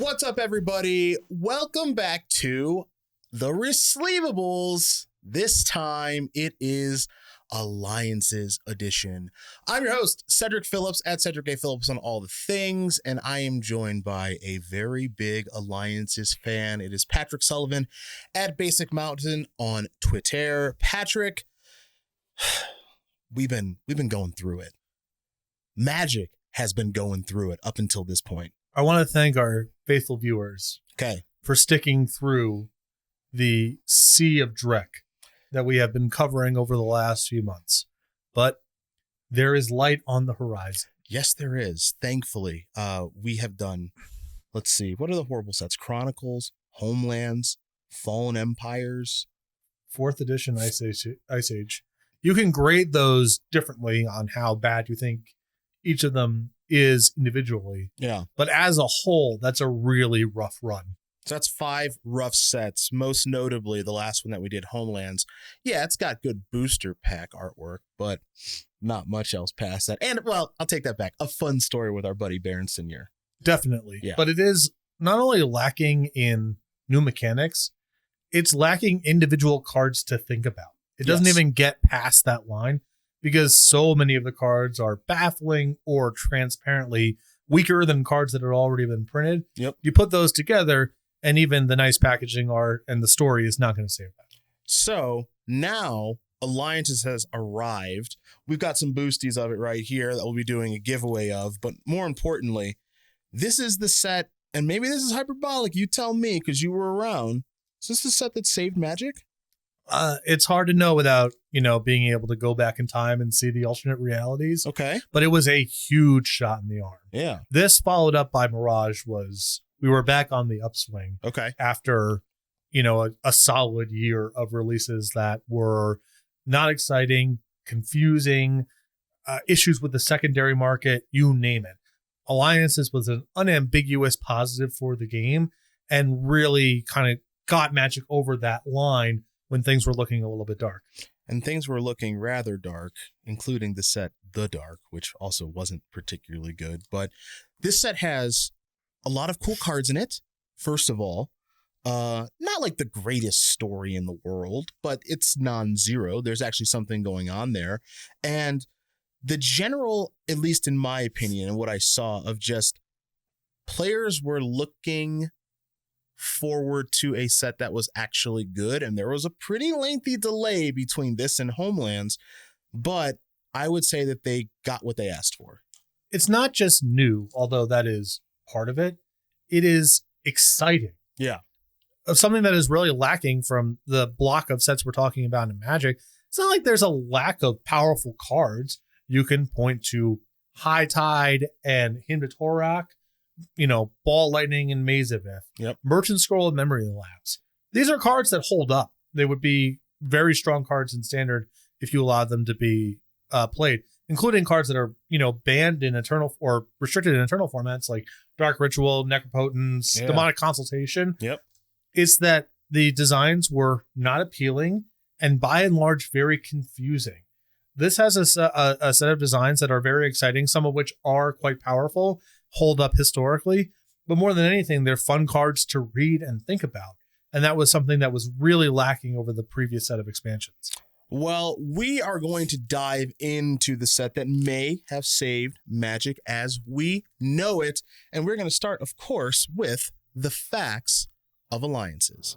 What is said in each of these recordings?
What's up, everybody? Welcome back to the Resleevables. This time it is Alliances edition. I'm your host, Cedric Phillips, at Cedric A. Phillips on all the things, and I am joined by a very big Alliances fan. It is Patrick Sullivan at Basic Mountain on Twitter. Patrick, we've been going through it. Magic has been going through it up until this point. I want to thank our faithful viewers for sticking through the sea of dreck that we have been covering over the last few months. But there is light on the horizon. Yes, there is. Thankfully, we have done, let's see, what are the horrible sets? Chronicles, Homelands, Fallen Empires. 4th edition Ice Age. You can grade those differently on how bad you think each of them is individually. Yeah. But as a whole, that's a really rough run. So that's 5 rough sets, most notably the last one that we did, Homelands. Yeah, it's got good booster pack artwork, but not much else past that. And, well, I'll take that back. A fun story with our buddy Berenson here. Definitely. Yeah. But it is not only lacking in new mechanics, it's lacking individual cards to think about. It doesn't even get past that line because so many of the cards are baffling or transparently weaker than cards that have already been printed. Yep. You put those together, and even the nice packaging art and the story is not going to save that. So now Alliances has arrived. We've got some boosties of it right here that we'll be doing a giveaway of. But more importantly, this is the set, and maybe this is hyperbolic. You tell me, because you were around. Is this the set that saved Magic? It's hard to know without, being able to go back in time and see the alternate realities. Okay. But it was a huge shot in the arm. Yeah. This followed up by Mirage we were back on the upswing. Okay. After, a solid year of releases that were not exciting, confusing, issues with the secondary market, you name it. Alliances was an unambiguous positive for the game and really kind of got Magic over that line when things were looking a little bit dark. And things were looking rather dark, including the set The Dark, which also wasn't particularly good. But this set has a lot of cool cards in it, first of all. Not like the greatest story in the world, but it's non-zero. There's actually something going on there. And the general, at least in my opinion, and what I saw of just players were looking forward to a set that was actually good, and there was a pretty lengthy delay between this and Homelands, but I would say that they got what they asked for. It's not just new, although that is part of it. It is exciting. Yeah. Something that is really lacking from the block of sets we're talking about in Magic. It's not like there's a lack of powerful cards. You can point to High Tide and Hymn to Torak, Ball Lightning and Mazavith, Merchant Scroll and Memory Lapse. These are cards that hold up. They would be very strong cards in Standard if you allowed them to be played, including cards that are, banned in Eternal or restricted in Eternal formats like Dark Ritual, Necropotence, Demonic Consultation. Yep. It's that the designs were not appealing and by and large very confusing. This has a set of designs that are very exciting, some of which are quite powerful, hold up historically, but more than anything, they're fun cards to read and think about. And that was something that was really lacking over the previous set of expansions. Well, we are going to dive into the set that may have saved Magic as we know it. And we're going to start, of course, with the facts of Alliances.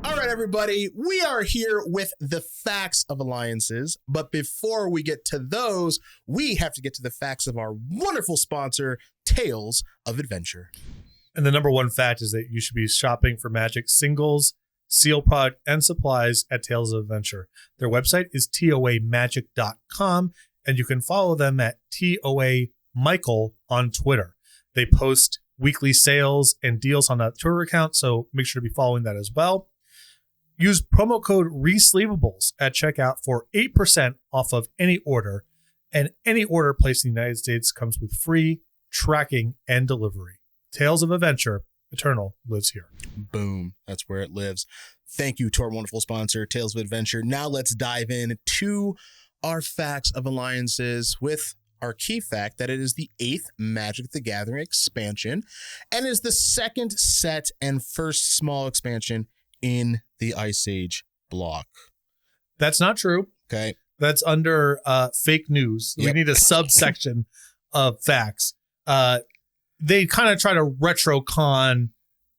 All right, everybody, we are here with the facts of Alliances. But before we get to those, we have to get to the facts of our wonderful sponsor, Tales of Adventure. And the number one fact is that you should be shopping for Magic singles, seal product, and supplies at Tales of Adventure. Their website is toamagic.com, and you can follow them at toamichael on Twitter. They post weekly sales and deals on that Twitter account, so make sure to be following that as well. Use promo code Resleevables at checkout for 8% off of any order, and any order placed in the United States comes with free tracking and delivery. Tales of Adventure, Eternal lives here. Boom. That's where it lives. Thank you to our wonderful sponsor, Tales of Adventure. Now let's dive in to our facts of Alliances with our key fact that it is the 8th Magic the Gathering expansion and is the second set and first small expansion in the Ice Age block. That's not true. Okay. That's under fake news. Yep. We need a subsection of facts. They kind of try to retro-con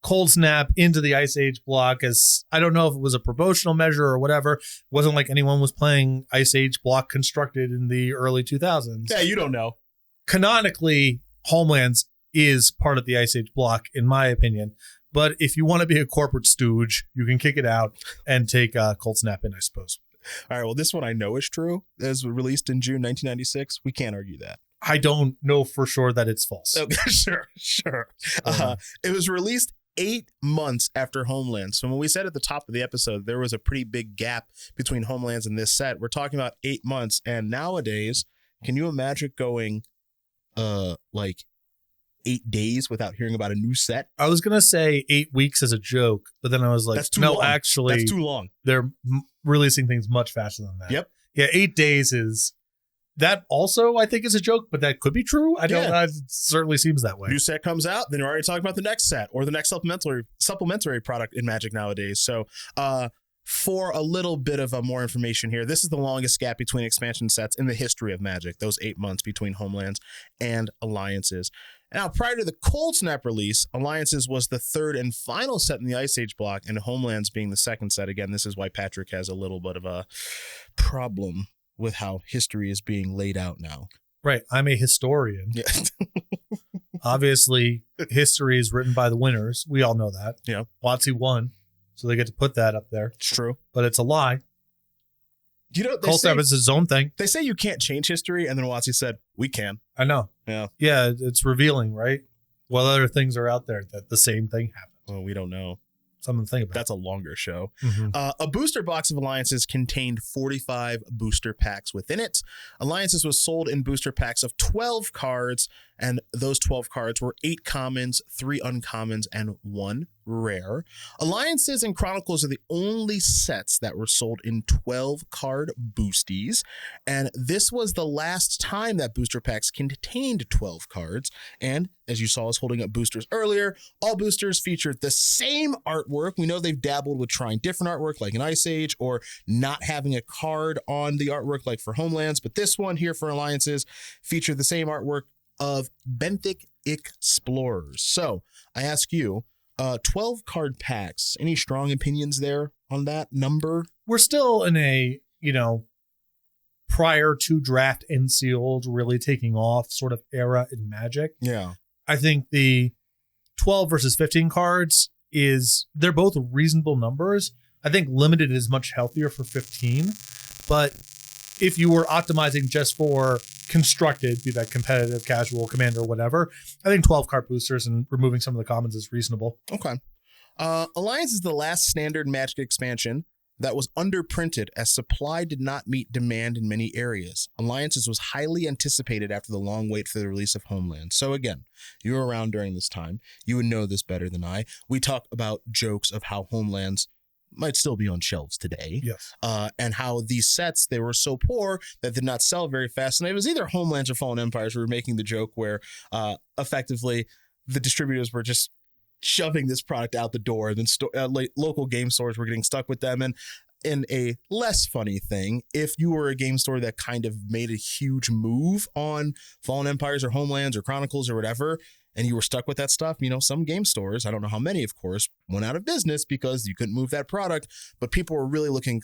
Cold Snap into the Ice Age block as, I don't know if it was a promotional measure or whatever. It wasn't like anyone was playing Ice Age block constructed in the early 2000s. Yeah, you don't know. Canonically, Homelands is part of the Ice Age block, in my opinion. But if you want to be a corporate stooge, you can kick it out and take Cold Snap in, I suppose. All right, well, this one I know is true. It was released in June 1996. We can't argue that. I don't know for sure that it's false. Okay, sure. It was released 8 months after Homelands. So when we said at the top of the episode, there was a pretty big gap between Homelands and this set. We're talking about 8 months. And nowadays, can you imagine going like 8 days without hearing about a new set? I was going to say 8 weeks as a joke, but then I was like, no, long. actually, That's too long. They're releasing things much faster than that. Yep. Yeah, 8 days is... That also, I think, is a joke, but that could be true. I don't know. It certainly seems that way. New set comes out, then you're already talking about the next set or the next supplementary product in Magic nowadays. So for a little bit of more information here, this is the longest gap between expansion sets in the history of Magic, those 8 months between Homelands and Alliances. Now, prior to the Cold Snap release, Alliances was the third and final set in the Ice Age block, and Homelands being the second set. Again, this is why Patrick has a little bit of a problem with how history is being laid out now. Right. I'm a historian. Yeah. Obviously, history is written by the winners. We all know that. Yeah. WotC won, so they get to put that up there. It's true. But it's a lie. You know, Cold Snap is his own thing. They say you can't change history, and then WotC said, we can. I know. Yeah. Yeah, it's revealing, right? What other things are out there that the same thing happened? Well, we don't know. Something to think about. That's a longer show. Mm-hmm. A booster box of Alliances contained 45 booster packs within it. Alliances was sold in booster packs of 12 cards, and those 12 cards were 8 commons, 3 uncommons, and 1 rare. Alliances and Chronicles are the only sets that were sold in 12 card boosties, and this was the last time that booster packs contained 12 cards. And as you saw us holding up boosters earlier, all boosters featured the same artwork. We know they've dabbled with trying different artwork like in Ice Age or not having a card on the artwork like for Homelands, but this one here for Alliances featured the same artwork of Benthic Explorers. So I ask you, 12 card packs, any strong opinions there on that number? We're still in a, prior to draft and sealed really taking off sort of era in Magic. Yeah. I think the 12 versus 15 cards they're both reasonable numbers. I think limited is much healthier for 15, but if you were optimizing just for constructed, be that competitive, casual, commander, whatever, I think 12 card boosters and removing some of the commons is reasonable. Okay. Alliance is the last standard Magic expansion that was underprinted as supply did not meet demand in many areas. Alliances was highly anticipated after the long wait for the release of Homeland. So again, you were around during this time. You would know this better than I. We talk about jokes of how Homelands might still be on shelves today. Yes. And how these sets, they were so poor that did not sell very fast. And it was either Homelands or Fallen Empires. We were making the joke where effectively the distributors were just shoving this product out the door, and then local game stores were getting stuck with them. And in a less funny thing, if you were a game store that kind of made a huge move on Fallen Empires or Homelands or Chronicles or whatever, and you were stuck with that stuff, some game stores, I don't know how many, of course, went out of business because you couldn't move that product, but people were really looking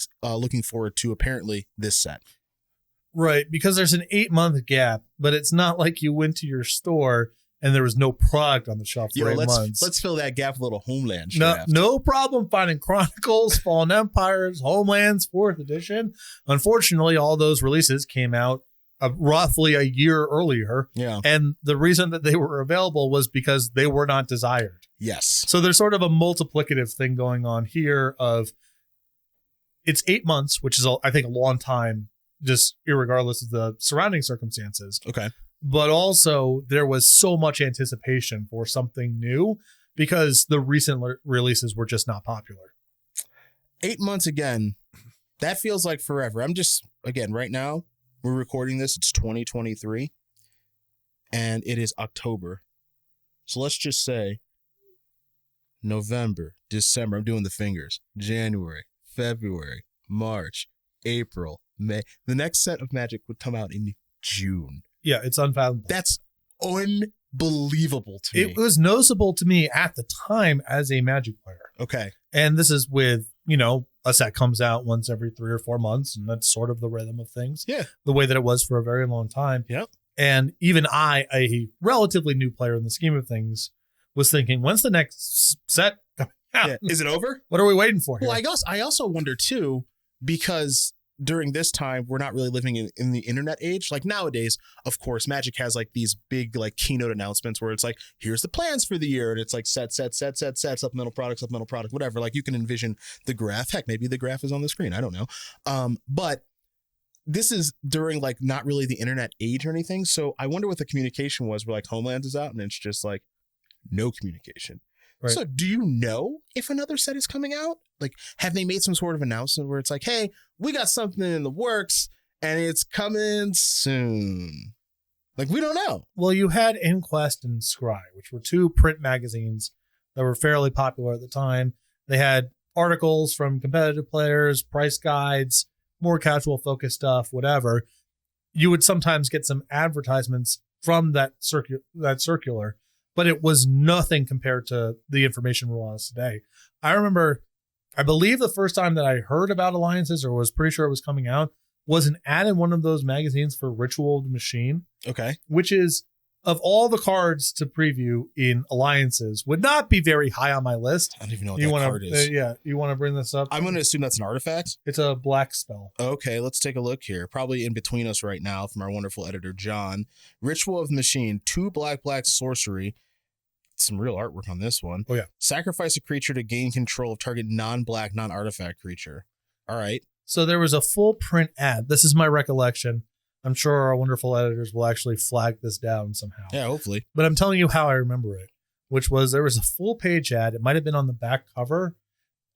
forward to apparently this set. Right, because there's an 8-month gap, but it's not like you went to your store and there was no product on the shelf for 8 months. Let's fill that gap with a little Homeland draft. No problem finding Chronicles, Fallen Empires, Homelands, 4th edition. Unfortunately, all those releases came out roughly a year earlier. Yeah. And the reason that they were available was because they were not desired. Yes. So there's sort of a multiplicative thing going on here of it's 8 months, which is, I think, a long time, just irregardless of the surrounding circumstances. Okay. But also there was so much anticipation for something new because the recent releases were just not popular. 8 months again, that feels like forever. I'm just, again, right now, we're recording this, it's 2023. and it is October. So let's just say November, December, I'm doing the fingers, January, February, March, April, May. The next set of Magic would come out in June. Yeah, it's unfathomable. That's unbelievable to me. It was noticeable to me at the time as a Magic player. Okay. And this is with, a set comes out once every 3 or 4 months, and that's sort of the rhythm of things. Yeah. The way that it was for a very long time. Yep. And even I, a relatively new player in the scheme of things, was thinking, when's the next set coming out? Yeah. Is it over? What are we waiting for here? Well, I also wonder too, because during this time, we're not really living in the internet age. Like nowadays, of course, Magic has like these big like keynote announcements where it's like, here's the plans for the year. And it's like set, supplemental product, whatever. Like you can envision the graph. Heck, maybe the graph is on the screen. I don't know. But this is during like not really the internet age or anything. So I wonder what the communication was where like Homelands is out and it's just like no communication. Right. So do you know if another set is coming out? Like, have they made some sort of announcement where it's like, hey, we got something in the works and it's coming soon? Like, we don't know. Well, you had Inquest and Scry, which were 2 print magazines that were fairly popular at the time. They had articles from competitive players, price guides, more casual focused stuff, whatever. You would sometimes get some advertisements from that circular, but it was nothing compared to the information we're on today. I believe the first time that I heard about Alliances, or was pretty sure it was coming out, was an ad in one of those magazines for Ritual of the Machine. Okay. Which is, of all the cards to preview in Alliances, would not be very high on my list. I don't even know what that card is. You want to bring this up? I'm going to assume that's an artifact. It's a black spell. Okay, let's take a look here. Probably in between us right now from our wonderful editor, John. Ritual of the Machine, 2 black sorcery. Some real artwork on this one. Oh, yeah. Sacrifice a creature to gain control of target non-black, non-artifact creature. All right. So there was a full print ad. This is my recollection. I'm sure our wonderful editors will actually flag this down somehow. Yeah, hopefully. But I'm telling you how I remember it, which was there was a full page ad. It might have been on the back cover,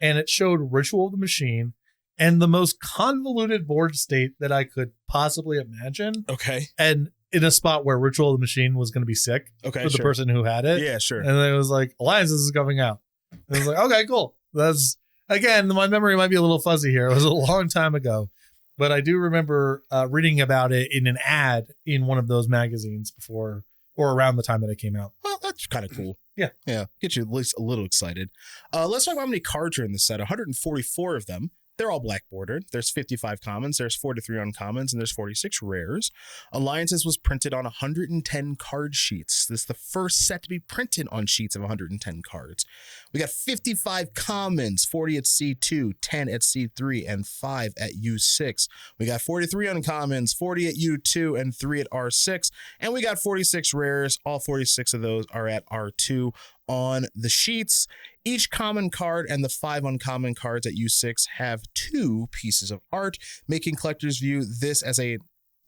and it showed Ritual of the Machine and the most convoluted board state that I could possibly imagine. Okay. And in a spot where Ritual of the Machine was going to be sick for the person who had it. Yeah, sure. And then it was like, Alliances is coming out. And I was like, okay, cool. That's, again, my memory might be a little fuzzy here. It was a long time ago. But I do remember reading about it in an ad in one of those magazines before or around the time that it came out. Well, that's kind of cool. Yeah. Yeah. Get you at least a little excited. Let's talk about how many cards are in this set. 144 of them. They're all black bordered. There's 55 commons, there's 43 uncommons, and there's 46 rares. Alliances was printed on 110 card sheets. This is the first set to be printed on sheets of 110 cards. We got 55 commons, 40 at C2, 10 at C3, and 5 at U6. We got 43 uncommons, 40 at U2, and 3 at R6. And we got 46 rares. All 46 of those are at R2 on the sheets. Each common card and the 5 uncommon cards at U6 have 2 pieces of art, making collectors view this as a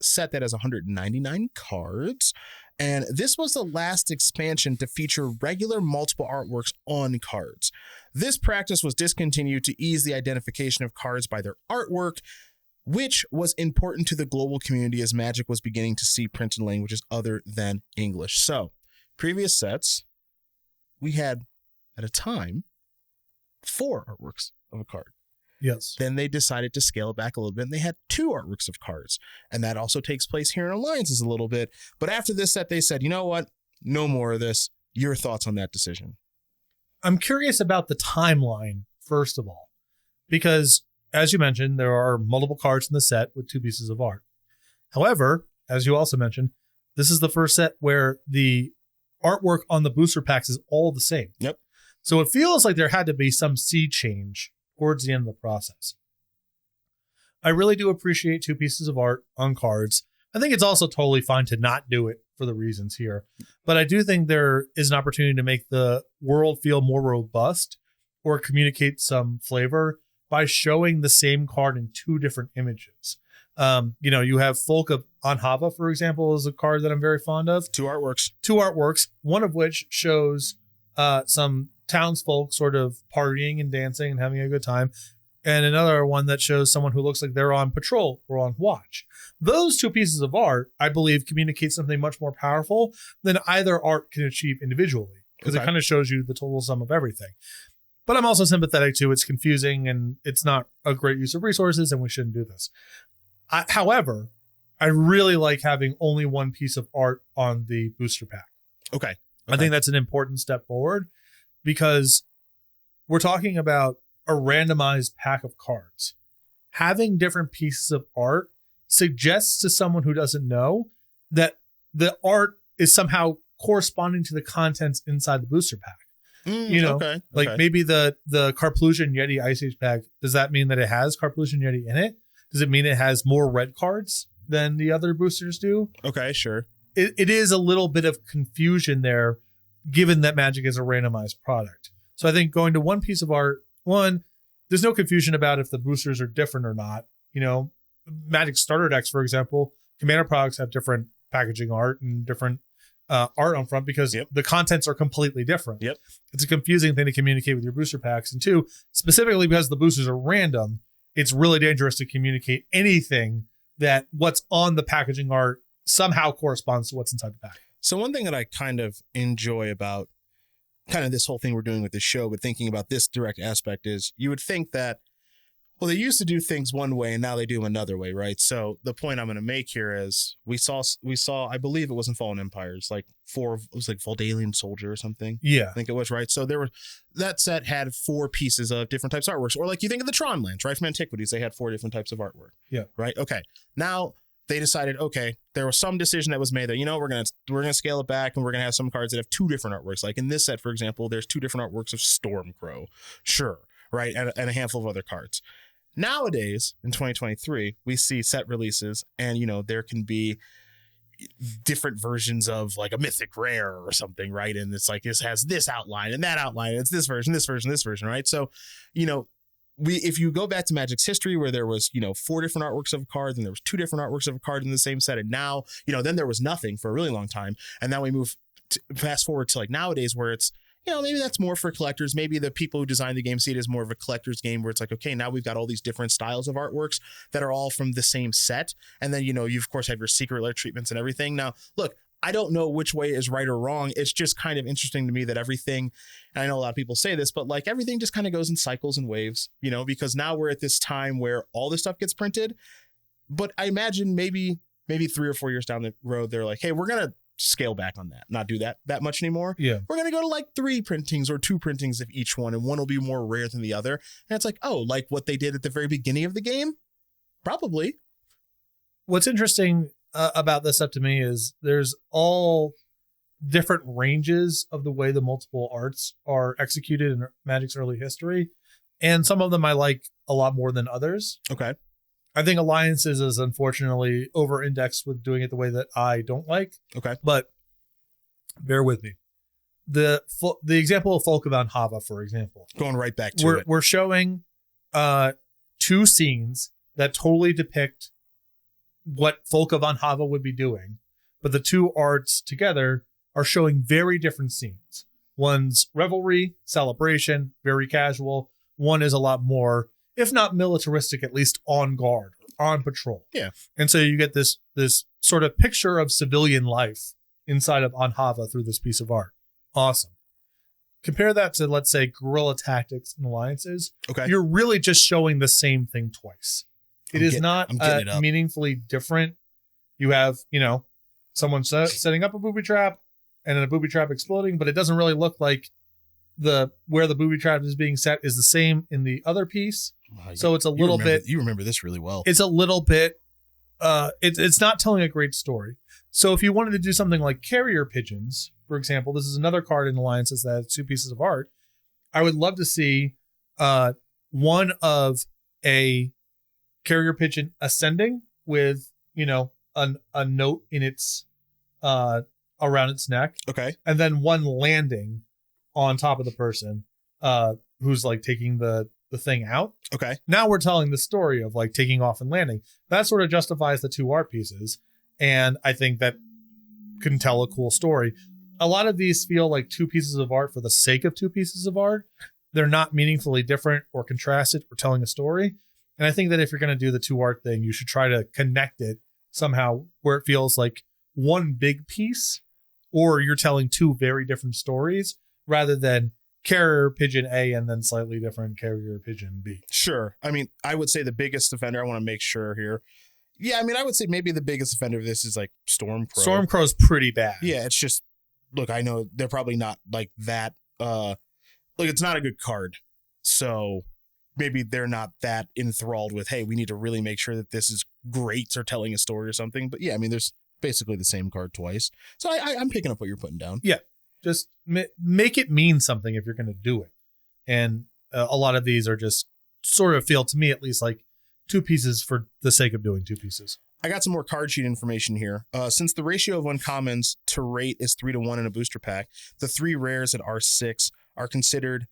set that has 199 cards. And this was the last expansion to feature regular multiple artworks on cards. This practice was discontinued to ease the identification of cards by their artwork, which was important to the global community as Magic was beginning to see printed languages other than English. So, previous sets, we had, at a time, 4 artworks of a card. Yes. Then they decided to scale it back a little bit, and they had 2 artworks of cards. And that also takes place here in Alliances a little bit. But after this set, they said, you know what? No more of this. Your thoughts on that decision? I'm curious about the timeline, first of all, because, as you mentioned, there are multiple cards in the set with 2 pieces of art. However, as you also mentioned, this is the first set where the artwork on the booster packs is all the same. Yep. So it feels like there had to be some sea change towards the end of the process. I really do appreciate 2 pieces of art on cards. I think it's also totally fine to not do it for the reasons here. But I do think there is an opportunity to make the world feel more robust or communicate some flavor by showing the same card in 2 different images. You have Folk of Anhava, for example, is a card that I'm very fond of. 2 artworks. 2 artworks, one of which shows some townsfolk sort of partying and dancing and having a good time. and another one that shows someone who looks like they're on patrol or on watch. Those two pieces of art, I believe, communicate something much more powerful than either art can achieve individually, because it kind of shows you the total sum of everything. But I'm also sympathetic to it's confusing and it's not a great use of resources, and we shouldn't do this. However, I really like having only one piece of art on the booster pack. Okay. I think that's an important step forward, because we're talking about a randomized pack of cards. Having different pieces of art suggests to someone who doesn't know that the art is somehow corresponding to the contents inside the booster pack. Like maybe the Carplusion Yeti Ice Age pack, does that mean that it has Carplusion Yeti in it? Does it mean it has more red cards than the other boosters do? Okay, sure. It is a little bit of confusion there, given that Magic is a randomized product. So I think going to one piece of art, there's no confusion about if the boosters are different or not. Magic starter decks, for example, Commander products have different packaging art and different art on front because the contents are completely different. Yep. It's a confusing thing to communicate with your booster packs. And two, specifically because the boosters are random, it's really dangerous to communicate anything that what's on the packaging art somehow corresponds to what's inside the pack. So one thing that I kind of enjoy about kind of this whole thing we're doing with this show, but thinking about this direct aspect is you would think that, well, they used to do things one way and now they do them another way, right? So the point I'm going to make here is we saw, I believe it was in Fallen Empires, it was like Valdalian Soldier or something. Yeah. I think it was, right? So that set had 4 pieces of different types of artworks, or like you think of the Tron lands, right? From Antiquities, they had 4 different types of artwork. Yeah. Right. Okay. Now they decided, okay, there was some decision that was made that, we're going to scale it back and we're going to have some cards that have 2 different artworks. Like in this set, for example, there's 2 different artworks of Stormcrow. Sure. Right. And a handful of other cards. Nowadays, in 2023, we see set releases and, there can be different versions of like a mythic rare or something, right? And it's like, this has this outline and that outline. And it's this version, right? So, if you go back to Magic's history where there was, 4 different artworks of a card, and there was 2 different artworks of a card in the same set. And now, then there was nothing for a really long time. And now we move fast forward to like nowadays where it's, maybe that's more for collectors. Maybe the people who designed the game see it as more of a collector's game where it's like, okay, now we've got all these different styles of artworks that are all from the same set. And then, you of course have your secret lair treatments and everything. Now, look, I don't know which way is right or wrong. It's just kind of interesting to me that everything, and I know a lot of people say this, but like everything just kind of goes in cycles and waves, because now we're at this time where all this stuff gets printed. But I imagine maybe 3 or 4 years down the road, they're like, hey, we're going to scale back on that, not do that much anymore. Yeah. We're going to go to like 3 printings or 2 printings of each one, and one will be more rare than the other. And it's like, oh, like what they did at the very beginning of the game? Probably. What's interesting about this stuff to me is there's all different ranges of the way the multiple arts are executed in Magic's early history. And some of them I like a lot more than others. Okay. I think Alliances is unfortunately over-indexed with doing it the way that I don't like. Okay. But bear with me. The example of Folk of Hava, for example. Going right back to it. We're showing 2 scenes that totally depict what Folk of Hava would be doing. But the 2 arts together are showing very different scenes. One's revelry, celebration, very casual. One is a lot more, if not militaristic, at least on guard, on patrol. Yeah. And so you get this sort of picture of civilian life inside of Anhava through this piece of art. Awesome. Compare that to, let's say, guerrilla tactics and alliances. Okay. You're really just showing the same thing twice. It is not meaningfully different. You have, someone setting up a booby trap and then a booby trap exploding, but it doesn't really look like where the booby trap is being set is the same in the other piece. So it's a little bit. You remember this really well. It's a little bit. It's not telling a great story. So if you wanted to do something like carrier pigeons, for example, this is another card in Alliances that has 2 pieces of art. I would love to see one of a carrier pigeon ascending with a note in its around its neck. Okay. And then one landing on top of the person who's like taking the thing out. Okay. Now we're telling the story of like taking off and landing. That sort of justifies the 2 art pieces. And I think that can tell a cool story. A lot of these feel like 2 pieces of art for the sake of 2 pieces of art. they're not meaningfully different or contrasted or telling a story. And I think that if you're going to do the 2 art thing, you should try to connect it somehow where it feels like one big piece, or you're telling 2 very different stories rather than carrier pigeon A and then slightly different carrier pigeon B. Sure. I mean, I would say the biggest offender, I want to make sure here. Yeah, I mean, I would say maybe the biggest offender of this is like Stormcrow. Stormcrow's pretty bad. Yeah, it's just, look, I know they're probably not like that. Look, it's not a good card. So maybe they're not that enthralled with, hey, we need to really make sure that this is great or telling a story or something. But yeah, I mean, there's basically the same card twice. So I'm picking up what you're putting down. Yeah. Just make it mean something if you're going to do it. And a lot of these are just sort of feel to me at least like 2 pieces for the sake of doing 2 pieces. I got some more card sheet information here. Since the ratio of uncommons to rate is 3-to-1 in a booster pack, the 3 rares at R6 are considered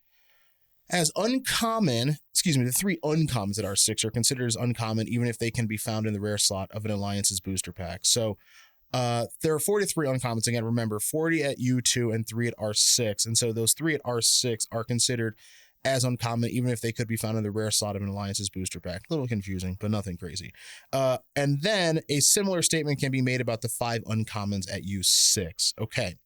as uncommon. The 3 uncommons at R6 are considered as uncommon, even if they can be found in the rare slot of an Alliance's booster pack. So there are 43 uncommons. Again, remember, 40 at U2 and 3 at R6. And so those 3 at R6 are considered as uncommon, even if they could be found in the rare slot of an Alliance's booster pack. A little confusing, but nothing crazy. And then a similar statement can be made about the 5 uncommons at U6. Okay.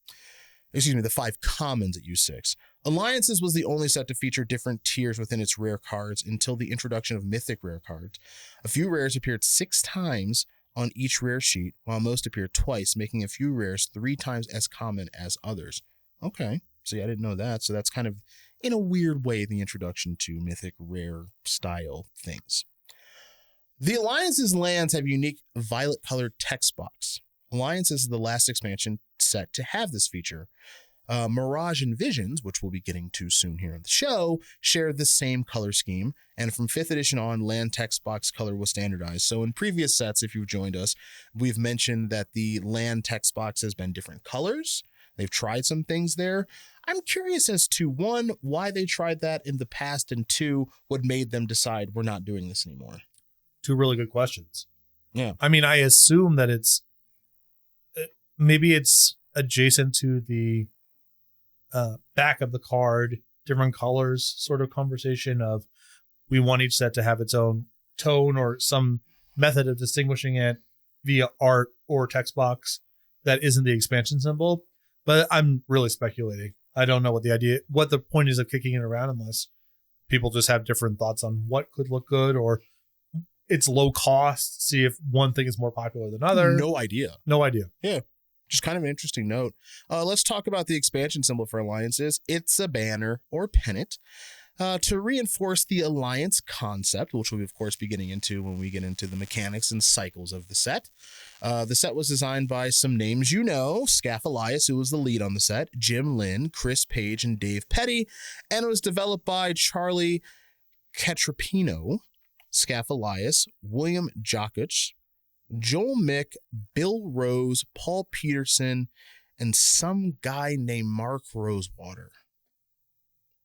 The 5 commons at U6. Alliances was the only set to feature different tiers within its rare cards until the introduction of mythic rare cards. A few rares appeared 6 times on each rare sheet, while most appear twice, making a few rares 3 times as common as others. Okay, see, I didn't know that. So that's kind of, in a weird way, the introduction to mythic rare style things. The Alliance's lands have unique violet-colored text box. Alliances is the last expansion set to have this feature. Mirage and Visions, which we'll be getting to soon here on the show, share the same color scheme, and from 5th edition on, land text box color was standardized. So in previous sets, if you've joined us, we've mentioned that the land text box has been different colors. They've tried some things there. I'm curious as to, 1, why they tried that in the past, and 2, what made them decide we're not doing this anymore. 2 really good questions. Yeah. I mean, I assume that maybe it's adjacent to the back of the card, different colors sort of conversation of we want each set to have its own tone or some method of distinguishing it via art or text box that isn't the expansion symbol. But I'm really speculating. I don't know what the point is of kicking it around unless people just have different thoughts on what could look good, or it's low cost. See if one thing is more popular than other. No idea. Yeah. Just kind of an interesting note. Let's talk about the expansion symbol for Alliances. It's a banner or pennant to reinforce the Alliance concept, which we'll, of course, be getting into when we get into the mechanics and cycles of the set. The set was designed by some names you know, Scaff Elias, who was the lead on the set, Jim Lynn, Chris Page, and Dave Petty, and it was developed by Charlie Catrapino, Scaff Elias, William Jokic, Joel Mick, Bill Rose, Paul Peterson, and some guy named Mark Rosewater.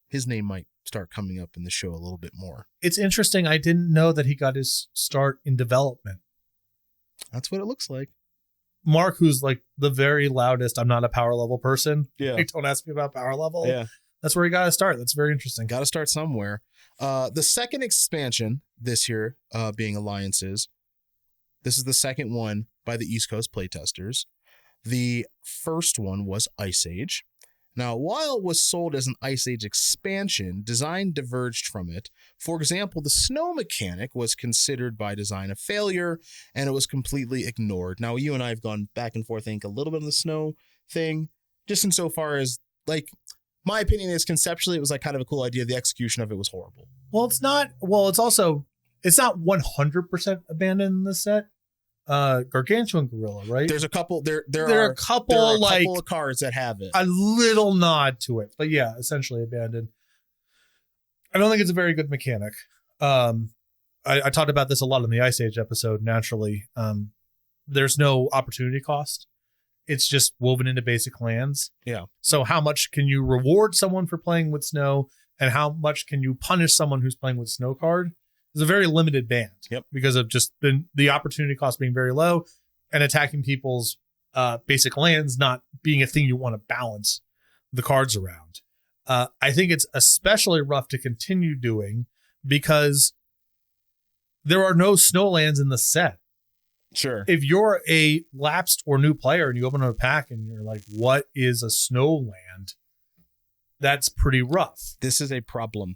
His name might start coming up in the show a little bit more. It's interesting. I didn't know that he got his start in development. That's what it looks like. Mark, who's like the very loudest, I'm not a power level person. Yeah. Like, don't ask me about power level. Yeah. That's where he got to start. That's very interesting. Got to start somewhere. The second expansion this year, being Alliances, this is the second one by the East Coast playtesters. The first one was Ice Age. Now, while it was sold as an Ice Age expansion, design diverged from it. For example, the snow mechanic was considered by design a failure, and it was completely ignored. Now, you and I have gone back and forth, I think, a little bit on the snow thing, just insofar as, like, my opinion is conceptually it was like kind of a cool idea. The execution of it was horrible. Well, it's not 100% abandoned in the set. Gargantuan Gorilla, right? There's a couple. There are a couple of cards that have it. A little nod to it, but yeah, essentially abandoned. I don't think it's a very good mechanic. I talked about this a lot in the Ice Age episode. Naturally, there's no opportunity cost. It's just woven into basic lands. Yeah. So how much can you reward someone for playing with snow, and how much can you punish someone who's playing with snow card? It's a very limited band. Yep. Because of just the opportunity cost being very low and attacking people's basic lands not being a thing you want to balance the cards around. I think it's especially rough to continue doing because there are no snowlands in the set. Sure. If you're a lapsed or new player and you open up a pack and you're like, what is a snowland? That's pretty rough. This is a problem.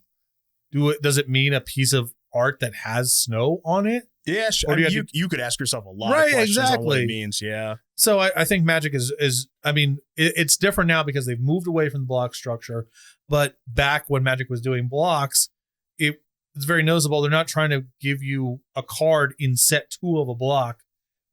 Does it mean a piece of art that has snow on it? Yeah, sure. Or you could ask yourself a lot of questions on what it means. Yeah. So I think Magic is I mean, it's different now because they've moved away from the block structure. But back when Magic was doing blocks, it's very noticeable. They're not trying to give you a card in set 2 of a block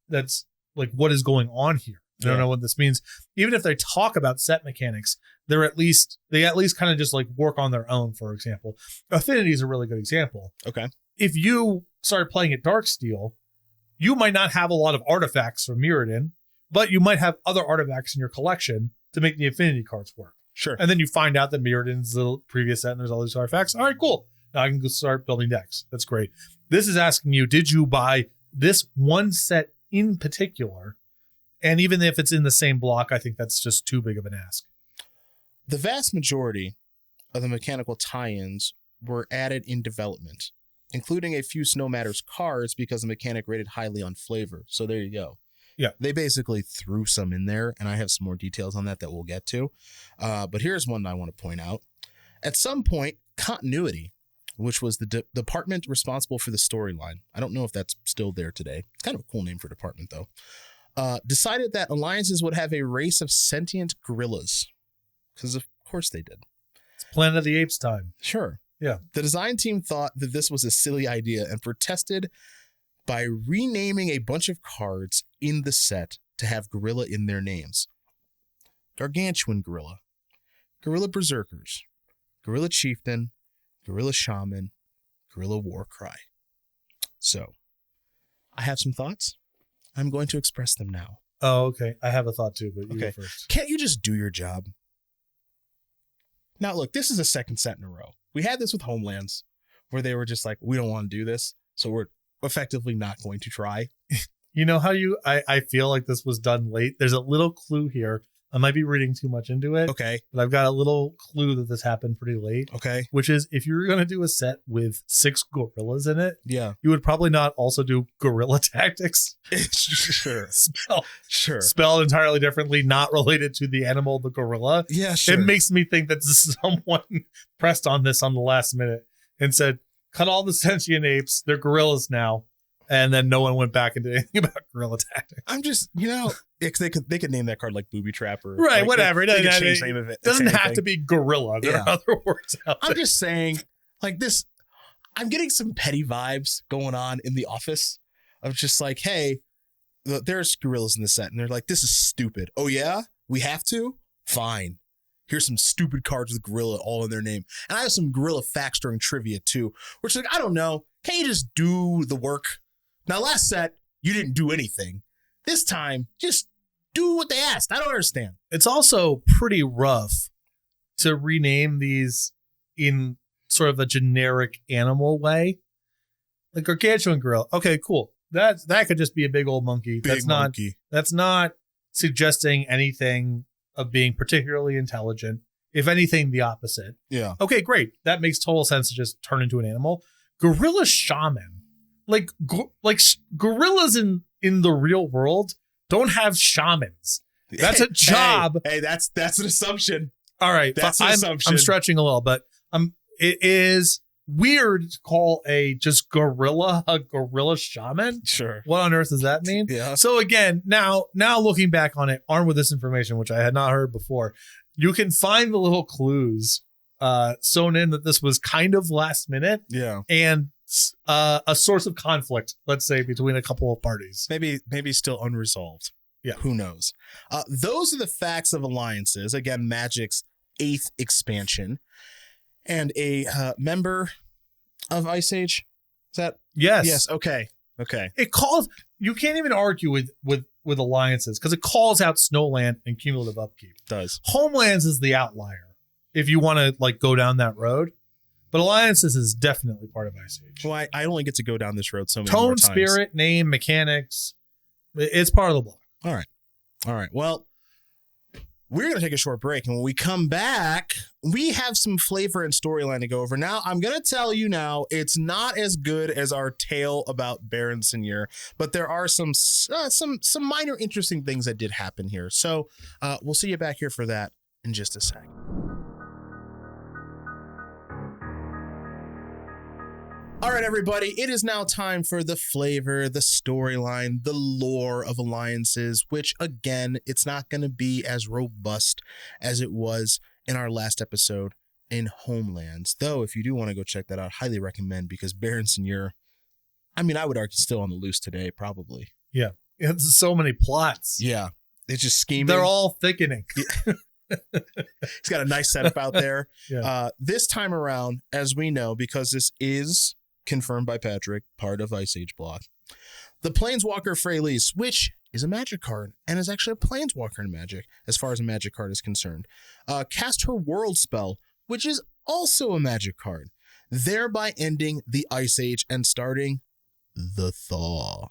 that's like, what is going on here? I don't know what this means. Even if they talk about set mechanics, they at least kind of just like work on their own. For example, Affinity is a really good example. Okay. If you started playing at Darksteel, you might not have a lot of artifacts from Mirrodin, but you might have other artifacts in your collection to make the Affinity cards work. Sure. And then you find out that Mirrodin's the previous set and there's all these artifacts. All right, cool. Now I can go start building decks. That's great. This is asking you, did you buy this one set in particular? And even if it's in the same block, I think that's just too big of an ask. The vast majority of the mechanical tie-ins were added in development, including a few Snow Matters cards because the mechanic rated highly on flavor. So there you go. Yeah. They basically threw some in there, and I have some more details on that we'll get to. But here's one I want to point out. At some point, Continuity, which was the department responsible for the storyline, I don't know if that's still there today. It's kind of a cool name for a department, though. Decided that alliances would have a race of sentient gorillas. Because of course they did. It's Planet of the Apes time. Sure. Yeah. The design team thought that this was a silly idea and protested by renaming a bunch of cards in the set to have gorilla in their names. Gargantuan Gorilla, Gorilla Berserkers, Gorilla Chieftain, Gorilla Shaman, Gorilla Warcry. So, I have some thoughts. I'm going to express them now. Oh, okay. I have a thought too, but you go first. Can't you just do your job? Now, look, this is a second set in a row. We had this with Homelands, where they were just like, we don't want to do this, so we're effectively not going to try. You know how I feel like this was done late? There's a little clue here. I might be reading too much into it. Okay. But I've got a little clue that this happened pretty late. Okay. Which is, if you were going to do a set with 6 gorillas in it, yeah, you would probably not also do Guerrilla Tactics. Sure. Spelled entirely differently, not related to the animal, the gorilla. Yeah, sure. It makes me think that someone pressed on this on the last minute and said, cut all the sentient apes. They're gorillas now. And then no one went back and did anything about Guerrilla Tactics. I'm just, they could name that card like Booby Trap or right, whatever. They could change the name of it. Doesn't have to be gorilla. There are other words out there. I'm just saying, like this, I'm getting some petty vibes going on in the office of just like, hey, there's gorillas in the set, and they're like, this is stupid. Oh yeah, we have to? Fine. Here's some stupid cards with gorilla all in their name. And I have some gorilla facts during trivia too, which like, I don't know. Can't you just do the work? Now, last set, you didn't do anything. This time, just do what they asked. I don't understand. It's also pretty rough to rename these in sort of a generic animal way. Like Gargantuan Gorilla. Okay, cool. That could just be a big old monkey. That's not suggesting anything of being particularly intelligent. If anything, the opposite. Yeah. Okay, great. That makes total sense to just turn into an animal. Gorilla Shaman. Like gorillas in the real world don't have shamans. That's a job. Hey, that's an assumption. All right, that's an assumption. I'm stretching a little, but it is weird to call a gorilla shaman. Sure. What on earth does that mean? Yeah. So again, now looking back on it, armed with this information, which I had not heard before, you can find the little clues sewn in that this was kind of last minute. Yeah. And a source of conflict, let's say, between a couple of parties. Maybe still unresolved. Yeah. Who knows? Those are the facts of alliances. Again, Magic's 8th expansion. And a member of Ice Age. Is that? Yes. Yes. Okay. It calls, you can't even argue with alliances because it calls out Snowland and cumulative upkeep. It does. Homelands is the outlier if you want to like go down that road. But alliances is definitely part of Ice Age. Well, I only get to go down this road so many more times. Tone, spirit, name, mechanics. It's part of the block. All right. Well, We're going to take a short break, and when we come back, we have some flavor and storyline to go over. Now, I'm going to tell you now, it's not as good as our tale about Baron Seigneur, but there are some minor interesting things that did happen here. So we'll see you back here for that in just a sec. All right, everybody, it is now time for the flavor, the storyline, the lore of alliances, which, again, it's not going to be as robust as it was in our last episode in Homelands. Though, if you do want to go check that out, highly recommend, because Baron Seigneur, I mean, I would argue still on the loose today, probably. Yeah. It's so many plots. Yeah. It's just scheming. They're all thickening. Yeah. He's got a nice setup out there. Yeah. This time around, as we know, because this is confirmed by Patrick, part of Ice Age block, the Planeswalker Freyalise, which is a Magic card and is actually a Planeswalker in Magic as far as a Magic card is concerned, cast her World spell, which is also a Magic card, thereby ending the Ice Age and starting the Thaw.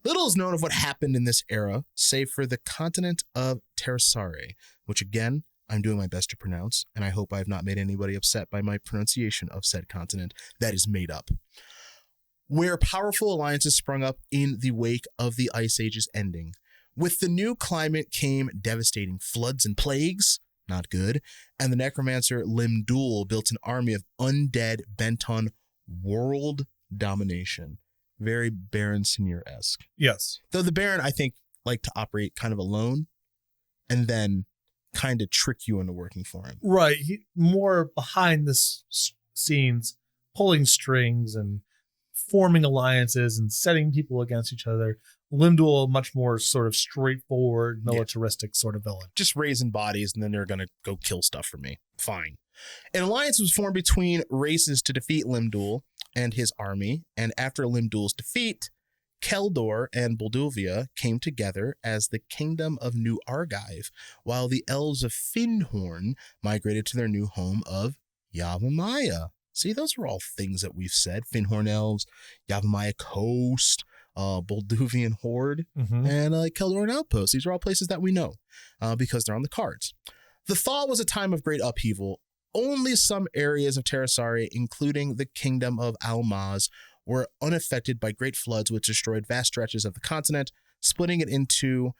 Little is known of what happened in this era, save for the continent of Terrasare, which again, I'm doing my best to pronounce, and I hope I have not made anybody upset by my pronunciation of said continent that is made up, where powerful alliances sprung up in the wake of the Ice Age's ending. With the new climate came devastating floods and plagues, not good, and the necromancer Limdul built an army of undead bent on world domination. Very Baron Seigneur-esque. Yes. Though the Baron, I think, liked to operate kind of alone, and then kind of trick you into working for him. Right. More behind the scenes, pulling strings and forming alliances and setting people against each other. Limdul, much more sort of straightforward, militaristic sort of villain. Just raising bodies, and then they're going to go kill stuff for me. Fine. An alliance was formed between races to defeat Limdul and his army, and after Limdul's defeat, Keldor and Bolduvia came together as the Kingdom of New Argive, while the elves of Findhorn migrated to their new home of Yavimaya. See, those are all things that we've said. Findhorn elves, Yavimaya Coast, Bolduvian Horde, and Keldor Outpost. These are all places that we know because they're on the cards. The Thaw was a time of great upheaval. Only some areas of Terrasare, including the Kingdom of Almaz, were unaffected by great floods which destroyed vast stretches of the continent, splitting it into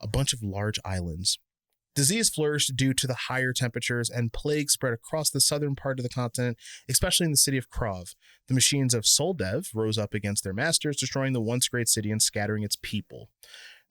a bunch of large islands. Disease flourished due to the higher temperatures, and plague spread across the southern part of the continent, especially in the city of Krov. The machines of Soldev rose up against their masters, destroying the once great city and scattering its people.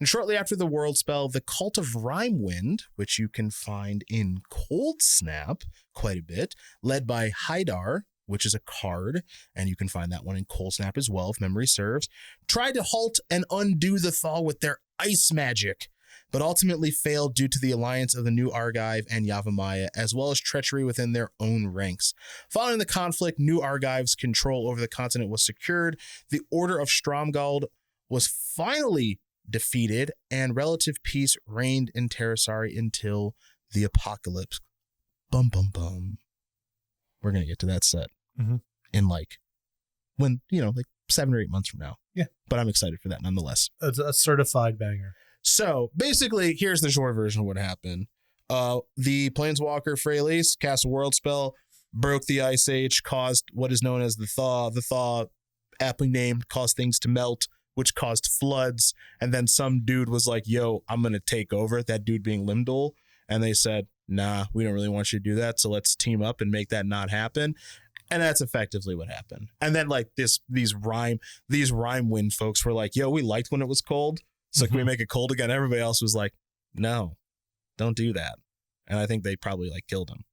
And shortly after the world spell, the Cult of Rimewind, which you can find in Cold Snap quite a bit, led by Haidar, which is a card, and you can find that one in Cold Snap as well, if memory serves, tried to halt and undo the Thaw with their ice magic, but ultimately failed due to the alliance of the New Argive and Yavimaya, as well as treachery within their own ranks. Following the conflict, New Argive's control over the continent was secured, the Order of Stromgald was finally defeated, and relative peace reigned in Terrasare until the apocalypse. Bum, bum, bum. We're going to get to that set in like 7 or 8 months from now. Yeah. But I'm excited for that nonetheless. It's a certified banger. So basically, here's the short version of what happened. The Planeswalker Freyalise cast a world spell, broke the Ice Age, caused what is known as the Thaw. The Thaw, aptly named, caused things to melt, which caused floods. And then some dude was like, yo, I'm going to take over, that dude being Limdul. And they said, nah, we don't really want you to do that, so let's team up and make that not happen. And that's effectively what happened. And then like these Rimewind folks were like, yo, we liked when it was cold, so can we make it cold again? Everybody else was like, no, don't do that. And I think they probably like killed him.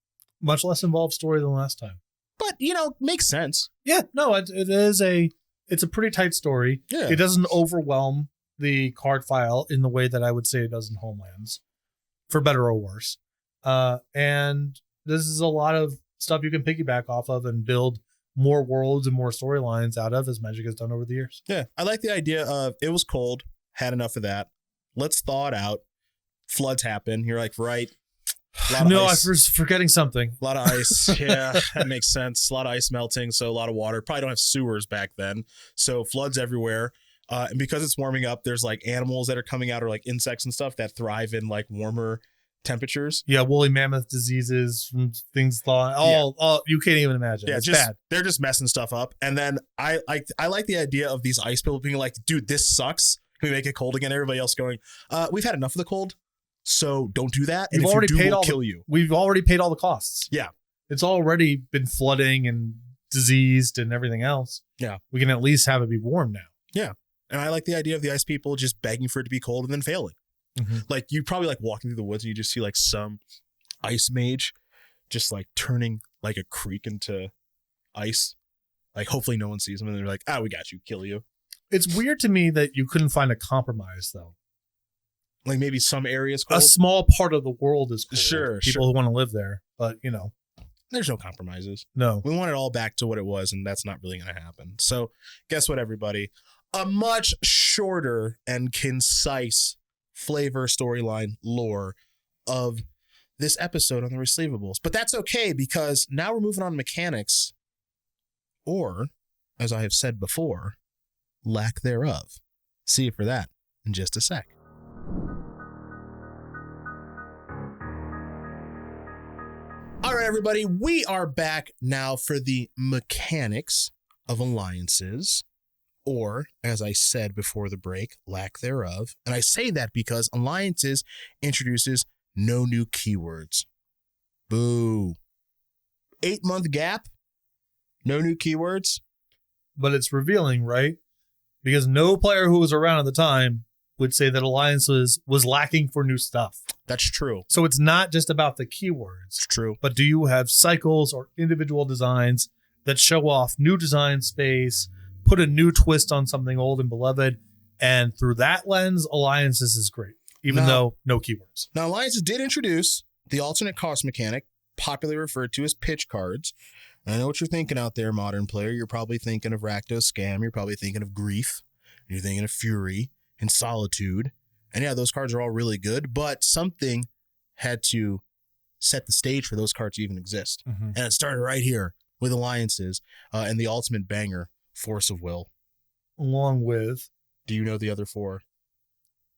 Much less involved story than last time. But, makes sense. Yeah, no, it's a pretty tight story. Yeah. It doesn't overwhelm the card file in the way that I would say it does in Homelands, for better or worse. And this is a lot of stuff you can piggyback off of and build more worlds and more storylines out of, as Magic has done over the years. Yeah, I like the idea of it was cold, had enough of that. Let's thaw it out. Floods happen. You're like, right. No, I was forgetting something. A lot of ice. Yeah, that makes sense. A lot of ice melting, so a lot of water. Probably don't have sewers back then. So floods everywhere. And because it's warming up, there's like animals that are coming out, or like insects and stuff that thrive in like warmer temperatures. Yeah, woolly mammoth diseases, things all you can't even imagine. Yeah, it's just bad. they're just messing stuff up. And then I like the idea of these ice people being like, dude, this sucks. Can we make it cold again? Everybody else going, we've had enough of the cold, so don't do that. And We've if already you do, paid we'll all kill you. We've already paid all the costs. Yeah. It's already been flooding and diseased and everything else. Yeah. We can at least have it be warm now. Yeah. And I like the idea of the ice people just begging for it to be cold and then failing. Mm-hmm. Like you probably like walking through the woods and you just see like some ice mage just like turning like a creek into ice. Like hopefully no one sees them and they're like, we got you, kill you. It's weird to me that you couldn't find a compromise though. Like maybe some areas cold. A small part of the world is cold. Sure. People who want to live there, but there's no compromises. No. We want it all back to what it was, and that's not really going to happen. So guess what, everybody? A much shorter and concise flavor, storyline, lore of this episode on the Resleevables. But that's okay, because now we're moving on to mechanics, or, as I have said before, lack thereof. See you for that in just a sec. All right, everybody, we are back now for the mechanics of alliances, or, as I said before the break, lack thereof. And I say that because alliances introduces no new keywords. Boo. 8-month gap, no new keywords. But it's revealing, right? Because no player who was around at the time would say that alliances was lacking for new stuff. That's true. So it's not just about the keywords. It's true. But do you have cycles or individual designs that show off new design space, put a new twist on something old and beloved? And through that lens, alliances is great, even though no keywords. Now, alliances did introduce the alternate cost mechanic, popularly referred to as pitch cards. And I know what you're thinking out there, modern player. You're probably thinking of Rakdos Scam. You're probably thinking of Grief. You're thinking of Fury and Solitude. And yeah, those cards are all really good, but something had to set the stage for those cards to even exist. Mm-hmm. And it started right here with alliances and the ultimate banger, Force of Will. Along with Do you know the other four?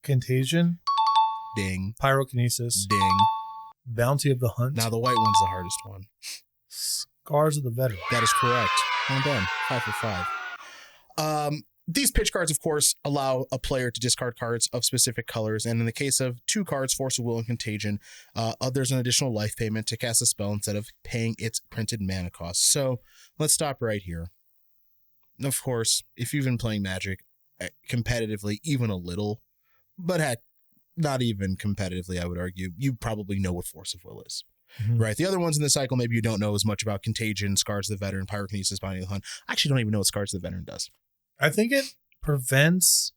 Contagion, Ding. Pyrokinesis, Ding. Bounty of the Hunt. Now the white one's the hardest one. Scars of the Veteran. That is correct. Well done. 5 for 5. These pitch cards, of course, allow a player to discard cards of specific colors. And in the case of 2 cards, Force of Will and Contagion, there's an additional life payment to cast a spell instead of paying its printed mana cost. So let's stop right here. Of course, if you've been playing Magic competitively, even a little, but heck, not even competitively, I would argue, you probably know what Force of Will is. Mm-hmm. Right. The other ones in the cycle, maybe you don't know as much about. Contagion, Scars of the Veteran, Pyrokinesis, Bounty of the Hunt. I actually don't even know what Scars of the Veteran does. I think it prevents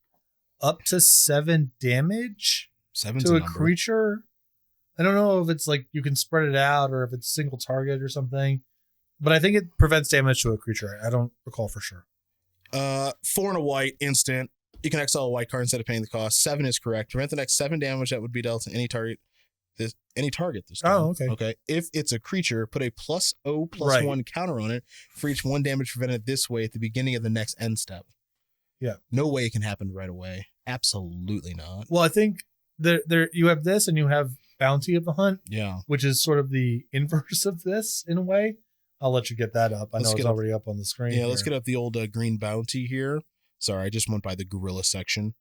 up to 7 damage to a creature. I don't know if it's like you can spread it out or if it's single target or something, but I think it prevents damage to a creature. I don't recall for sure. 4 and a white, instant. You can exile a white card instead of paying the cost. 7 is correct. Prevent the next 7 damage that would be dealt to any target. This time. Oh, okay. Okay. If it's a creature, put a +0/+1 counter on it for each 1 damage prevented this way at the beginning of the next end step. Yeah. No way it can happen right away. Absolutely not. Well, I think there you have this and you have Bounty of the Hunt. Yeah. Which is sort of the inverse of this in a way. I'll let you get that up. I know it's already up on the screen. Yeah, let's get up the old green bounty here. Sorry, I just went by the gorilla section.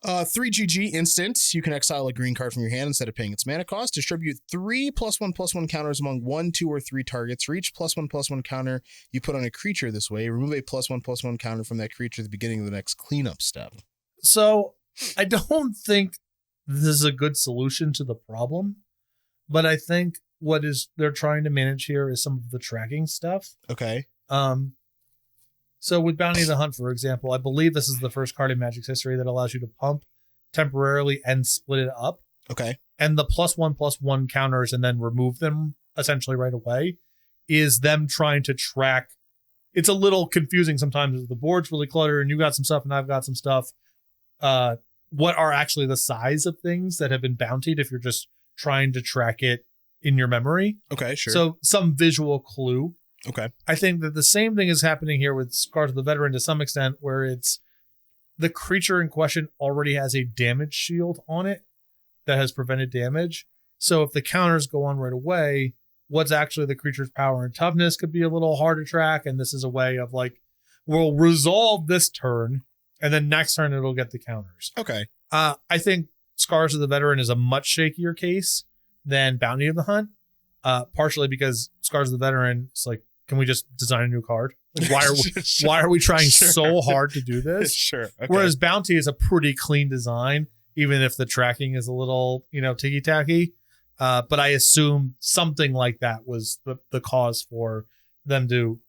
3 GG instant. You can exile a green card from your hand instead of paying its mana cost. Distribute 3 +1/+1 counters among 1, 2, or 3 targets. For each +1/+1 counter you put on a creature this way, remove a +1/+1 counter from that creature at the beginning of the next cleanup step. So I don't think this is a good solution to the problem, but I think what they're trying to manage here is some of the tracking stuff. Okay. So with Bounty of the Hunt, for example, I believe this is the first card in Magic's history that allows you to pump temporarily and split it up. Okay. And the +1/+1 counters and then remove them essentially right away is them trying to track. It's a little confusing sometimes. The board's really cluttered and you got some stuff and I've got some stuff. What are actually the size of things that have been bountied if you're just trying to track it in your memory? Okay, sure. So some visual clue. Okay. I think that the same thing is happening here with Scars of the Veteran to some extent, where it's the creature in question already has a damage shield on it that has prevented damage. So if the counters go on right away, what's actually the creature's power and toughness could be a little hard to track. And this is a way of like, we'll resolve this turn, and then next turn it'll get the counters. Okay. I think Scars of the Veteran is a much shakier case than Bounty of the Hunt, partially because Scars of the Veteran, it's like, can we just design a new card? Like, why are we trying so hard to do this? Sure. Okay. Whereas Bounty is a pretty clean design, even if the tracking is a little, ticky-tacky. But I assume something like that was the cause for them to,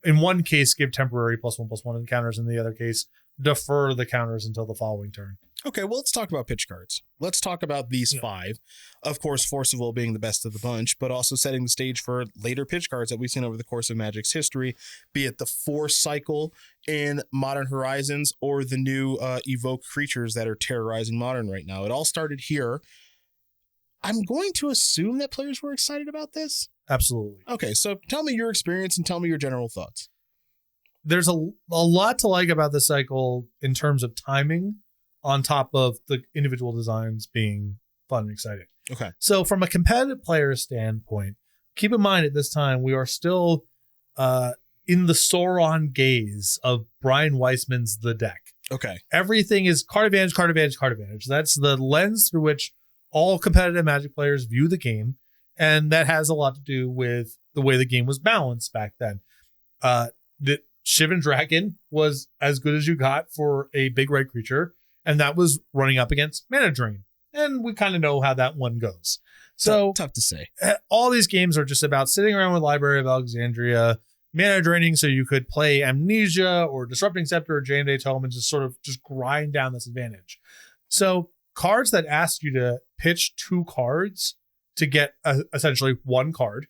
in one case, give temporary +1/+1 encounters, in the other case, defer the counters until the following turn. Okay, well, let's talk about pitch cards. Let's talk about these 5. Of course, Force of Will being the best of the bunch, but also setting the stage for later pitch cards that we've seen over the course of Magic's history, be it the Force cycle in Modern Horizons or the new Evoke creatures that are terrorizing Modern right now. It all started here. I'm going to assume that players were excited about this. Absolutely. Okay, so tell me your experience and tell me your general thoughts. There's a lot to like about this cycle in terms of timing, on top of the individual designs being fun and exciting. Okay. So from a competitive player standpoint, keep in mind at this time, we are still in the Sauron gaze of Brian Weissman's The Deck. Okay. Everything is card advantage, card advantage, card advantage. That's the lens through which all competitive Magic players view the game. And that has a lot to do with the way the game was balanced back then. The Shivan Dragon was as good as you got for a big red creature, and that was running up against Mana Drain. And we kind of know how that one goes. So tough to say. All these games are just about sitting around with Library of Alexandria, mana draining so you could play Amnesia or Disrupting Scepter or Jane Tome and just sort of just grind down this advantage. So cards that ask you to pitch 2 cards to get essentially 1 card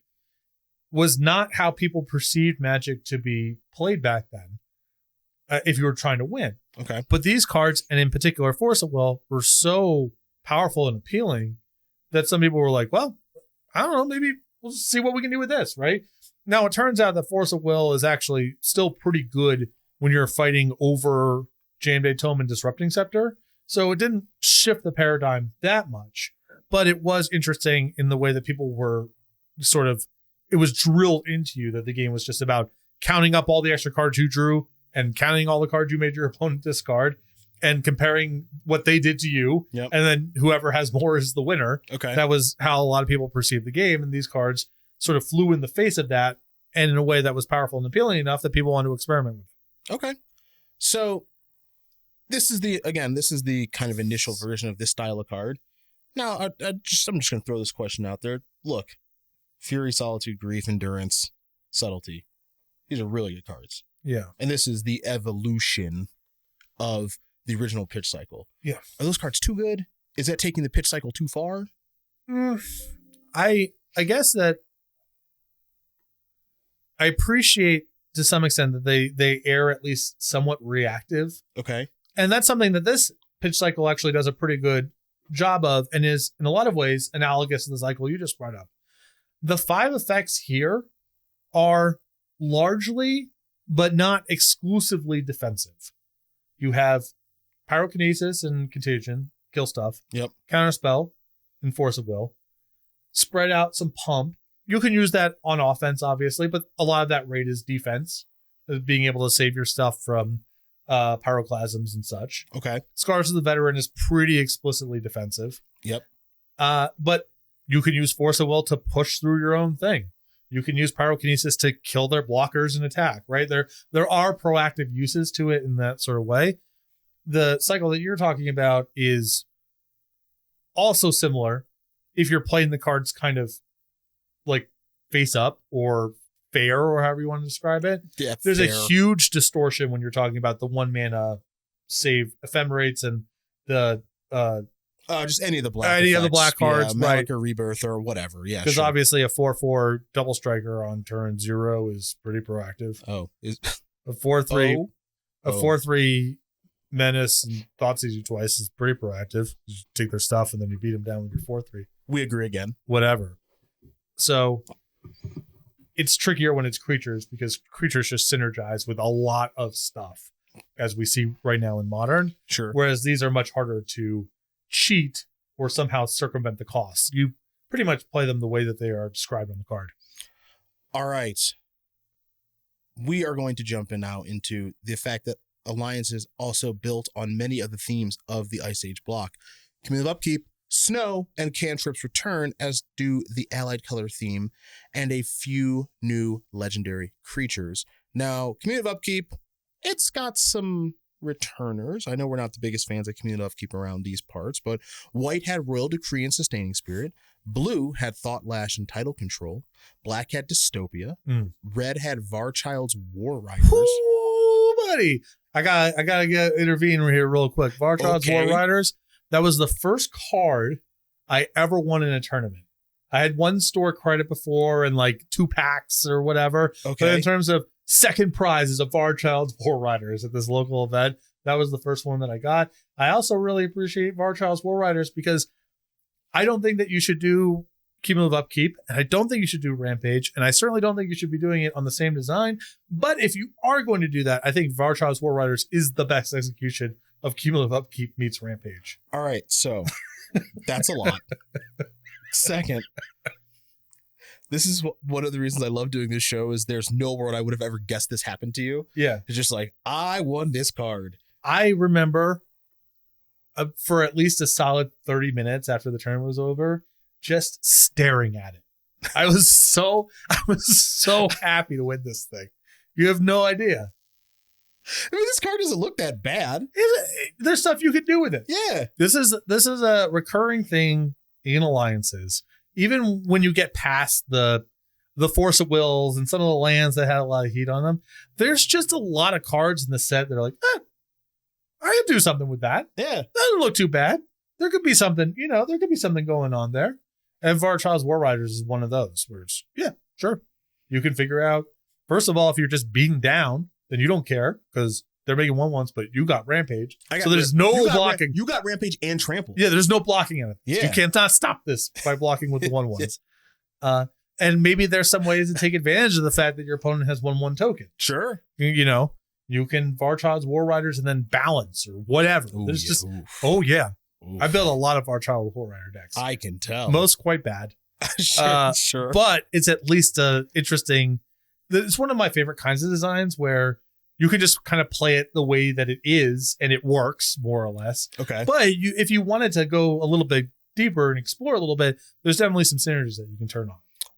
was not how people perceived Magic to be played back then, if you were trying to win. Okay. But these cards, and in particular Force of Will, were so powerful and appealing that some people were like, well, I don't know, maybe we'll see what we can do with this, right? Now, it turns out that Force of Will is actually still pretty good when you're fighting over Jane Tome and Disrupting Scepter. So it didn't shift the paradigm that much, but it was interesting in the way that people were sort of, it was drilled into you that the game was just about counting up all the extra cards you drew and counting all the cards you made your opponent discard and comparing what they did to you. Yep. And then whoever has more is the winner. Okay. That was how a lot of people perceived the game. And these cards sort of flew in the face of that, and in a way that was powerful and appealing enough that people wanted to experiment with it. Okay. So this is the kind of initial version of this style of card. Now, I'm just going to throw this question out there. Look, Fury, Solitude, Grief, Endurance, Subtlety. These are really good cards. Yeah. And this is the evolution of the original pitch cycle. Yeah. Are those cards too good? Is that taking the pitch cycle too far? I guess that I appreciate to some extent that they air at least somewhat reactive. Okay. And that's something that this pitch cycle actually does a pretty good job of, and is in a lot of ways analogous to the cycle you just brought up. The 5 effects here are largely, but not exclusively, defensive. You have Pyrokinesis and Contagion, kill stuff. Yep. Counterspell and Force of Will. Spread out some Pump. You can use that on offense, obviously, but a lot of that rate is defense, being able to save your stuff from pyroclasms and such. Okay. Scars of the Veteran is pretty explicitly defensive. Yep. But you can use Force of Will to push through your own thing. You can use Pyrokinesis to kill their blockers and attack, right? There are proactive uses to it in that sort of way. The cycle that you're talking about is also similar if you're playing the cards kind of like face up or fair, or however you want to describe it. Yeah, there's fair. A huge distortion when you're talking about the 1 mana save ephemerates and the just any of the black of the black cards, right? Malika Rebirth or whatever. Yeah, because sure. obviously a 4/4 double striker on turn 0 is pretty proactive. Oh, is a 4/3 Oh. 4/3 menace and Thoughtseize you twice is pretty proactive. You take their stuff and then you beat them down with your 4/3. We agree again. Whatever. So it's trickier when it's creatures because creatures just synergize with a lot of stuff, as we see right now in Modern. Sure. Whereas these are much harder to cheat or somehow circumvent the costs. You pretty much play them the way that they are described on the card. All right. We are going to jump in now into the fact that Alliance is also built on many of the themes of the Ice Age block. Cumulative Upkeep, Snow, and Cantrips return, as do the Allied Color theme, and a few new legendary creatures. Now, Cumulative Upkeep, it's got some returners. I know we're not the biggest fans of Cumulative Upkeep around these parts, but White had Royal Decree and Sustaining Spirit. Blue had Thought Lash and Title Control. Black had Dystopia. Red had Varchild's War Riders. Ooh, buddy. I gotta intervene here real quick. Varchild's War Riders. That was the first card I ever won in a tournament. I had one store credit before and like 2 packs or whatever. Okay. But in terms of second prize is a Varchild's War Riders at this local event. That was the first one that I got. I also really appreciate Varchild's War Riders because I don't think that you should do Cumulative Upkeep, and I don't think you should do Rampage, and I certainly don't think you should be doing it on the same design. But if you are going to do that, I think Varchild's War Riders is the best execution of Cumulative Upkeep meets Rampage. All right, so that's a lot. Second, this is one of the reasons I love doing this show is there's no world I would have ever guessed this happened to you. Yeah. It's just like, I won this card. I remember for at least a solid 30 minutes after the tournament was over, just staring at it. I was so happy to win this thing. You have no idea. I mean, this card doesn't look that bad. There's stuff you could do with it. Yeah. This is a recurring thing in Alliances. Even when you get past the Force of Wills and some of the lands that had a lot of heat on them, there's just a lot of cards in the set that are like, I could do something with that. Yeah. That doesn't look too bad. There could be something, there could be something going on there. And Varchild's War Riders is one of those where it's, yeah, sure. You can figure out, first of all, if you're just beaten down, then you don't care because they're making 1/1s, but you got Rampage. So there's no blocking. You got Rampage and Trample. Yeah, there's no blocking in it. Yeah. You cannot stop this by blocking with the 1/1s. And maybe there's some ways to take advantage of the fact that your opponent has 1/1 token. Sure. You can Varchild's War Riders and then balance or whatever. Ooh, There's yeah. just, Oof. I built a lot of Varchild War Rider decks. I can tell. Most quite bad. Sure. But it's at least interesting. It's one of my favorite kinds of designs where you can just kind of play it the way that it is and it works more or less. Okay. But if you wanted to go a little bit deeper and explore a little bit, there's definitely some synergies that you can turn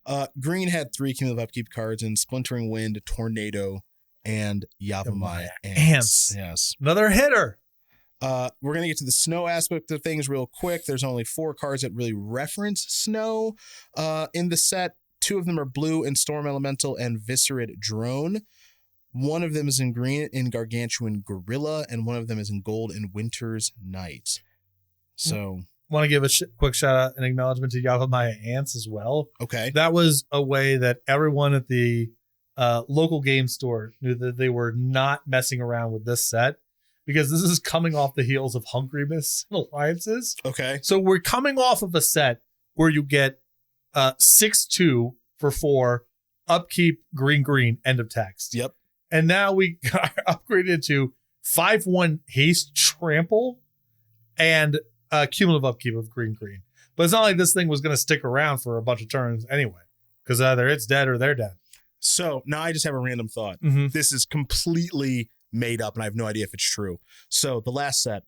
on. Green had 3 Cumulative Upkeep cards in Splintering Wind, Tornado, and Yavimaya Ants. Yes. Another hitter. We're going to get to the snow aspect of things real quick. There's only 4 cards that really reference snow in the set. 2 of them are blue in Storm Elemental and Viscerid Drone. One of them is in green in Gargantuan Gorilla, and one of them is in gold in Winter's Night. So, want to give a quick shout out and acknowledgement to Yavimaya Ants as well. Okay. That was a way that everyone at the local game store knew that they were not messing around with this set because this is coming off the heels of Hungry Miss Alliances. Okay. So we're coming off of a set where you get 6/2 for 4 upkeep green end of text. Yep. And now we got upgraded to 5/1 haste trample and cumulative upkeep of green. But it's not like this thing was going to stick around for a bunch of turns anyway, because either it's dead or they're dead. So now I just have a random thought. Mm-hmm. This is completely made up, and I have no idea if it's true. So the last set,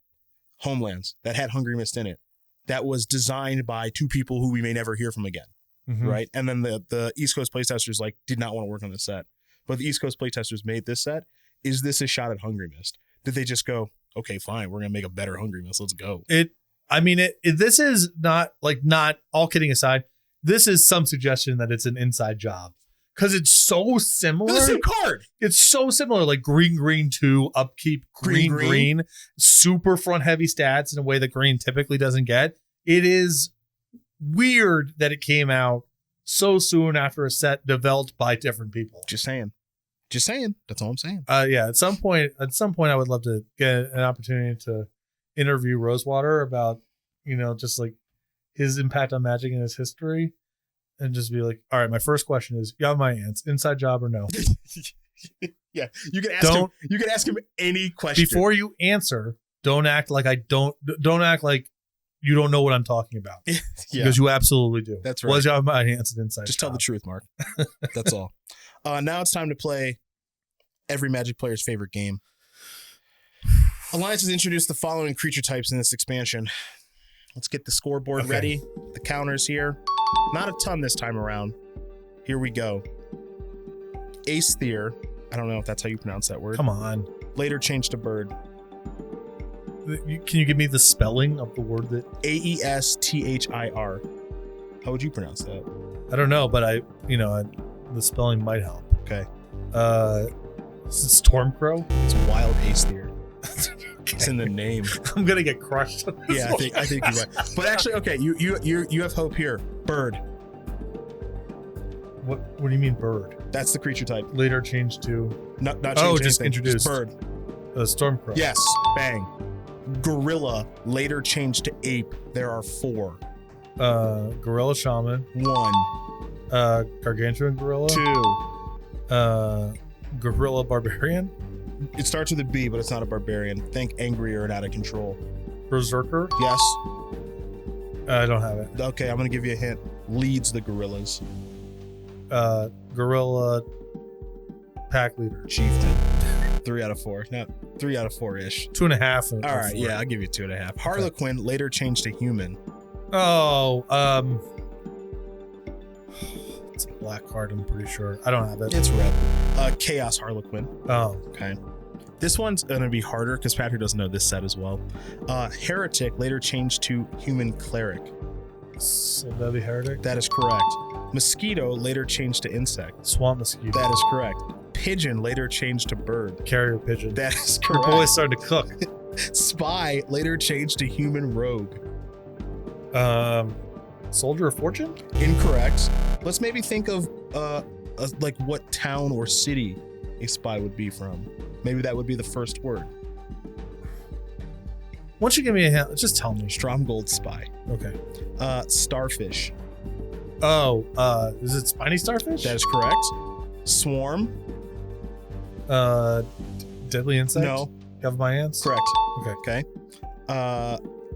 Homelands, that had Hungry Mist in it, that was designed by 2 people who we may never hear from again, right? And then the East Coast playtesters did not want to work on this set, but the East Coast playtesters made this set. Is this a shot at Hungry Mist? Did they just go, okay, fine, we're gonna make a better Hungry Mist, let's go? This is not all kidding aside. This is some suggestion that it's an inside job. Because it's so similar. It's the same card. It's so similar, like green 2, upkeep, green, super front heavy stats in a way that green typically doesn't get. It is weird that it came out so soon after a set developed by different people. Just saying. That's all I'm saying. Yeah. At some point, I would love to get an opportunity to interview Rosewater about, just like his impact on Magic and his history. and just be like, all right, my first question is, you have my ants, inside job or no? Yeah, you can ask him. You can ask him any question before you answer. Don't act like Don't act like you don't know what I'm talking about. Yeah. Because you absolutely do. That's right. Was job my ants and inside? Just job. tell the truth, Mark. That's all. Now it's time to play every Magic player's favorite game. Alliance has introduced the following creature types in this expansion. Let's get the scoreboard ready. The counters here. Not a ton this time around. Here we go. Aesthir. I don't know if that's how you pronounce that word. Come on. Later changed to bird. Can you give me the spelling of the word that? Aesthir. How would you pronounce that? I don't know, but the spelling might help. Okay. Is it Stormcrow? It's wild Aesthir. Okay. It's in the name. I'm gonna get crushed. Yeah, I think you're right. But actually, okay, you have hope here. Bird. What do you mean bird? That's the creature type. Later changed to Not just anything, introduced. just bird. Stormcrow. Yes. Bang. Gorilla. Later changed to ape. There are 4. Gorilla Shaman. 1. Gargantuan Gorilla. 2. Gorilla Barbarian. It starts with a B, but it's not a barbarian. Think angrier and out of control. Berserker. Yes. I don't have it. Okay, I'm gonna give you a hint. Leads the gorillas. Gorilla Pack Leader. Chieftain. 3 out of 4. No, 3 out of 4-ish. 2.5. All right, yeah, I'll give you 2.5. Harlequin later changed to human. Oh, it's a black card, I'm pretty sure. I don't have it. It's red. Chaos Harlequin. Oh. Okay. This one's going to be harder because Patrick doesn't know this set as well. Heretic later changed to human cleric. So that'd be Heretic? That is correct. Mosquito later changed to insect. Swamp Mosquito. That is correct. Pigeon later changed to bird. Carrier Pigeon. That is Your correct. boy's starting to cook. Spy later changed to human rogue. Soldier of Fortune? Incorrect. Let's maybe think of like what town or city a spy would be from. Maybe that would be the first word. Once you give me a hint, just tell me. Stromgold spy. Okay. Starfish. Oh, is it Spiny Starfish? That is correct. Swarm. Deadly Insect? No. Have my ants? Correct. Okay.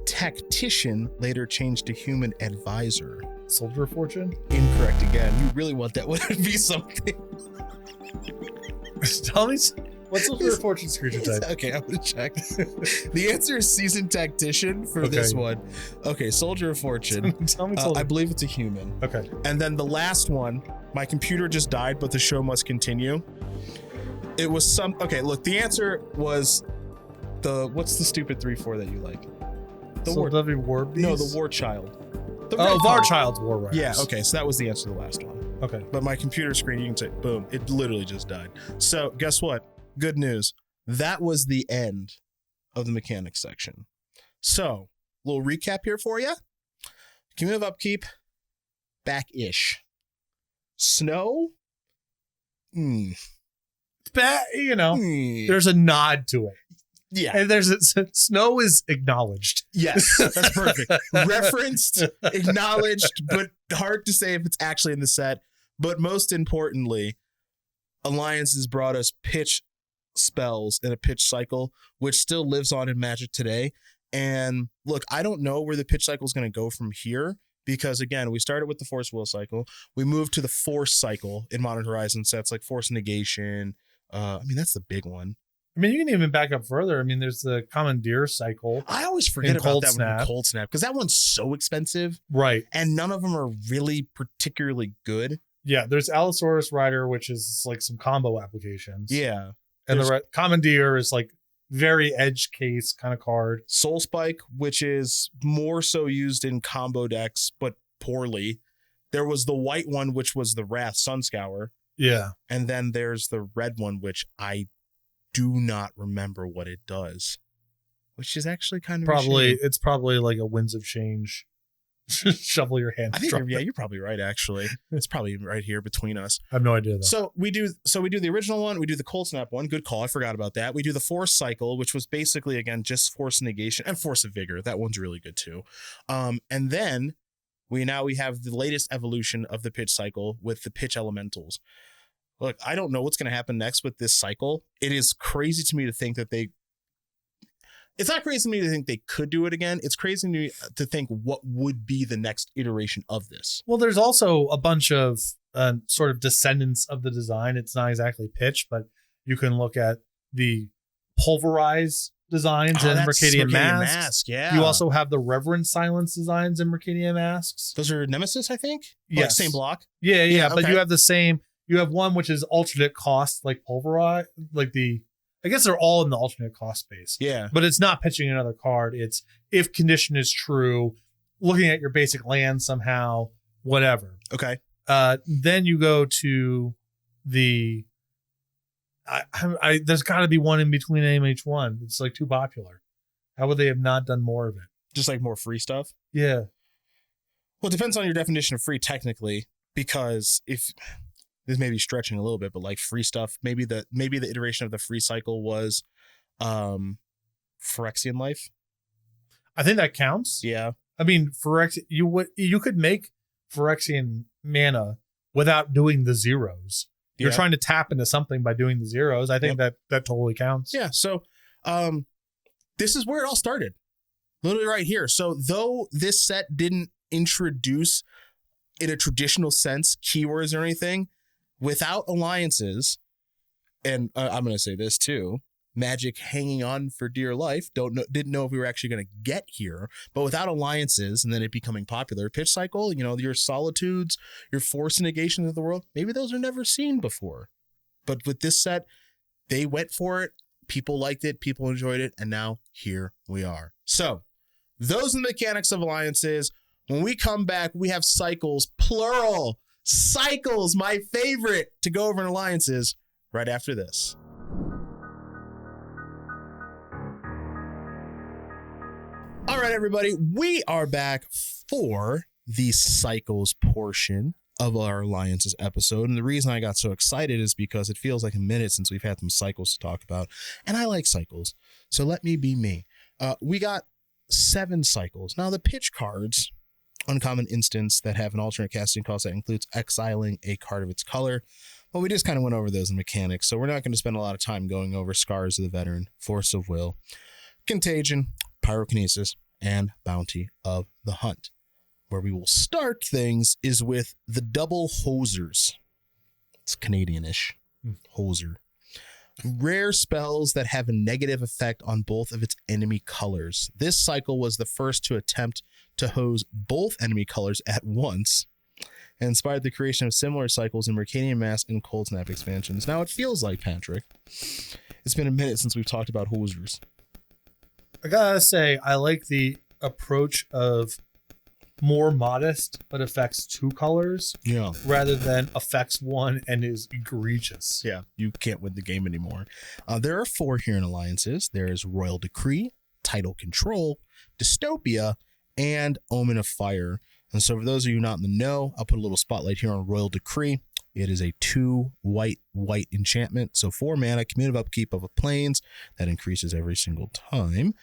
Tactician later changed to human advisor. Soldier of Fortune? Incorrect again. You really want that one to be something. Tell me, what's Soldier of Fortune's creature type? Okay, I'm gonna check. The answer is seasoned tactician for this one. Okay, Soldier of Fortune. Tell me Soldier. I believe it's a human. Okay. And then the last one, my computer just died, but the show must continue. It was okay, look, the answer was what's the stupid 3/4 that you like? The War Beast? No, the War Child. Varchild's War Riders. Yeah, okay, so that was the answer to the last one. Okay. But my computer screen, you can say, boom, it literally just died. So guess what? Good news. That was the end of the mechanics section. So, little recap here for you. Cumulative upkeep, back-ish. Snow? There's a nod to it. Yeah. And snow is acknowledged. Yes, that's perfect. Referenced, acknowledged, but hard to say if it's actually in the set. But most importantly, Alliance has brought us pitch spells in a pitch cycle, which still lives on in Magic today. And look, I don't know where the pitch cycle is going to go from here because, again, we started with the Force Will cycle. We moved to the Force cycle in Modern Horizon sets like Force Negation. That's the big one. You can even back up further. There's the Commandeer cycle. I always forget about that one in Cold Snap because that one's so expensive. Right. And none of them are really particularly good. Yeah, there's Allosaurus Rider, which is like some combo applications. Yeah. And the Commandeer is like very edge case kind of card. Soul Spike, which is more so used in combo decks, but poorly. There was the white one, which was the Wrath Sunscour. Yeah. And then there's the red one, which I do not remember what it does, which is actually kind of it's probably like a Winds of Change. Shovel your hand. I think you're probably right. Actually, it's probably right here between us. I have no idea though. So we do the original one. We do the Cold Snap one. Good call. I forgot about that. We do the Force cycle, which was basically again just Force Negation and Force of Vigor. That one's really good too. And then we have the latest evolution of the pitch cycle with the pitch elementals. Look, I don't know what's going to happen next with this cycle. It is crazy to me to think that it's not crazy to me to think they could do it again. It's crazy to me to think what would be the next iteration of this. Well, there's also a bunch of sort of descendants of the design. It's not exactly pitch, but you can look at the pulverized designs in Mercadian Masks. Yeah. You also have the Reverend Silence designs in Mercadian Masks. Those are Nemesis, I think? Yes. Like same block? Yeah. But okay. you have the same. You have one which is alternate cost, like pulverized, I guess they're all in the alternate cost space. Yeah. But it's not pitching another card. It's if condition is true, looking at your basic land somehow, whatever. Okay. Then you go to the there's got to be one in between AMH1. It's like too popular. How would they have not done more of it? Just like more free stuff? Yeah. Well, it depends on your definition of free technically, because if this may be stretching a little bit, but like free stuff, maybe the iteration of the free cycle was Phyrexian Life. I think that counts. Yeah. I mean, you could make Phyrexian mana without doing the zeros. You're trying to tap into something by doing the zeros. I think that totally counts. Yeah. So this is where it all started. Literally right here. So though this set didn't introduce in a traditional sense keywords or anything, without alliances, and I'm going to say this too, Magic hanging on for dear life, didn't know if we were actually going to get here, but without alliances and then it becoming popular, pitch cycle, your solitudes, your force negations of the world, maybe those are never seen before. But with this set, they went for it. People liked it. People enjoyed it. And now here we are. So those are the mechanics of alliances. When we come back, we have cycles, plural cycles, my favorite, to go over in alliances right after this. All right, everybody, we are back for the cycles portion of our alliances episode. And the reason I got so excited is because it feels like a minute since we've had some cycles to talk about. And I like cycles. So let me be me. We got 7 cycles. Now, the pitch cards, uncommon instance that have an alternate casting cost that includes exiling a card of its color. Well, we just kind of went over those in mechanics. So we're not going to spend a lot of time going over Scars of the Veteran, Force of Will, Contagion, Pyrokinesis, and Bounty of the Hunt. Where we will start things is with the double hosers. It's Canadian-ish. Hoser. Rare spells that have a negative effect on both of its enemy colors. This cycle was the first to attempt to hose both enemy colors at once and inspired the creation of similar cycles in Mercadian Masks and Cold Snap expansions. Now, it feels like, Patrick, it's been a minute since we've talked about hosers. I gotta say, I like the approach of more modest, but affects 2 colors. Yeah. Rather than affects 1 and is egregious. Yeah. You can't win the game anymore. There are 4 here in alliances. There's Royal Decree, Tidal Control, Dystopia, and Omen of Fire. And so for those of you not in the know, I'll put a little spotlight here on Royal Decree. It is a 2 white enchantment. So 4 mana, cumulative upkeep of a plains. That increases every single time.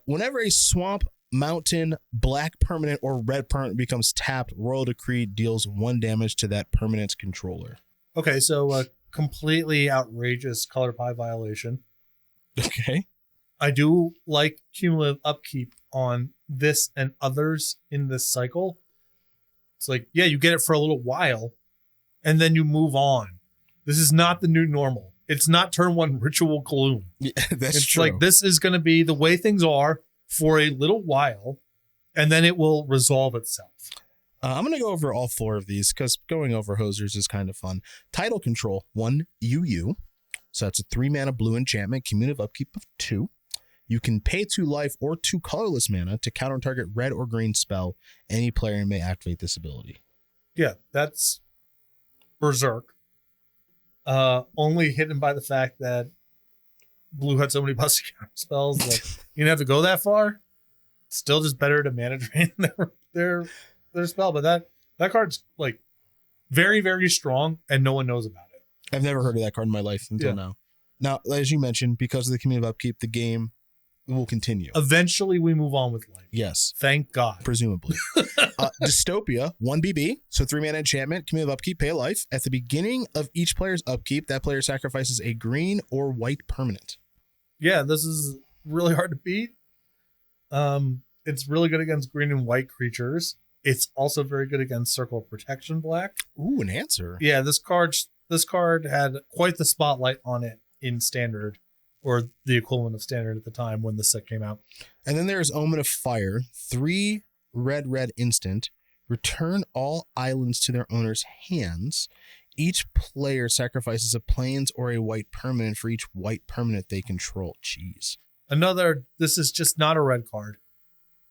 Whenever a swamp, mountain, black permanent, or red permanent becomes tapped, Royal Decree deals 1 damage to that permanent's controller. Okay, so a completely outrageous color pie violation. Okay. I do like cumulative upkeep on this and others in this cycle. It's like, yeah, you get it for a little while, and then you move on. This is not the new normal. It's not turn 1 Ritual Gloom. Yeah, that's it's true. Like, this is going to be the way things are for a little while, and then it will resolve itself. I'm going to go over all 4 of these because going over hosers is kind of fun. Tidal Control, 1 UU. So that's a 3 mana blue enchantment, cumulative upkeep of 2. You can pay 2 life or 2 colorless mana to counter target red or green spell. Any player may activate this ability. Yeah, that's Berserk. Only hidden by the fact that blue had so many busted counter spells that you didn't have to go that far. Still just better to mana drain their spell. But that card's like very, very strong and no one knows about it. I've never heard of that card in my life until now. Now, as you mentioned, because of the cumulative upkeep, the game will continue. Eventually, we move on with life. Yes. Thank God. Presumably. Dystopia, 1 BB, so 3-mana enchantment, commune of upkeep, pay a life. At the beginning of each player's upkeep, that player sacrifices a green or white permanent. Yeah, this is really hard to beat. It's really good against green and white creatures. It's also very good against Circle of Protection black. Ooh, an answer. Yeah, this card had quite the spotlight on it in Standard, or the equivalent of Standard at the time when the set came out. And then there's Omen of Fire, 3 red instant. Return all islands to their owner's hands. Each player sacrifices a plains or a white permanent for each white permanent they control. Jeez. This is just not a red card.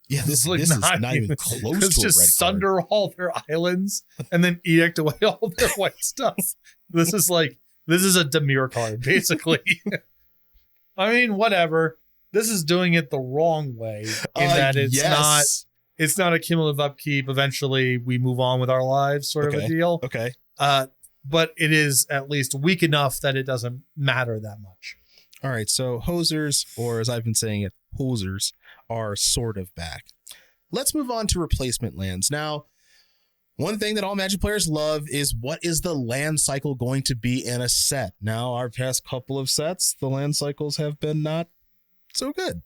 Yeah, this is not even close to a red card. Just sunder all their islands and then edict away all their white stuff. This is a Dimir card, basically. I mean, whatever. This is doing it the wrong way in that it's not a cumulative upkeep. Eventually, we move on with our lives, sort of a deal. Okay. But it is at least weak enough that it doesn't matter that much. All right, so hosers, or as I've been saying it, hosers, are sort of back. Let's move on to replacement lands. Now, one thing that all Magic players love is what is the land cycle going to be in a set? Now, our past couple of sets, the land cycles have been not so good.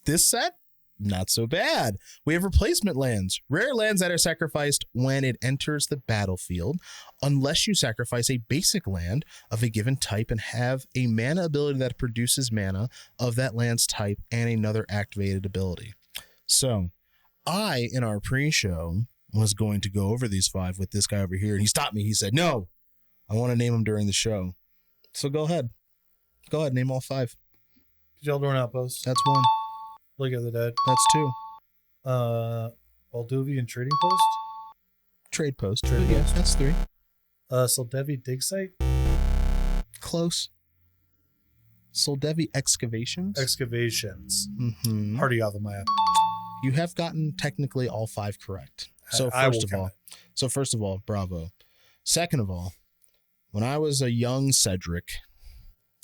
This set, not so bad. We have replacement lands, rare lands that are sacrificed when it enters the battlefield, unless you sacrifice a basic land of a given type and have a mana ability that produces mana of that land's type and another activated ability. So I, in our pre-show, was going to go over these 5 with this guy over here, and he stopped me. He said, no, I want to name them during the show. So go ahead. Name all 5. Jeldorn Outpost. That's 1. League of the Dead. That's 2. Balduvian Trading Post. Trade post. Yeah, that's 3. Soldevi Dig Site. Close. Soldevi Excavations. Mm-hmm. Party Avamaya. You have gotten technically all 5 correct. So first of all, bravo. Second of all, when I was a young Cedric,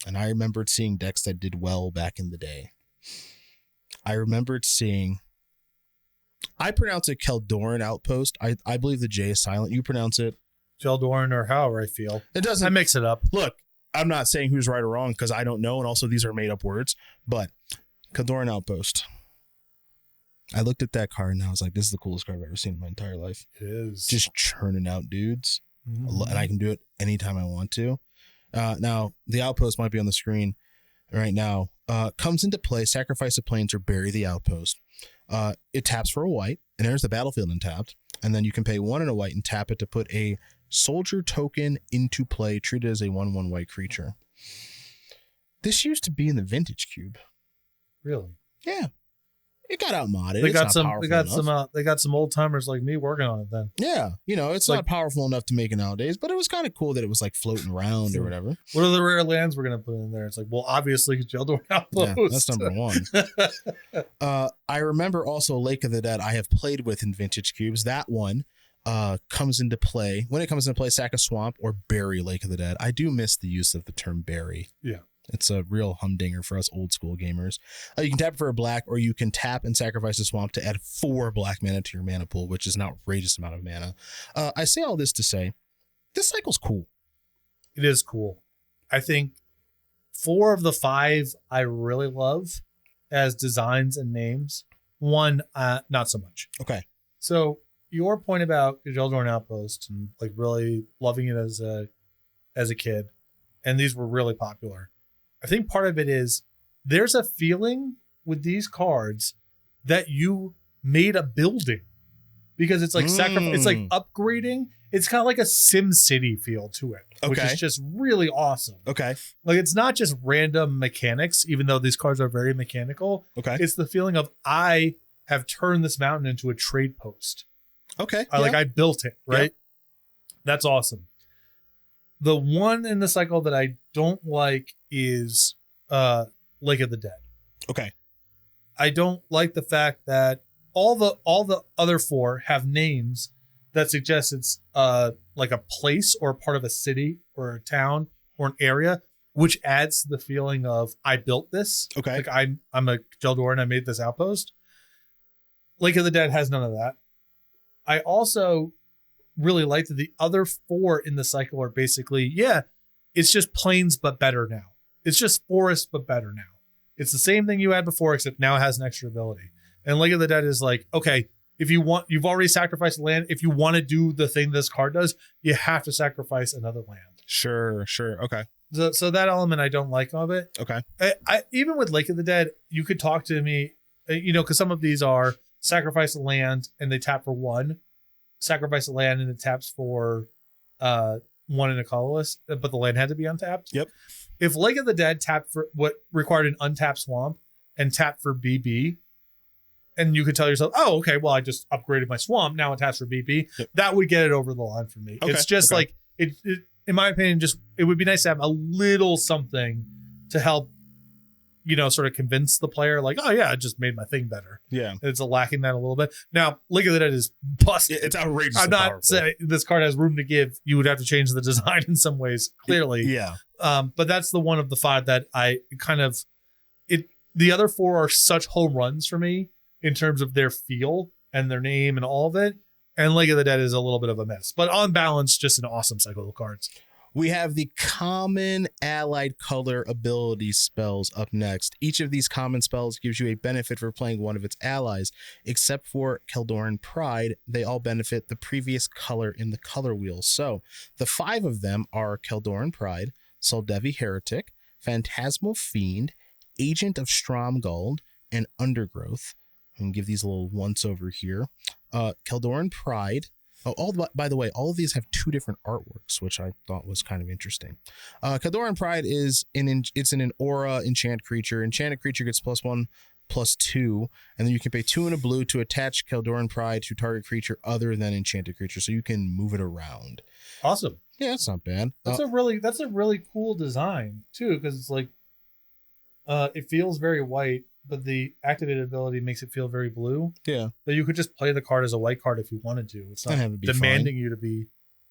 and I remembered seeing decks that did well back in the day, I remembered seeing, I pronounce it Keldorn Outpost. I believe the J is silent. You pronounce it Keldorn, or however I feel. It doesn't. I mix it up. Look, I'm not saying who's right or wrong because I don't know, and also these are made up words, but Keldorn Outpost. I looked at that card and I was like, this is the coolest card I've ever seen in my entire life. It is. Just churning out dudes. Mm-hmm. And I can do it anytime I want to. Now, the Outpost might be on the screen right now. Comes into play, sacrifice a plains or bury the Outpost. It taps for a white and enters the battlefield untapped. And then you can pay 1 and a white and tap it to put a soldier token into play, treated as a 1/1 white creature. This used to be in the Vintage Cube. Really? Yeah. It got outmodded. They got some old timers like me working on it then. Yeah, it's not powerful enough to make it nowadays, but it was kind of cool that it was like floating around or whatever. What are the rare lands we're gonna put in there? It's like, well, obviously Jeldorn Outpost. Yeah, that's number 1. I remember also Lake of the Dead. I have played with in Vintage Cubes. That one comes into play. When it comes into play, sack a swamp or bury Lake of the Dead. I do miss the use of the term bury. Yeah. It's a real humdinger for us old school gamers. You can tap it for a black, or you can tap and sacrifice a swamp to add 4 black mana to your mana pool, which is an outrageous amount of mana. I say all this to say, this cycle's cool. It is cool. I think 4 of the 5 I really love as designs and names. 1, not so much. Okay. So your point about Jeldorn Outpost and like really loving it as a kid, and these were really popular. I think part of it is there's a feeling with these cards that you made a building, because it's like it's like upgrading. It's kind of like a Sim City feel to it, which is just really awesome. Okay. Like, it's not just random mechanics, even though these cards are very mechanical. Okay. It's the feeling of, I have turned this mountain into a trade post. Okay. I built it, right? Yeah. That's awesome. The one in the cycle that I don't like is Lake of the Dead. Okay. I don't like the fact that all the other 4 have names that suggest it's like a place or part of a city or a town or an area. which adds to the feeling of I built this. Okay. Like I'm a Geldor and I made this outpost. Lake of the Dead has none of that. I also really like that the other 4 in the cycle are basically, it's just plains but better now. It's just forest but better now. It's the same thing you had before, except now it has an extra ability. And Lake of the Dead is like, okay, if you want, you've already sacrificed land. If you want to do the thing this card does, you have to sacrifice another land. Sure. Okay. So that element I don't like of it. Okay. I even with Lake of the Dead, you could talk to me, because some of these are sacrifice a land and they tap for 1, sacrifice a land and it taps for 1 in a colorless, but the land had to be untapped. Yep. If Lake of the Dead tapped for what required an untapped swamp and tapped for BB, and you could tell yourself, oh, okay, well, I just upgraded my swamp. Now it taps for BB. Yep. That would get it over the line for me. Okay. It's just like, it, in my opinion, it would be nice to have a little something to help, sort of convince the player like, oh yeah, I just made my thing better. Yeah. It's lacking that a little bit. Now, Lake of the Dead is busted. It's outrageous. I'm not saying this card has room to give. You would have to change the design in some ways, clearly. Yeah. But that's the one of the 5 that I kind of, the other 4 are such home runs for me in terms of their feel and their name and all of it. And Lake of the Dead is a little bit of a mess, but on balance, just an awesome cycle of cards. We have the common allied color ability spells up next. Each of these common spells gives you a benefit for playing one of its allies. Except for Keldoran Pride, they all benefit the previous color in the color wheel. So the 5 of them are Keldoran Pride, Soldevi Heretic, Phantasmal Fiend, Agent of Stromgald, and Undergrowth. I'm going to give these a little once over here. Keldoran Pride. By the way, all of these have 2 different artworks, which I thought was kind of interesting. Keldoran Pride is it's an aura enchant creature. Enchanted creature gets +1/+2, and then you can pay 2 and a blue to attach Keldoran Pride to target creature other than enchanted creature, so you can move it around. Awesome. Yeah, that's not bad. That's a really cool design too, because it's like it feels very white, but the activated ability makes it feel very blue. Yeah. But you could just play the card as a white card if you wanted to. It's not demanding you to be.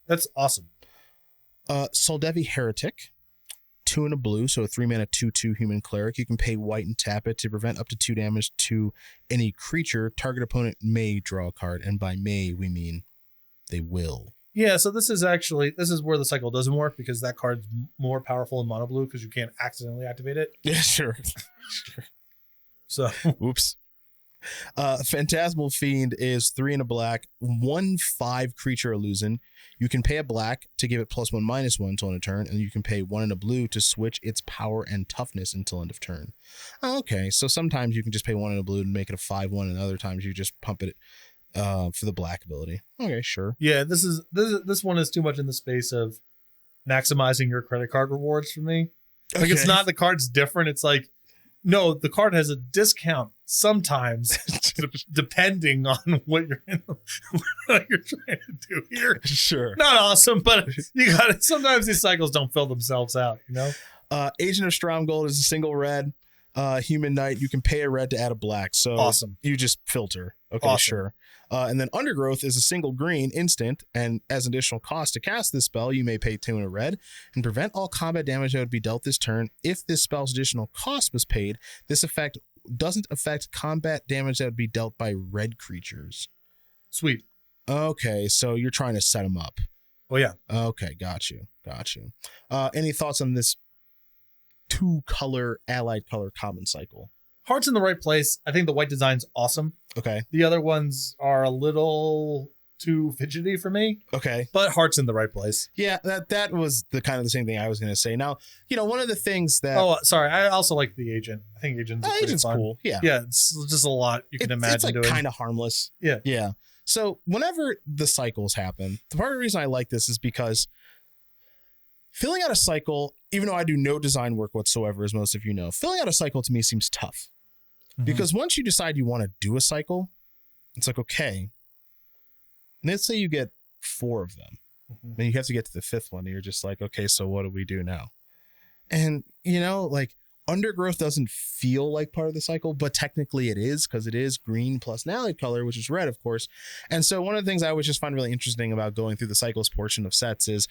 That's awesome. Soldevi Heretic, 2 and a blue, so a 3-mana 2/2 human cleric. You can pay white and tap it to prevent up to 2 damage to any creature. Target opponent may draw a card, and by may we mean they will. Yeah, so this is where the cycle doesn't work, because that card's more powerful in mono blue because you can't accidentally activate it. Yeah, sure. So, oops. Phantasmal Fiend is 3 and a black, 1/5 creature illusion. You can pay a black to give it +1/-1 until end of turn, and you can pay 1 and a blue to switch its power and toughness until end of turn. Okay, so sometimes you can just pay 1 and a blue and make it a 5/1, and other times you just pump it for the black ability. Okay, sure. Yeah, this one is too much in the space of maximizing your credit card rewards for me. Like, it's not the card's different. It's like, no, the card has a discount sometimes, depending on what you're trying to do here. Sure. Not awesome, but you got it. Sometimes these cycles don't fill themselves out, Agent of Stromgold is a single red human knight. You can pay a red to add a black. So awesome. You just filter. Okay, awesome. Sure. And then Undergrowth is a single green instant, and as an additional cost to cast this spell, you may pay 2 and a red and prevent all combat damage that would be dealt this turn. If this spell's additional cost was paid, this effect doesn't affect combat damage that would be dealt by red creatures. Sweet. Okay, so you're trying to set them up. Oh, yeah. Okay, got you. Any thoughts on this 2-color allied color common cycle? Heart's in the right place. I think the white design's awesome. Okay. The other ones are a little too fidgety for me. Okay. But Heart's in the right place. Yeah, that was the same thing I was going to say. Now, one of the things that... Oh, sorry. I also like the Agent. I think Agent's fun. Cool. Yeah. Yeah, it's just a lot you can imagine doing. It's kind of harmless. Yeah. Yeah. So whenever the cycles happen, the part of the reason I like this is because filling out a cycle, even though I do no design work whatsoever, as most of you know, filling out a cycle to me seems tough. Mm-hmm. Because once you decide you want to do a cycle, it's like, okay, let's say you get 4 of them. Mm-hmm. Then you have to get to the 5th one, and you're just like, okay, so what do we do now? And, Undergrowth doesn't feel like part of the cycle, but technically it is, because it is green plus an allied color, which is red, of course. And so one of the things I always just find really interesting about going through the cycles portion of sets is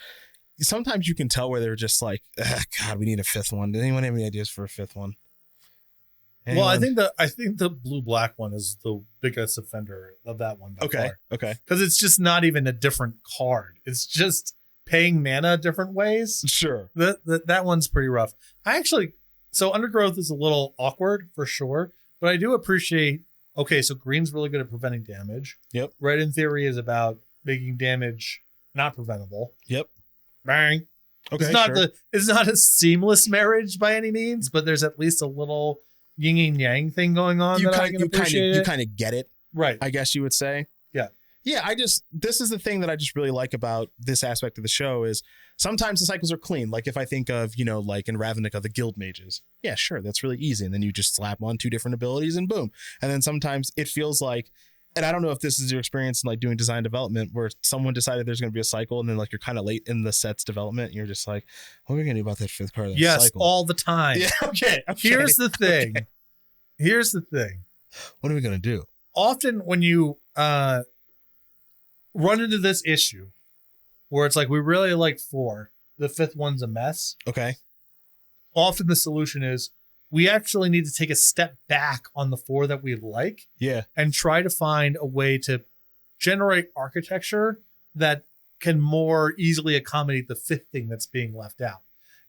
sometimes you can tell where they're just like, God, we need a fifth one. Does anyone have any ideas for a fifth one? Anyone? Well, I think the blue-black one is the biggest offender of that one by far. Okay. Because it's just not even a different card. It's just paying mana different ways. Sure. That one's pretty rough. So Undergrowth is a little awkward for sure, but I do appreciate, okay, so green's really good at preventing damage. Yep. Red in theory is about making damage not preventable. Yep. Bang. Okay. It's not a seamless marriage by any means, but there's at least a little yin and yang thing going on. You kind of get it, right? I guess you would say. Yeah. This is the thing that I just really like about this aspect of the show is sometimes the cycles are clean. Like if I think of, like in Ravnica, the guild mages. Yeah, sure. That's really easy. And then you just slap on 2 different abilities and boom. And then sometimes it feels like, and I don't know if this is your experience in like doing design development where someone decided there's going to be a cycle and then like you're kind of late in the set's development. And you're just like, what are we going to do about that 5th card of the yes, cycle? all the time. Yeah, okay. Here's the thing. Okay. Here's the thing. What are we going to do? Often when you run into this issue where it's like, we really like 4, the 5th one's a mess. Okay. Often the solution is we actually need to take a step back on the 4 that we like. Yeah. And try to find a way to generate architecture that can more easily accommodate the 5th thing that's being left out.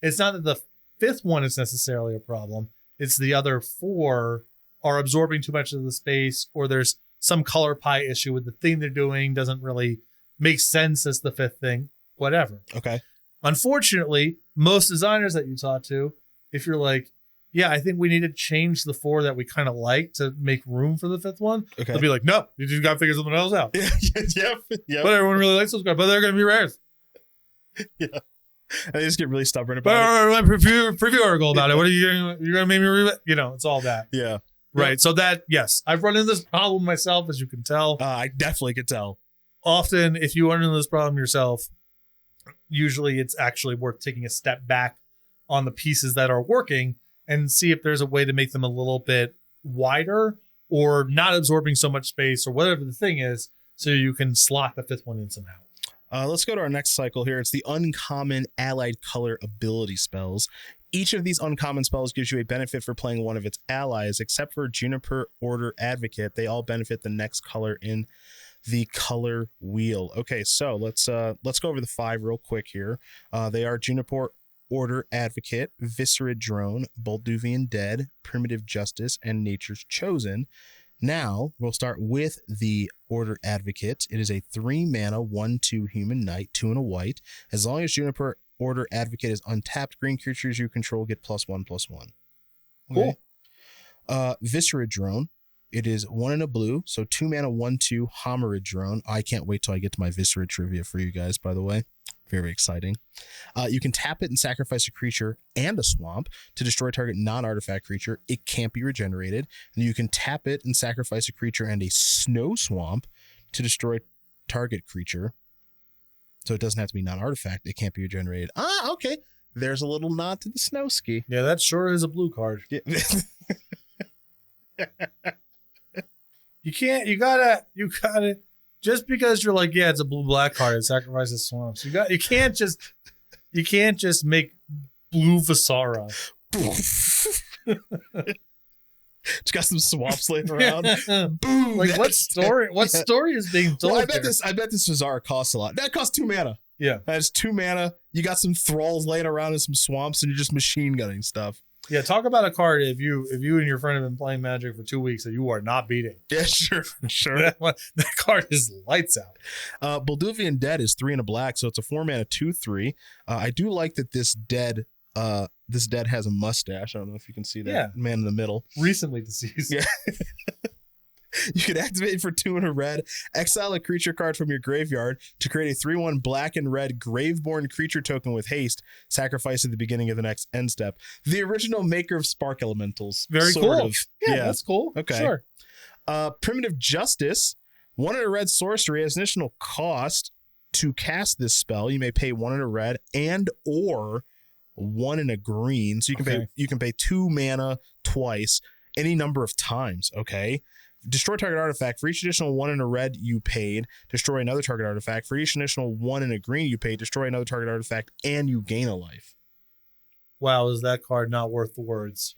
It's not that the 5th one is necessarily a problem. It's the other 4 are absorbing too much of the space, or there's some color pie issue with the thing they're doing doesn't really make sense as the 5th thing, whatever. Okay. Unfortunately, most designers that you talk to, if you're like, yeah, I think we need to change the 4 that we kind of like to make room for the 5th one. Okay. They'll be like, no, you just got to figure something else out. Yep. But everyone really likes those cards, but they're going to be rares. Yeah. I just get really stubborn about it. Preview article about it. What are you going to make me read it? It's all that. Yeah. Right. So that, yes, I've run into this problem myself, as you can tell. I definitely could tell. Often, if you run into this problem yourself, usually it's actually worth taking a step back on the pieces that are working and see if there's a way to make them a little bit wider or not absorbing so much space or whatever the thing is, so you can slot the 5th one in somehow. Let's go to our next cycle here. It's the uncommon allied color ability spells. Each of these uncommon spells gives you a benefit for playing one of its allies, except for Juniper Order Advocate. They all benefit the next color in the color wheel. Okay, so let's go over the 5 real quick here. They are Juniper Order Advocate, Viscera Drone, Bolduvian Dead, Primitive Justice, and Nature's Chosen. Now, we'll start with the Order Advocate. It is a 3-mana, 1/2 human knight, 2 and a white. As long as Juniper Order Advocate is untapped, green creatures you control get +1/+1. Okay. Cool. Viscera Drone. It is 1 and a blue, so 2 mana, 1/2 Hominid Drone. I can't wait till I get to my Viscera trivia for you guys, by the way. Very exciting. You can tap it and sacrifice a creature and a swamp to destroy target non-artifact creature. It can't be regenerated. And you can tap it and sacrifice a creature and a snow swamp to destroy target creature. So it doesn't have to be non-artifact. It can't be regenerated. Okay. There's a little nod to the snow ski. Yeah, that sure is a blue card. Yeah. You gotta, just because you're like, yeah, it's a blue-black card, it sacrifices swamps. You can't just make blue Viscera. It's got some swamps laying around. Boom! Like what story? What story is being told? Well, I bet this Viscera costs a lot. That costs 2 mana. Yeah, that's 2 mana. You got some thralls laying around in some swamps, and you're just machine gunning stuff. Yeah, talk about a card if you and your friend have been playing Magic for 2 weeks that you are not beating. Yeah, sure. That card is lights out. Bolduvian Dead is 3 and a black, so it's a 4-mana 2/3. I do like that this dead has a mustache. I don't know if you can see that man in the middle. Recently deceased. Yeah. You can activate for 2 and a red, exile a creature card from your graveyard to create a 3/1 black and red Graveborn creature token with haste, sacrifice at the beginning of the next end step. The original maker of Spark Elementals. Very cool. Yeah, that's cool. Okay. Sure. Primitive Justice, 1 and a red sorcery has an additional cost to cast this spell. You may pay 1 and a red and or 1 and a green. So you can pay 2 mana twice, any number of times. Okay. Destroy target artifact. For each additional 1 in a red you paid, destroy another target artifact. For each additional 1 in a green you paid, destroy another target artifact, and you gain a life. Wow, is that card not worth the words?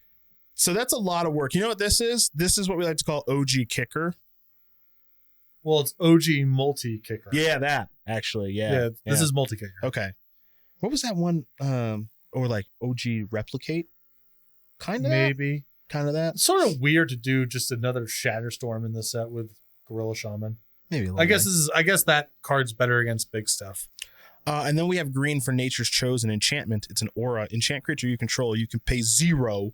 So that's a lot of work. You know what this is? This is what we like to call OG kicker. Well, it's OG multi-kicker. Yeah, that, actually. Yeah. This is multi-kicker. Okay. What was that one? Or like OG replicate? Kind of Maybe. Kind of that. It's sort of weird to do just another Shatterstorm in the set with Gorilla Shaman. Maybe. I guess that card's better against big stuff. And then we have green for Nature's Chosen enchantment. It's an aura. Enchant creature you control. You can pay 0,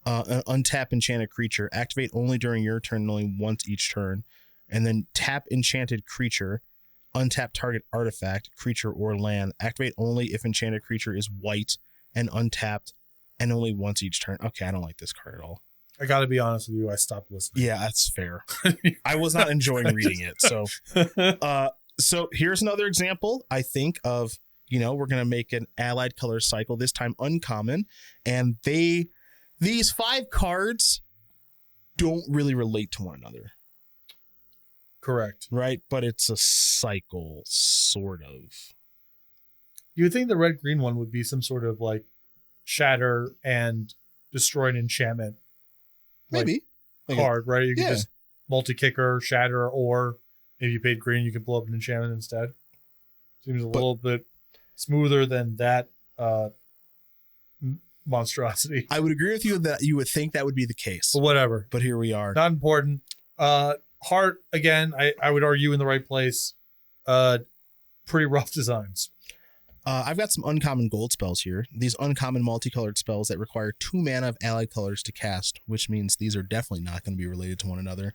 untap enchanted creature. Activate only during your turn and only once each turn. And then tap enchanted creature. Untap target artifact, creature, or land. Activate only if enchanted creature is white and untapped and only once each turn. Okay, I don't like this card at all. I got to be honest with you. I stopped listening. Yeah, that's fair. I was not enjoying reading it. So here's another example, I think, of, we're going to make an allied color cycle, this time uncommon. And these 5 cards don't really relate to one another. Correct. Right? But it's a cycle, sort of. You would think the red-green one would be some sort of like shatter and destroy an enchantment. Maybe. Card, right? You can just multi-kicker, shatter, or if you paid green, you can blow up an enchantment instead. Seems a little bit smoother than that monstrosity. I would agree with you that you would think that would be the case. But whatever. But here we are. Not important. Heart, again, I would argue in the right place. Pretty rough designs. I've got some uncommon gold spells here. These uncommon multicolored spells that require 2 mana of allied colors to cast, which means these are definitely not going to be related to one another.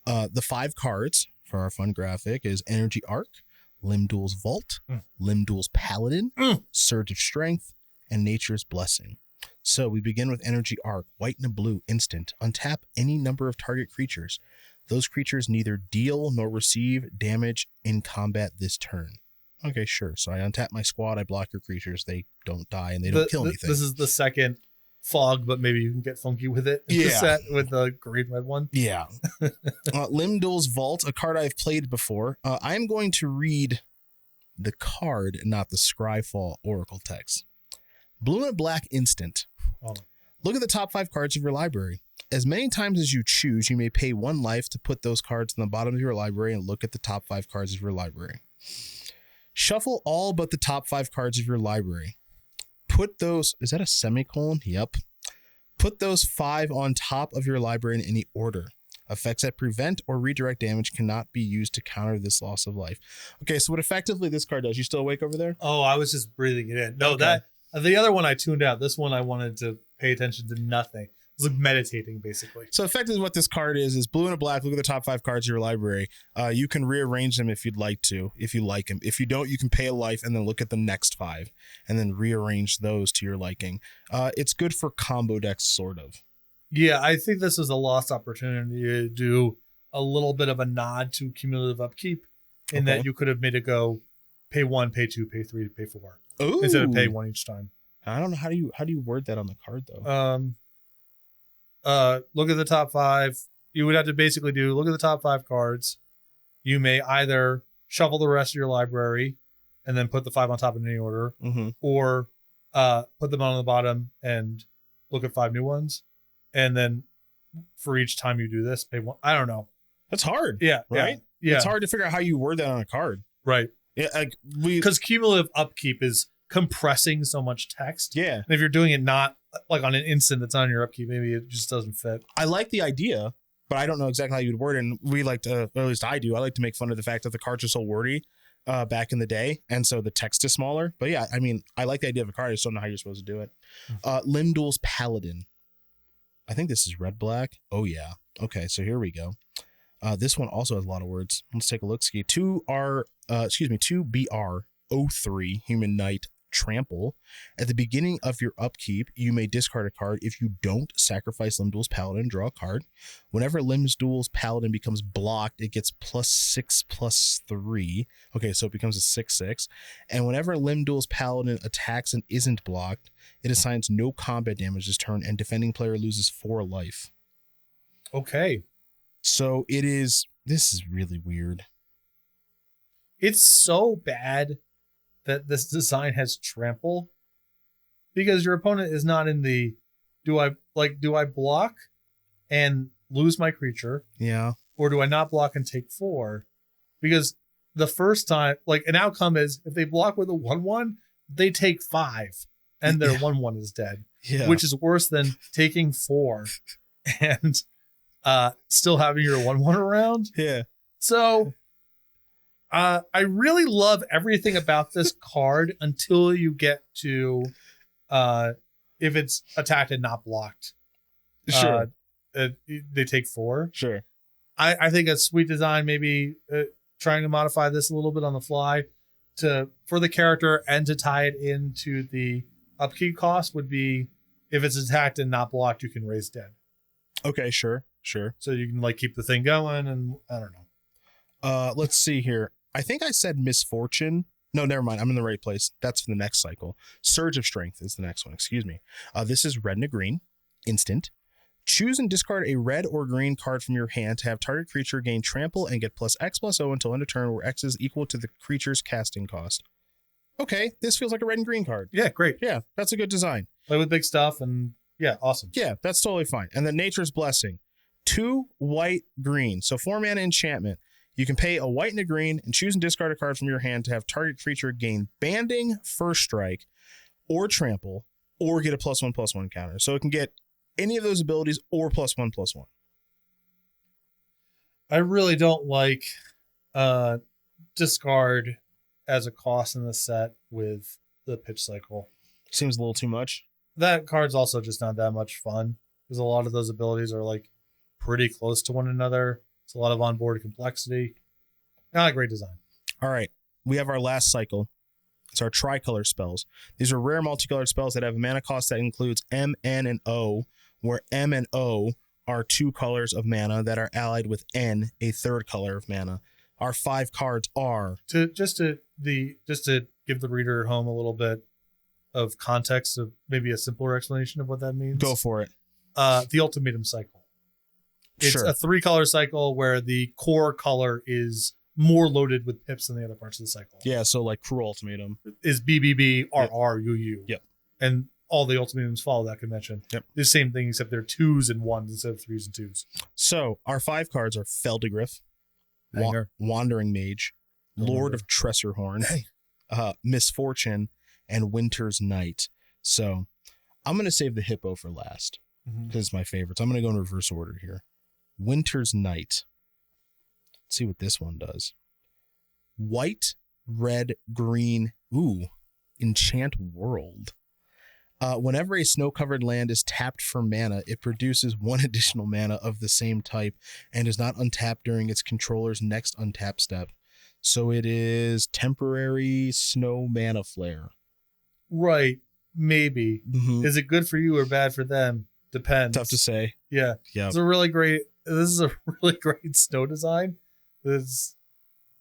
The 5 cards for our fun graphic is Energy Arc, Limdul's Vault, Limdul's Paladin, Surge of Strength, and Nature's Blessing. So we begin with Energy Arc, white and a blue, instant. Untap any number of target creatures. Those creatures neither deal nor receive damage in combat this turn. Okay, sure. So I untap my squad, I block your creatures, they don't die, and they don't kill anything. This is the second fog, but maybe you can get funky with it. The set with the green-red one. Yeah. Limdul's Vault, a card I've played before. I'm going to read the card, not the Scryfall Oracle text. Blue and black instant. Oh. Look at the top 5 cards of your library. As many times as you choose, you may pay 1 life to put those cards on the bottom of your library and look at the top 5 cards of your library. Shuffle all but the top 5 cards of your library. Put those, is that a semicolon? Yep. Put those 5 on top of your library in any order. Effects that prevent or redirect damage cannot be used to counter this loss of life. Okay, so what effectively this card does, you still awake over there? Oh, I was just breathing it in. No, okay. The other one I tuned out. This one I wanted to pay attention to nothing. It's like meditating, basically. So effectively what this card is blue and a black. Look at the top 5 cards of your library. You can rearrange them if you'd like to, if you like them. If you don't, you can pay a life and then look at the next 5 and then rearrange those to your liking. It's good for combo decks, sort of. Yeah, I think this is a lost opportunity to do a little bit of a nod to cumulative upkeep in that you could have made it go pay 1, pay 2, pay 3, pay 4. Ooh. Instead of pay 1 each time. I don't know. How do you word that on the card, though? Look at the top 5. You would have to basically look at the top 5 cards. You may either shuffle the rest of your library and then put the 5 on top in any order, or put them on the bottom and look at 5 new ones. And then for each time you do this, pay 1. I don't know. That's hard. Yeah. Right? Yeah. It's hard to figure out how you word that on a card. Right. Yeah. Because cumulative upkeep is compressing so much text. Yeah. And if you're doing it not like on an instant that's on your upkeep, maybe it just doesn't fit. I like the idea, but I don't know exactly how you'd word it. And we like to, or at least I do, I like to make fun of the fact that the cards are so wordy back in the day. And so the text is smaller. But yeah, I mean, I like the idea of a card. I just don't know how you're supposed to do it. Limdul's Paladin. I think this is red-black. Oh, yeah. Okay, so here we go. This one also has a lot of words. Let's take a look. 2BR03, Human Knight Trample. At the beginning of your upkeep, you may discard a card. If you don't, sacrifice Limdul's Paladin, draw a card. Whenever Limdul's Paladin becomes blocked, it gets +6/+3. Okay, so it becomes a 6/6. And whenever Limdul's Paladin attacks and isn't blocked, it assigns no combat damage this turn, and defending player loses 4 life. Okay. So this is really weird. It's so bad that this design has trample, because your opponent is not in the do I block and lose my creature? Yeah. Or do I not block and take 4? Because the first time, like, an outcome is if they block with a 1/1, they take 5 and their 1/1 is dead. Yeah. Which is worse than taking 4 and still having your 1/1 around. Yeah. So I really love everything about this card until you get to if it's attacked and not blocked. Sure. They take 4. Sure. I think a sweet design, maybe trying to modify this a little bit on the fly for the character and to tie it into the upkeep cost would be, if it's attacked and not blocked, you can raise dead. Okay, sure. So you can like keep the thing going, and I don't know. Let's see here. I think I said misfortune. No, never mind. I'm in the right place. That's for the next cycle. Surge of Strength is the next one. Excuse me. This is red and a green. Instant. Choose and discard a red or green card from your hand to have target creature gain trample and get +X/+O until end of turn, where X is equal to the creature's casting cost. Okay, this feels like a red and green card. Yeah, great. Yeah, that's a good design. Play with big stuff, and yeah, awesome. Yeah, that's totally fine. And then Nature's Blessing. 2 white, green. So 4 mana enchantment. You can pay a white and a green and choose and discard a card from your hand to have target creature gain banding, first strike, or trample, or get a +1/+1 counter. So it can get any of those abilities or +1/+1. I really don't like discard as a cost in the set with the pitch cycle. Seems a little too much. That card's also just not that much fun, because a lot of those abilities are like pretty close to one another. It's a lot of onboard complexity. Not a great design. All right. We have our last cycle. It's our tricolor spells. These are rare multicolored spells that have a mana cost that includes M, N, and O, where M and O are 2 colors of mana that are allied with N, a 3rd color of mana. Our 5 cards are just to give the reader at home a little bit of context, of maybe a simpler explanation of what that means. Go for it. The ultimatum cycle. It's a 3-color cycle where the core color is more loaded with pips than the other parts of the cycle. Yeah, so like Cruel Ultimatum is BBB, RR, UU. Yep. And all the ultimatums follow that convention. Yep. The same thing, except they're 2s and 1s instead of 3s and 2s. So our 5 cards are Feldigriff, Wandering Mage, Lord of Tressorhorn, Misfortune, and Winter's Night. So I'm going to save the Hippo for last because it's my favorite. So I'm going to go in reverse order here. Winter's Night. Let's see what this one does. White, red, green. Ooh, Enchant World. Whenever a snow-covered land is tapped for mana, it produces 1 additional mana of the same type and is not untapped during its controller's next untap step. So it is temporary snow mana flare. Right. Maybe. Mm-hmm. Is it good for you or bad for them? Depends. Tough to say. Yeah. Yeah. This is a really great snow design. It's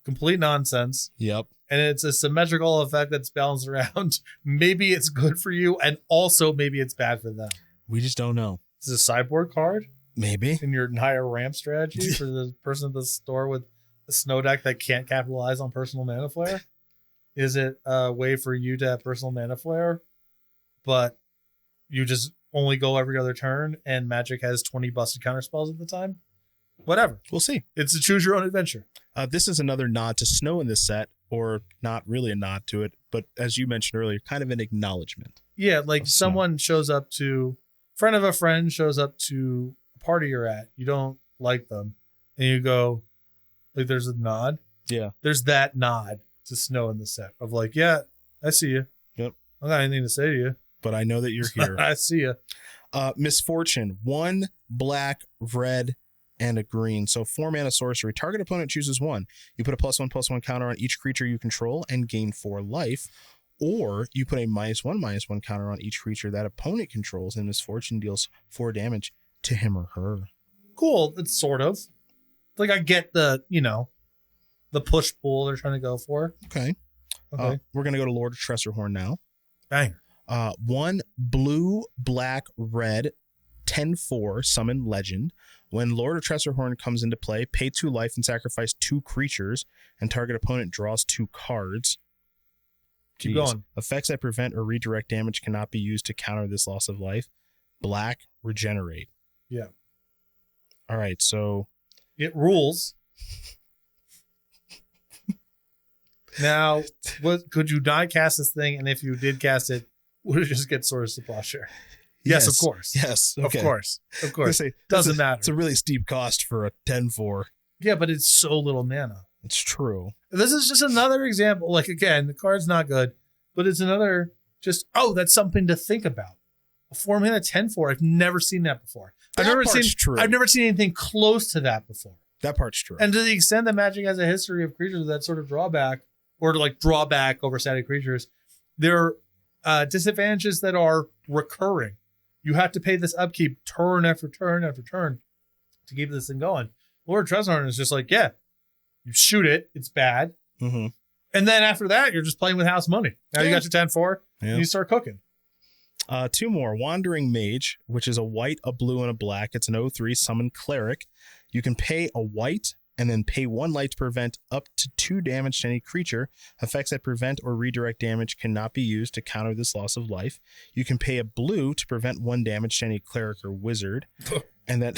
complete nonsense. Yep. And it's a symmetrical effect that's balanced around. Maybe it's good for you, and also maybe it's bad for them. We just don't know. Is it a sideboard card? Maybe. In your higher ramp strategy for the person at the store with a snow deck that can't capitalize on personal mana flare? Is it a way for you to have personal mana flare, but you just only go every other turn and Magic has 20 busted counter spells at the time? Whatever. We'll see. It's a choose your own adventure. This is another nod to snow in this set, or not really a nod to it, but as you mentioned earlier, kind of an acknowledgement. Yeah, like someone shows up to, friend of a friend shows up to a party you're at. You don't like them. And you go, like, there's a nod. Yeah. There's that nod to snow in the set of like, yeah, I see you. Yep. I don't got anything to say to you. But I know that you're here. I see you. Misfortune. 1 black, red, and a green. So 4 mana sorcery. Target opponent chooses 1. You put a +1/+1 counter on each creature you control and gain 4 life. Or you put a -1/-1 counter on each creature that opponent controls, and Misfortune deals 4 damage to him or her. Cool. It's sort of. Like, I get the, the push-pull they're trying to go for. Okay. We're going to go to Lord of Tressorhorn now. Banger. 1 blue, black, red, 10/4 summon legend. When Lord of Tressorhorn comes into play, pay 2 life and sacrifice 2 creatures, and target opponent draws 2 cards. Keep going. Effects that prevent or redirect damage cannot be used to counter this loss of life. Black, regenerate. Yeah. All right, so it rules. Now, could you not cast this thing? And if you did cast it, would it just get Swords to Plowshare? Yes, of course. Yes, okay. Of course. Doesn't matter. It's a really steep cost for a 10/4. Yeah, but it's so little mana. It's true. This is just another example. Like, again, the card's not good, but it's another that's something to think about. A 4-mana 10/4. I've never seen that before. I've never seen anything close to that before. That part's true. And to the extent that Magic has a history of creatures with that sort of drawback, or like drawback over static creatures, there are disadvantages that are recurring. You have to pay this upkeep turn after turn after turn to keep this thing going. Lord Tressorhorn is just like, yeah, you shoot it, it's bad. Mm-hmm. And then after that, you're just playing with house money. Now you got your 10/4, and you start cooking. 2 more. Wandering Mage, which is a white, a blue, and a black. It's an 0/3 summon cleric. You can pay a white and then pay 1 light to prevent up to 2 damage to any creature. Effects that prevent or redirect damage cannot be used to counter this loss of life. You can pay a blue to prevent 1 damage to any cleric or wizard. And then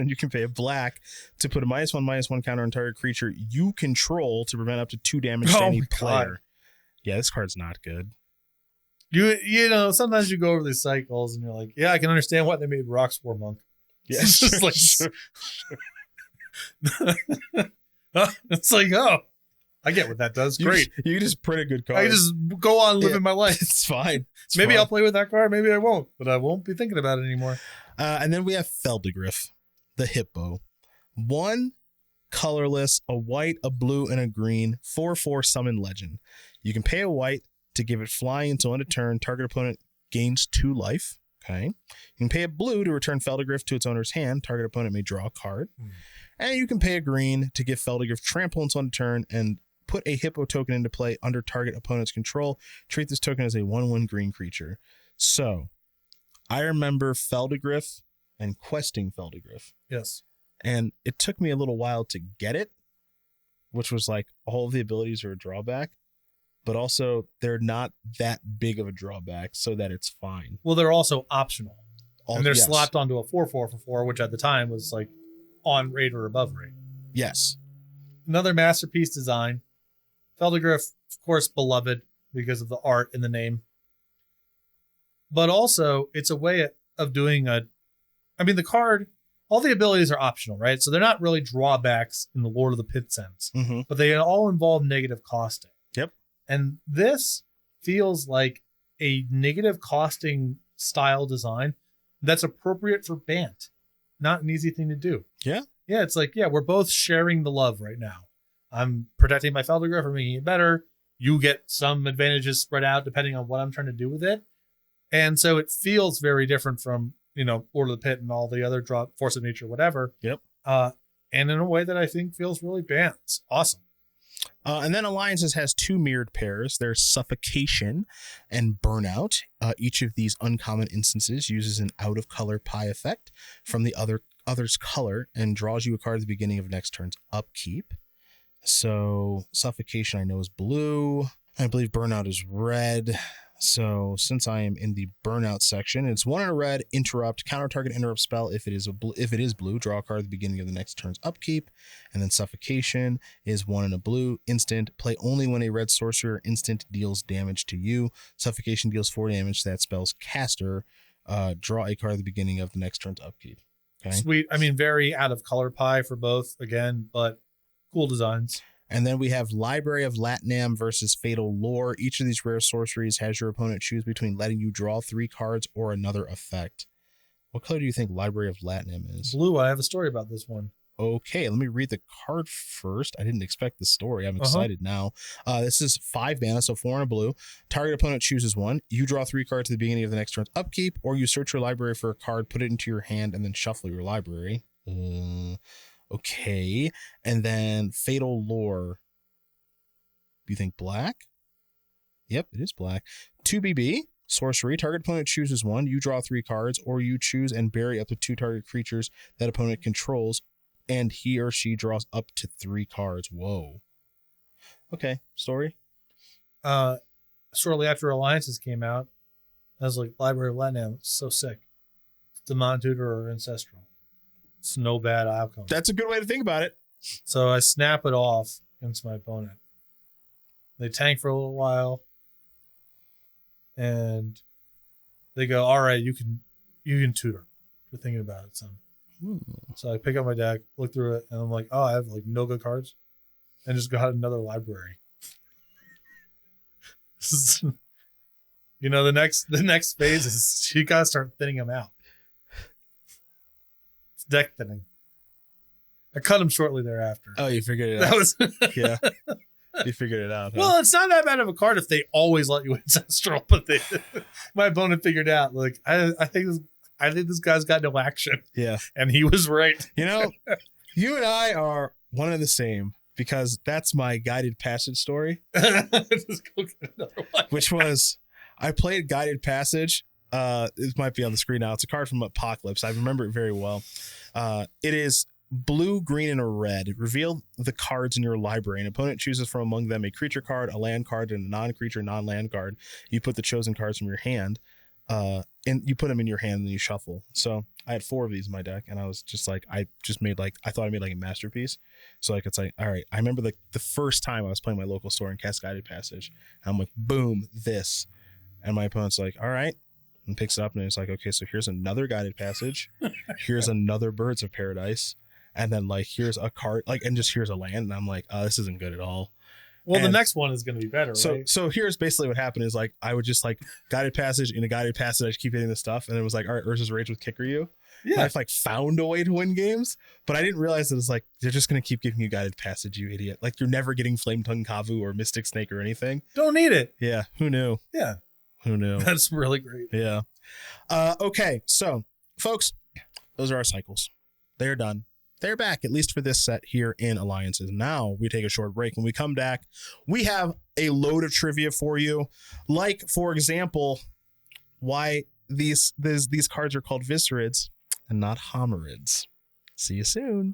you can pay a black to put a -1/-1 counter on target creature you control to prevent up to 2 damage to any player. Yeah, this card's not good. You know, sometimes you go over these cycles and you're like, yeah, I can understand why they made Rockspore Monk. Yeah, it's just like, it's like, oh, I get what that does. Great. You just print a good card. I just go on living my life. It's fine. Maybe I'll play with that card. Maybe I won't, but I won't be thinking about it anymore. And then we have Feldigriff, the Hippo. 1 colorless, a white, a blue, and a green, 4/4 summon legend. You can pay a white to give it flying until end of turn. Target opponent gains 2 life. Okay. You can pay a blue to return Feldigriff to its owner's hand. Target opponent may draw a card. And you can pay a green to give Feldigriff trample until end of turn and put a Hippo token into play under target opponent's control. Treat this token as a 1/1 green creature. So, I remember Feldigriff and questing Feldigriff. Yes. And it took me a little while to get it, which was like all of the abilities are a drawback, but also they're not that big of a drawback so that it's fine. Well, they're also optional. And they're slapped onto a 4/4 for 4, which at the time was like on rate or above rate. Yes. Another masterpiece design. Feldigriff, of course, beloved because of the art in the name. But also, it's a way of doing the card, all the abilities are optional, right? So they're not really drawbacks in the Lord of the Pit sense, but they all involve negative costing. Yep. And this feels like a negative costing style design that's appropriate for Bant. Not an easy thing to do. Yeah. Yeah, it's like, yeah, we're both sharing the love right now. I'm protecting my Feldigriff or making it better. You get some advantages spread out depending on what I'm trying to do with it. And so it feels very different from, Lord of the Pit and all the other Force of Nature, whatever. Yep. And in a way that I think feels really Bant. It's awesome. And then Alliances has 2 mirrored pairs. There's Suffocation and Burnout. Each of these uncommon instances uses an out-of-color pie effect from the other's color and draws you a card at the beginning of next turn's upkeep. So Suffocation I know is blue. I believe Burnout is red. So since I am in the Burnout section, it's 1 in a red, interrupt, counter target interrupt spell. If it is blue, draw a card at the beginning of the next turn's upkeep. And then Suffocation is 1 in a blue, instant, play only when a red sorcerer instant deals damage to you. Suffocation deals 4 damage to that spell's caster. Draw a card at the beginning of the next turn's upkeep. Okay. Sweet. I mean, very out of color pie for both again, but cool designs. And then we have Library of Latnam versus Fatal Lore. Each of these rare sorceries has your opponent choose between letting you draw 3 cards or another effect. What color do you think Library of Latnam is? Blue. I have a story about this one. Okay, let me read the card first. I didn't expect the story. I'm excited now. This is 5 mana, so 4 in a blue. Target opponent chooses 1. You draw 3 cards at the beginning of the next turn's upkeep, or you search your library for a card, put it into your hand, and then shuffle your library. Okay, and then Fatal Lore. Do you think black? Yep, it is black. 2 BB, Sorcery. Target opponent chooses one. You draw 3 cards, or you choose and bury up to 2 target creatures that opponent controls, and he or she draws up to 3 cards. Whoa. Okay. Story. Shortly after Alliances came out, I was like, Library of Latnam, so sick. Demand Tutor or Ancestral. It's no bad outcome. That's a good way to think about it. So I snap it off against my opponent. They tank for a little while, and they go, all right, you can tutor. You're thinking about it, son. So I pick up my deck, look through it, and I'm like, oh, I have like no good cards, and just got another library. You know, the next phase is you gotta start thinning them out. It's deck thinning. I cut him shortly thereafter. Oh, you figured it That out. was Yeah. You figured it out. Huh? Well, it's not that bad of a card if they always let you ancestral, but my opponent figured out, like, I think this guy's got no action. Yeah. And he was right. You know, you and I are one and the same, because that's my guided passage story. Just go get another one. Which was, I played Guided Passage. It might be on the screen now. It's a card from Apocalypse. I remember it very well. It is blue, green, and a red. Reveal the cards in your library. An opponent chooses from among them a creature card, a land card, and a non-creature, non-land card. You put the chosen cards from your hand, and you put them in your hand, and then you shuffle. So I had 4 of these in my deck, and I was just like, I thought I made like a masterpiece. So like, it's like, all right, I remember the first time I was playing my local store and cast Guided Passage, and I'm like, boom, this. And my opponent's like, all right, and picks it up, and it's like, okay, so here's another Guided Passage. Here's another Birds of Paradise. And then like, here's a card, like, and just here's a land. And I'm like, oh, this isn't good at all. Well, and the next one is going to be better, right? So here's basically what happened is like, I would just like Guided Passage in a Guided Passage. I just keep hitting this stuff. And it was like, all right, Urza's Rage with Kickaryu. Yeah. I've like found a way to win games, but I didn't realize that it's like, they're just going to keep giving you Guided Passage, you idiot. Like, you're never getting Flame Tongue Kavu or Mystic Snake or anything. Don't need it. Yeah. Who knew? Yeah. Who knew? That's really great. Yeah. Okay. So folks, those are our cycles. They're done. They're back, at least for this set here in Alliances. Now we take a short break. When we come back, we have a load of trivia for you. Like, for example, why these cards are called Viscerids and not Homerids. See you soon.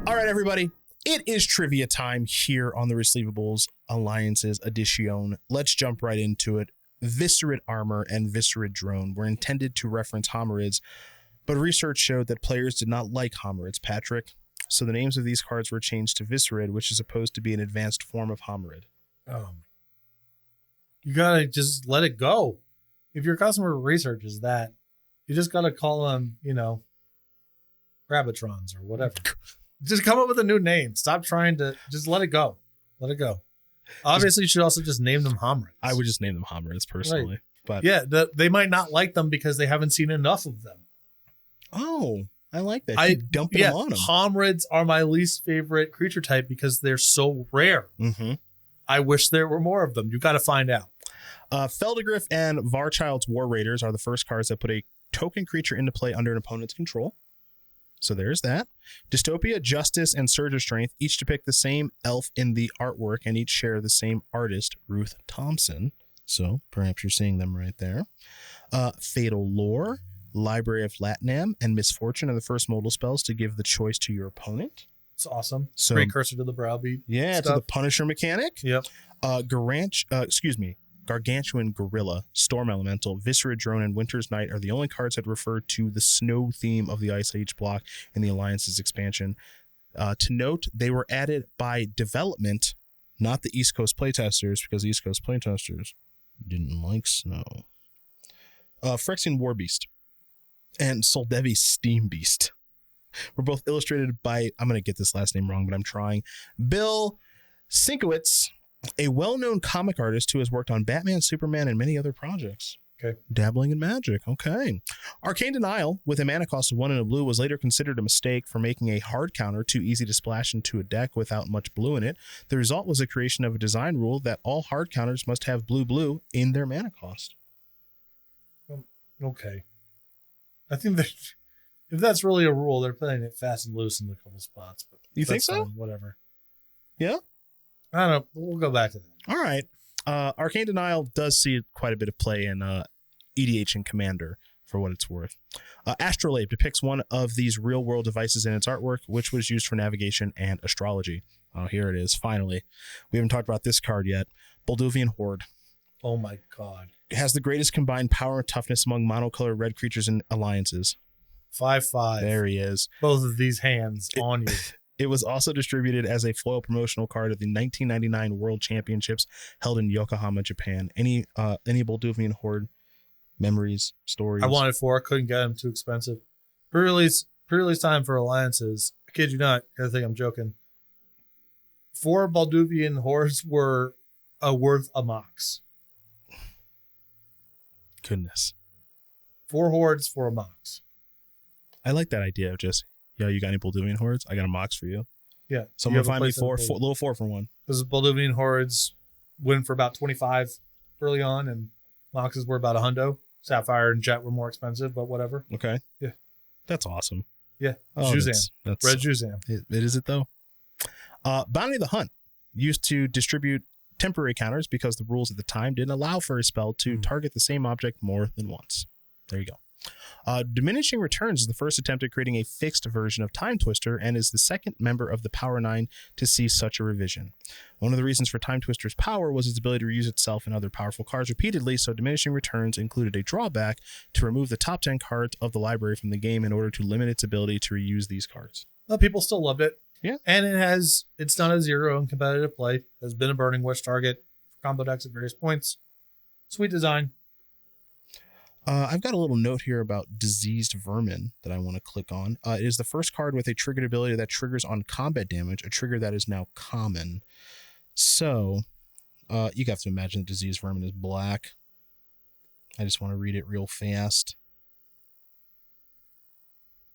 All right, everybody. It is trivia time here on the Resleevables Alliances Edition. Let's jump right into it. Viscerid Armor and Viscerid Drone were intended to reference Homerids, but research showed that players did not like Homerids, Patrick. So the names of these cards were changed to Viscerid, which is supposed to be an advanced form of Homerid. You gotta just let it go. If your customer research is that, you just gotta call them, Rabbitrons or whatever. Just come up with a new name. Stop trying to, just let it go. Let it go. Obviously, you should also just name them Homerids. I would just name them Homerids personally. Right. But yeah, they might not like them because they haven't seen enough of them. Oh, I like that. Keep dumping them on them. Homerids are my least favorite creature type because they're so rare. Mm-hmm. I wish there were more of them. You got to find out. Feldegriff and Varchild's War Raiders are the first cards that put a token creature into play under an opponent's control. So there's that. Dystopia, Justice, and Surge of Strength each depict the same elf in the artwork and each share the same artist, Ruth Thompson. So perhaps you're seeing them right there. Fatal Lore, Library of Latnam, and Misfortune are the first modal spells to give the choice to your opponent. It's awesome. So, precursor to the browbeat. Yeah, stuff. To the Punisher mechanic. Yep. Gargantuan Gorilla, Storm Elemental, Viscerid Drone, and Winter's Night are the only cards that refer to the snow theme of the Ice Age block in the Alliance's expansion. To note, they were added by development, not the East Coast playtesters, because the East Coast playtesters didn't like snow. Phyrexian Warbeast and Soldevi Steam Beast were both illustrated by, I'm going to get this last name wrong, but I'm trying, Bill Sienkiewicz, a well-known comic artist who has worked on Batman, Superman, and many other projects. Okay. Dabbling in magic. Okay. Arcane Denial, with a mana cost of 1 and a blue, was later considered a mistake for making a hard counter too easy to splash into a deck without much blue in it. The result was the creation of a design rule that all hard counters must have blue in their mana cost. Okay. I think that if that's really a rule, they're playing it fast and loose in a couple spots. But you think so? Fine, whatever. Yeah? I don't know. We'll go back to that. All right. Arcane Denial does see quite a bit of play in EDH and Commander, for what it's worth. Astrolabe depicts one of these real-world devices in its artwork, which was used for navigation and astrology. Oh, here it is, finally. We haven't talked about this card yet. Boldovian Horde. Oh my god. It has the greatest combined power and toughness among monocolored red creatures and alliances. 5/5. There he is. Both of these hands on you. It was also distributed as a foil promotional card at the 1999 World Championships held in Yokohama, Japan. Any Boldovian Horde memories, stories? I wanted 4, couldn't get them, too expensive. Pre-release time for alliances. I kid you not, I think I'm joking. 4 Boldovian Hordes were worth a mox. Goodness. 4 hordes for a mox. I like that idea of just, yo, you got any Boldovian Hordes? I got a mox for you. Yeah. Someone find me little 4 for 1. Because Boldovian Hordes went for about 25 early on, and moxes were about a hundo. Sapphire and Jet were more expensive, but whatever. Okay. Yeah. That's awesome. Yeah. Oh, Juzam. that's Red Juzam. It is it, though? Bounty of the Hunt used to distribute temporary counters because the rules at the time didn't allow for a spell to target the same object more than once. There you go. Diminishing Returns is the first attempt at creating a fixed version of Time Twister and is the second member of the Power 9 to see such a revision. One of the reasons for Time Twister's power was its ability to reuse itself and other powerful cards repeatedly, so Diminishing Returns included a drawback to remove the top 10 cards of the library from the game in order to limit its ability to reuse these cards. Well, people still loved it. Yeah. And it's done a 0 in competitive play. Has been a Burning Wish target for combo decks at various points. Sweet design. I've got a little note here about Diseased Vermin that I want to click on. It is the first card with a triggered ability that triggers on combat damage, a trigger that is now common. So, you have to imagine that Diseased Vermin is black. I just want to read it real fast.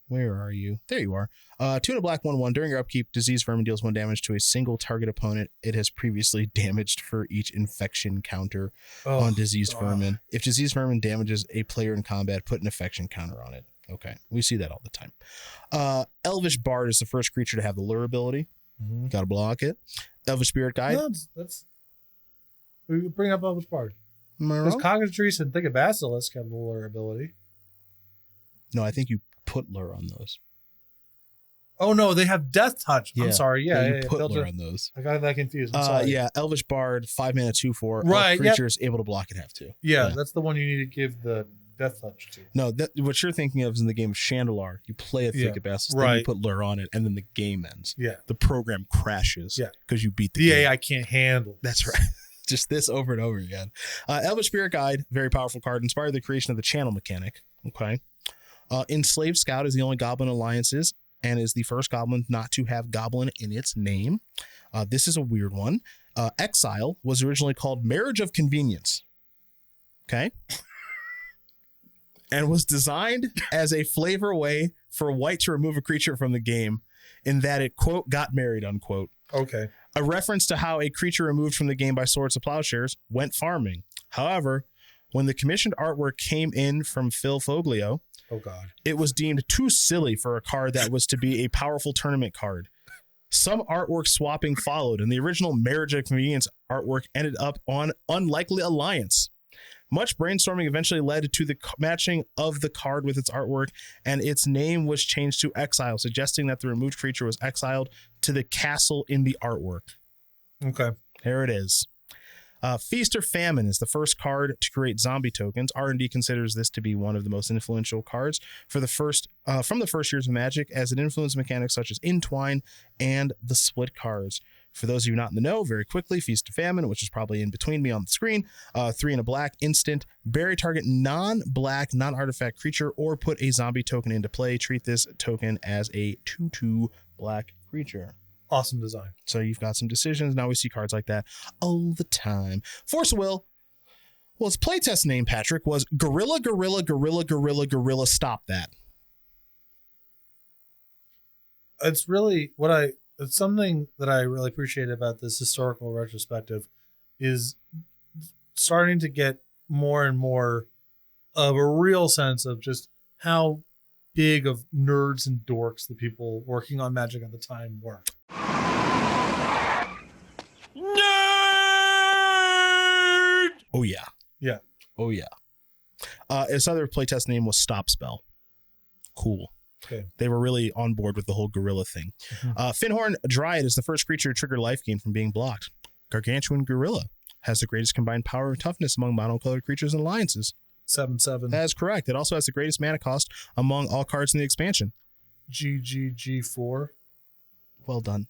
Where are you? There you are. 2 and a black, 1/1. During your upkeep, Diseased Vermin deals 1 damage to a single target opponent it has previously damaged for each infection counter on Diseased Vermin. If Diseased Vermin damages a player in combat, put an infection counter on it. Okay, we see that all the time. Elvish Bard is the first creature to have the lure ability. Got to block it. Elvish Spirit Guide. No, we bring up Elvish Bard. Because Cockatrice and Thicket Basilisk have the lure ability. No, I think you put lure on those. Oh no, they have Death Touch. I'm sorry. Yeah, put lure on those. I got that confused. I'm sorry. Yeah, Elvish Bard, 5 mana, 2/4. Right, Creature is able to block it, have to. Yeah, that's the one you need to give the Death Touch to. No, what you're thinking of is in the game of Chandelar. You play a Thicket Basilisk, then you put lure on it, and then the game ends. Yeah. The program crashes. Yeah. Because you beat the game. AI can't handle. That's right. Just this over and over again. Elvish Spirit Guide, very powerful card, inspired the creation of the channel mechanic. Okay. Enslaved Scout is the only Goblin Alliances and is the first Goblin not to have Goblin in its name. This is a weird one. Exile was originally called Marriage of Convenience. Okay. And was designed as a flavor way for white to remove a creature from the game in that it, quote, got married, unquote. Okay. A reference to how a creature removed from the game by Swords to Plowshares went farming. However, when the commissioned artwork came in from Phil Foglio, oh God, it was deemed too silly for a card that was to be a powerful tournament card. Some artwork swapping followed, and the original Marriage of Convenience artwork ended up on Unlikely Alliance. Much brainstorming eventually led to the matching of the card with its artwork, and its name was changed to Exile, suggesting that the removed creature was exiled to the castle in the artwork. Okay. There it is. Feast or Famine is the first card to create zombie tokens. R&D considers this to be one of the most influential cards from the first years of Magic, as it influenced mechanics such as Entwine and the split cards. For those of you not in the know, very quickly, Feast or Famine, which is probably in between me on the screen, 3 and a black, instant, bury target non-black, non-artifact creature, or put a zombie token into play. Treat this token as a 2/2 black creature. Awesome design. So you've got some decisions. Now we see cards like that all the time. Force of Will. Well, its playtest name, Patrick, was Gorilla, Gorilla, Gorilla, Gorilla, Gorilla, Stop That. It's really it's something that I really appreciate about this historical retrospective is starting to get more and more of a real sense of just how big of nerds and dorks the people working on Magic at the time were. Oh, yeah. Yeah. Oh, yeah. Its other playtest name was Stop Spell. Cool. Okay. They were really on board with the whole gorilla thing. Finhorn Dryad is the first creature to trigger life gain from being blocked. Gargantuan Gorilla has the greatest combined power and toughness among monocolored creatures and alliances. 7/7. That is correct. It also has the greatest mana cost among all cards in the expansion. GGG4. Well done.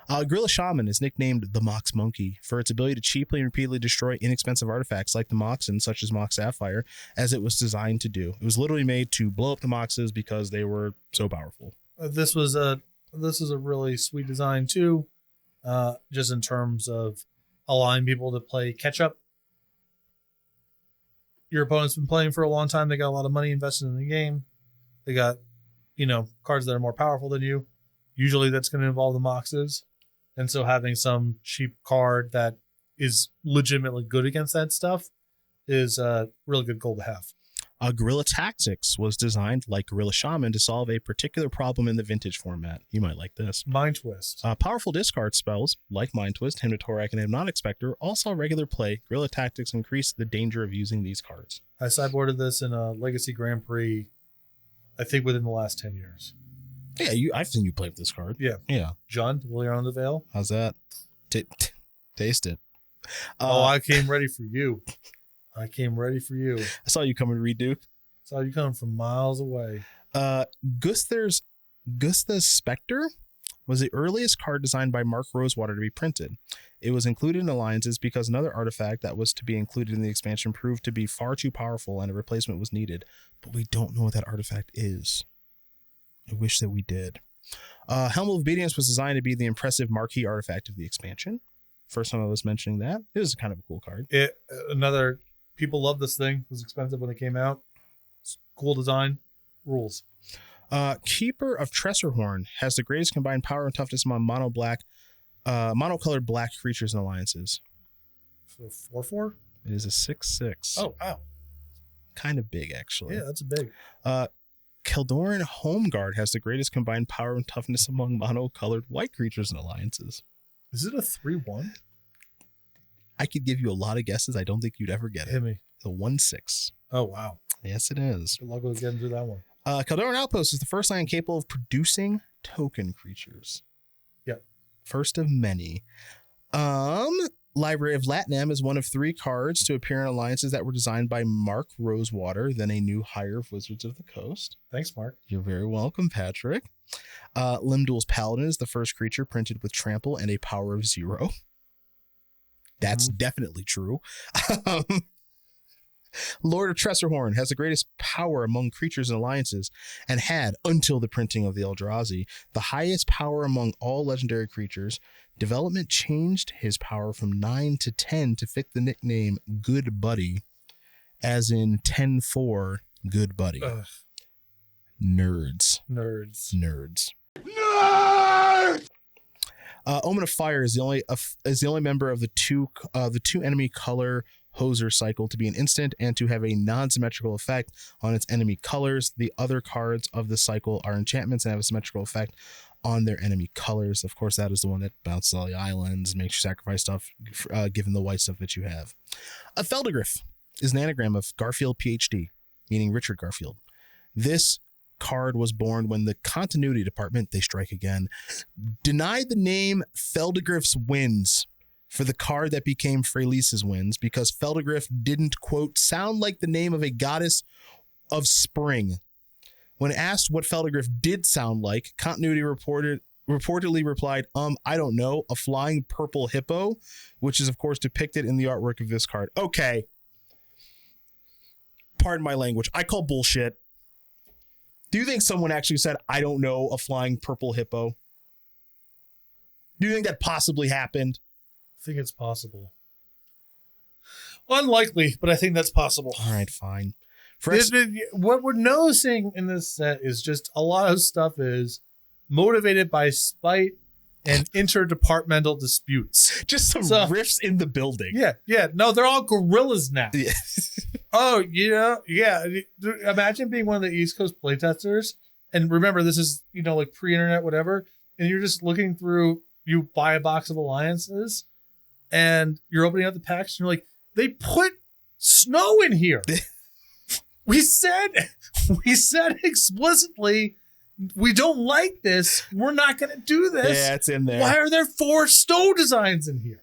Gorilla Shaman is nicknamed the Mox Monkey for its ability to cheaply and repeatedly destroy inexpensive artifacts like the Moxen, such as Mox Sapphire, as it was designed to do. It was literally made to blow up the Moxes because they were so powerful. This is a really sweet design too, just in terms of allowing people to play catch up. Your opponent's been playing for a long time. They got a lot of money invested in the game. They got, cards that are more powerful than you. Usually that's going to involve the Moxes. And so having some cheap card that is legitimately good against that stuff is a really good goal to have. Guerrilla Tactics was designed like Gorilla Shaman to solve a particular problem in the vintage format. You might like this. Mind Twist. Powerful discard spells like Mind Twist, Hymn to Torak, and Hypnotic Spectre all saw regular play. Guerrilla Tactics increased the danger of using these cards. I sideboarded this in a Legacy Grand Prix, I think within the last 10 years. Yeah, I've seen you play with this card. Yeah. John, will you on the veil? How's that? Taste it. I came ready for you. I saw you coming to read, Duke. Saw you coming from miles away. Gusta's Spectre was the earliest card designed by Mark Rosewater to be printed. It was included in Alliances because another artifact that was to be included in the expansion proved to be far too powerful and a replacement was needed. But we don't know what that artifact is. I wish that we did. Helm of Obedience was designed to be the impressive marquee artifact of the expansion. First time I was mentioning that. It was kind of a cool card. People love this thing. It was expensive when it came out. It's cool design. Rules. Keeper of Tressorhorn has the greatest combined power and toughness among monocolored black creatures and alliances. So 4/4? It is a 6/6. Oh, wow. Kind of big, actually. Yeah, that's a big. Keldoran Homeguard has the greatest combined power and toughness among monocolored white creatures and alliances. Is it a 3/1? I could give you a lot of guesses. I don't think you'd ever get it. Hit me. The 1/6. Oh, wow. Yes, it is. Good luck with getting through that one. Keldoran Outpost is the first land capable of producing token creatures. Yep. First of many. Library of Latnam is one of 3 cards to appear in alliances that were designed by Mark Rosewater, then a new hire of Wizards of the Coast. Thanks, Mark. You're very welcome, Patrick. Limdul's Paladin is the first creature printed with trample and a power of 0. That's definitely true. Lord of Tressorhorn has the greatest power among creatures and alliances and had, until the printing of the Eldrazi, the highest power among all legendary creatures. Development changed his power from 9 to 10 to fit the nickname Good Buddy, as in 10-4 Good Buddy. Ugh. Nerds. Omen of Fire is the only member of the two enemy color Hoser cycle to be an instant and to have a non-symmetrical effect on its enemy colors. The other cards of the cycle are enchantments and have a symmetrical effect on their enemy colors. Of course, that is the one that bounces all the islands, makes you sacrifice stuff, given the white stuff that you have. A Feldegriff is an anagram of Garfield PhD, meaning Richard Garfield. This card was born when the continuity department, they strike again, denied the name Feldegriff's Winds for the card that became Freylise's Winds because Feldegriff didn't, quote, sound like the name of a goddess of spring. When asked what Feldegriff did sound like, continuity reportedly replied, I don't know, a flying purple hippo, which is, of course, depicted in the artwork of this card. Okay. Pardon my language. I call bullshit. Do you think someone actually said, I don't know, a flying purple hippo? Do you think that possibly happened? I think it's possible. Unlikely, but I think that's possible. All right, fine. What we're noticing in this set is just a lot of stuff is motivated by spite and interdepartmental disputes. Just some rifts in the building. Yeah. No, they're all gorillas now. Yeah. Oh, yeah. Imagine being one of the East Coast playtesters. And remember, this is, like pre-internet, whatever. And you're just looking through, you buy a box of alliances and you're opening up the packs, and you're like, they put snow in here. We said explicitly, we don't like this. We're not going to do this. Yeah, it's in there. Why are there 4 snow designs in here?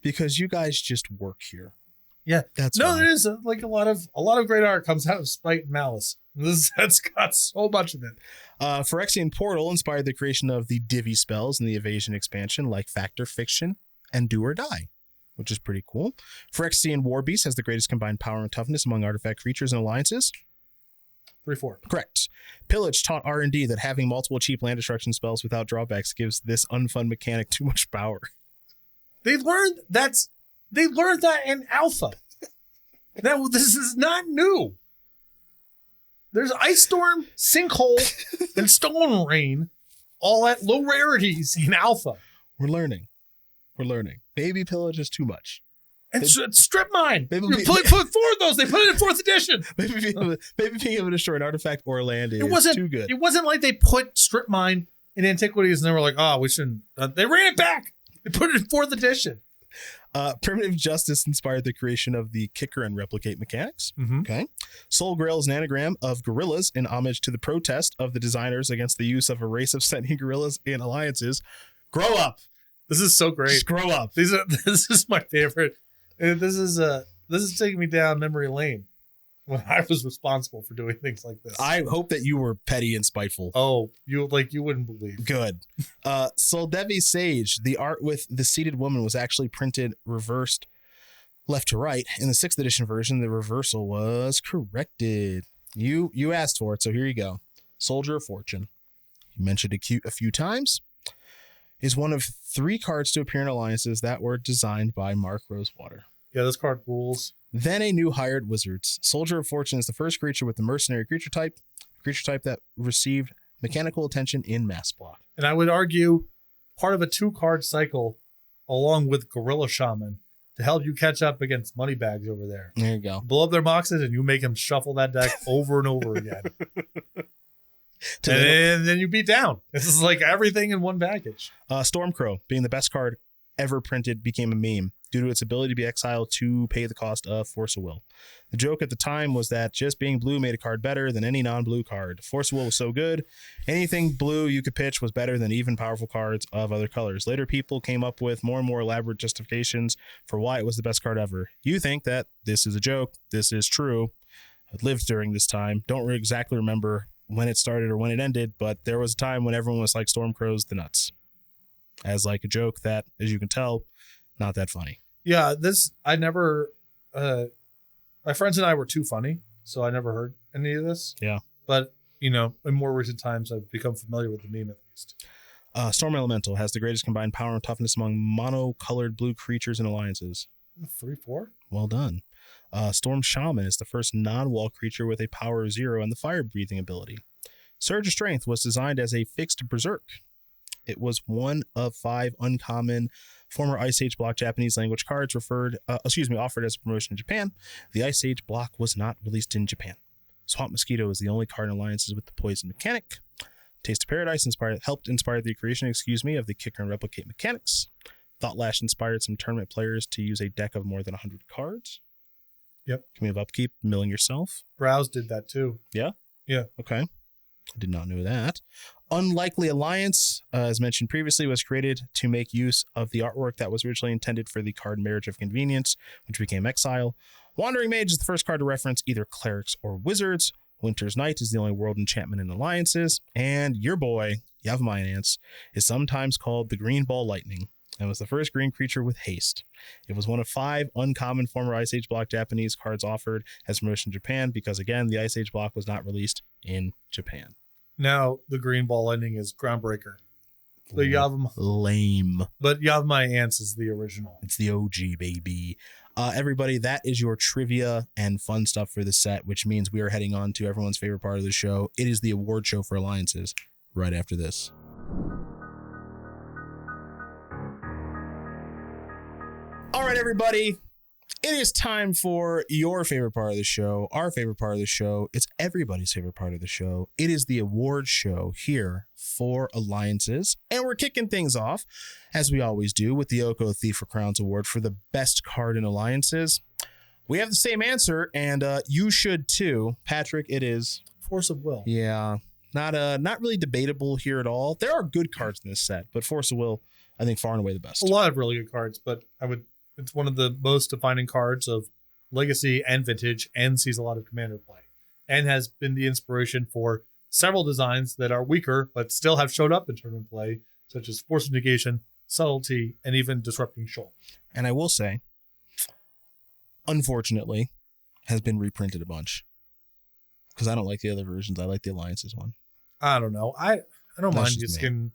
Because you guys just work here. Yeah, that's no. why. There is a lot of great art comes out of spite and malice. That's got so much of it. Phyrexian Portal inspired the creation of the Divvy spells in the Evasion expansion, like Factor Fiction and Do or Die, which is pretty cool. Phyrexian Warbeast has the greatest combined power and toughness among artifact creatures and alliances. 3/4. Correct. Pillage taught R&D that having multiple cheap land destruction spells without drawbacks gives this unfun mechanic too much power. They learned that in Alpha. Now, this is not new. There's Ice Storm, Sinkhole, and Stone Rain, all at low rarities in Alpha. We're learning. Maybe Pillage is too much. And Strip Mine. Maybe You put 4 of those. They put it in 4th edition. Maybe being able to destroy an artifact or land is too good. It wasn't like they put Strip Mine in Antiquities and they were like, oh, we shouldn't. They ran it back. They put it in 4th edition. Primitive Justice inspired the creation of the Kicker and Replicate mechanics. Mm-hmm. Okay. Soul Grail is an anagram of gorillas in homage to the protest of the designers against the use of a race of sentient gorillas in alliances. Grow up. This is so great. Just grow up. This is my favorite. This is taking me down memory lane when I was responsible for doing things like this. I hope that you were petty and spiteful. Oh, you wouldn't believe. Good. Soldevi Sage, the art with the seated woman was actually printed reversed left to right. In the 6th edition version, the reversal was corrected. You asked for it, so here you go. Soldier of Fortune. You mentioned it a few times. Is one of 3 cards to appear in alliances that were designed by Mark Rosewater. Yeah, this card rules. Then a new hired wizards. Soldier of Fortune is the first creature with the mercenary creature type that received mechanical attention in mass block. And I would argue part of a 2-card cycle along with Gorilla Shaman to help you catch up against Moneybags over there. There you go. Blow up their boxes and you make them shuffle that deck over and over again. And then you beat down. This is like everything in one package. Stormcrow, being the best card ever printed, became a meme due to its ability to be exiled to pay the cost of Force of Will. The joke at the time was that just being blue made a card better than any non-blue card. Force of Will was so good, anything blue you could pitch was better than even powerful cards of other colors. Later, people came up with more and more elaborate justifications for why it was the best card ever. You think that this is a joke. This is true. I lived during this time. Don't exactly remember when it started or when it ended, but there was a time when everyone was like Stormcrow's the nuts. As like a joke that, as you can tell, not that funny. Yeah, I never, my friends and I were too funny, so I never heard any of this. Yeah. But, in more recent times, I've become familiar with the meme at least. Storm Elemental has the greatest combined power and toughness among mono-colored blue creatures and alliances. 3/4? Well done. Storm Shaman is the first non-wall creature with a power of 0 and the fire-breathing ability. Surge of Strength was designed as a fixed berserk. It was one of 5 uncommon former Ice Age block Japanese language cards offered as a promotion in Japan. The Ice Age block was not released in Japan. Swamp Mosquito is the only card in alliances with the poison mechanic. Taste of Paradise helped inspire the creation, of the Kicker and Replicate mechanics. Thought Lash inspired some tournament players to use a deck of more than 100 cards. Yep. Can we have Upkeep, milling yourself? Browse did that too. Yeah? Yeah. Okay. Did not know that. Unlikely Alliance, as mentioned previously, was created to make use of the artwork that was originally intended for the card Marriage of Convenience, which became Exile. Wandering Mage is the first card to reference either clerics or wizards. Winter's Night is the only world enchantment in alliances. And your boy, Yavimaya, is sometimes called the Green Ball Lightning, and was the first green creature with haste. It was one of 5 uncommon former Ice Age block Japanese cards offered as promotion in Japan because, again, the Ice Age block was not released in Japan. Now the Green Ball Lightning is Groundbreaker. Lame. But Yavimaya Ants is the original. It's the OG, baby. Everybody, that is your trivia and fun stuff for the set, which means we are heading on to everyone's favorite part of the show. It is the award show for alliances right after this. All right, everybody. It is time for your favorite part of the show, our favorite part of the show. It's everybody's favorite part of the show. It is the award show here for Alliances. And we're kicking things off, as we always do, with the Oko Thief for Crowns Award for the best card in Alliances. We have the same answer, and you should too. Patrick, it is Force of Will. Yeah, not really debatable here at all. There are good cards in this set, but Force of Will, I think, far and away the best. A lot of really good cards, but it's one of the most defining cards of Legacy and Vintage, and sees a lot of Commander play, and has been the inspiration for several designs that are weaker but still have showed up in tournament play, such as Force of Negation, Subtlety, and even Disrupting Shoal. And I will say, unfortunately, has been reprinted a bunch, because I don't like the other versions. I like the Alliances one. I don't know. I don't mind just getting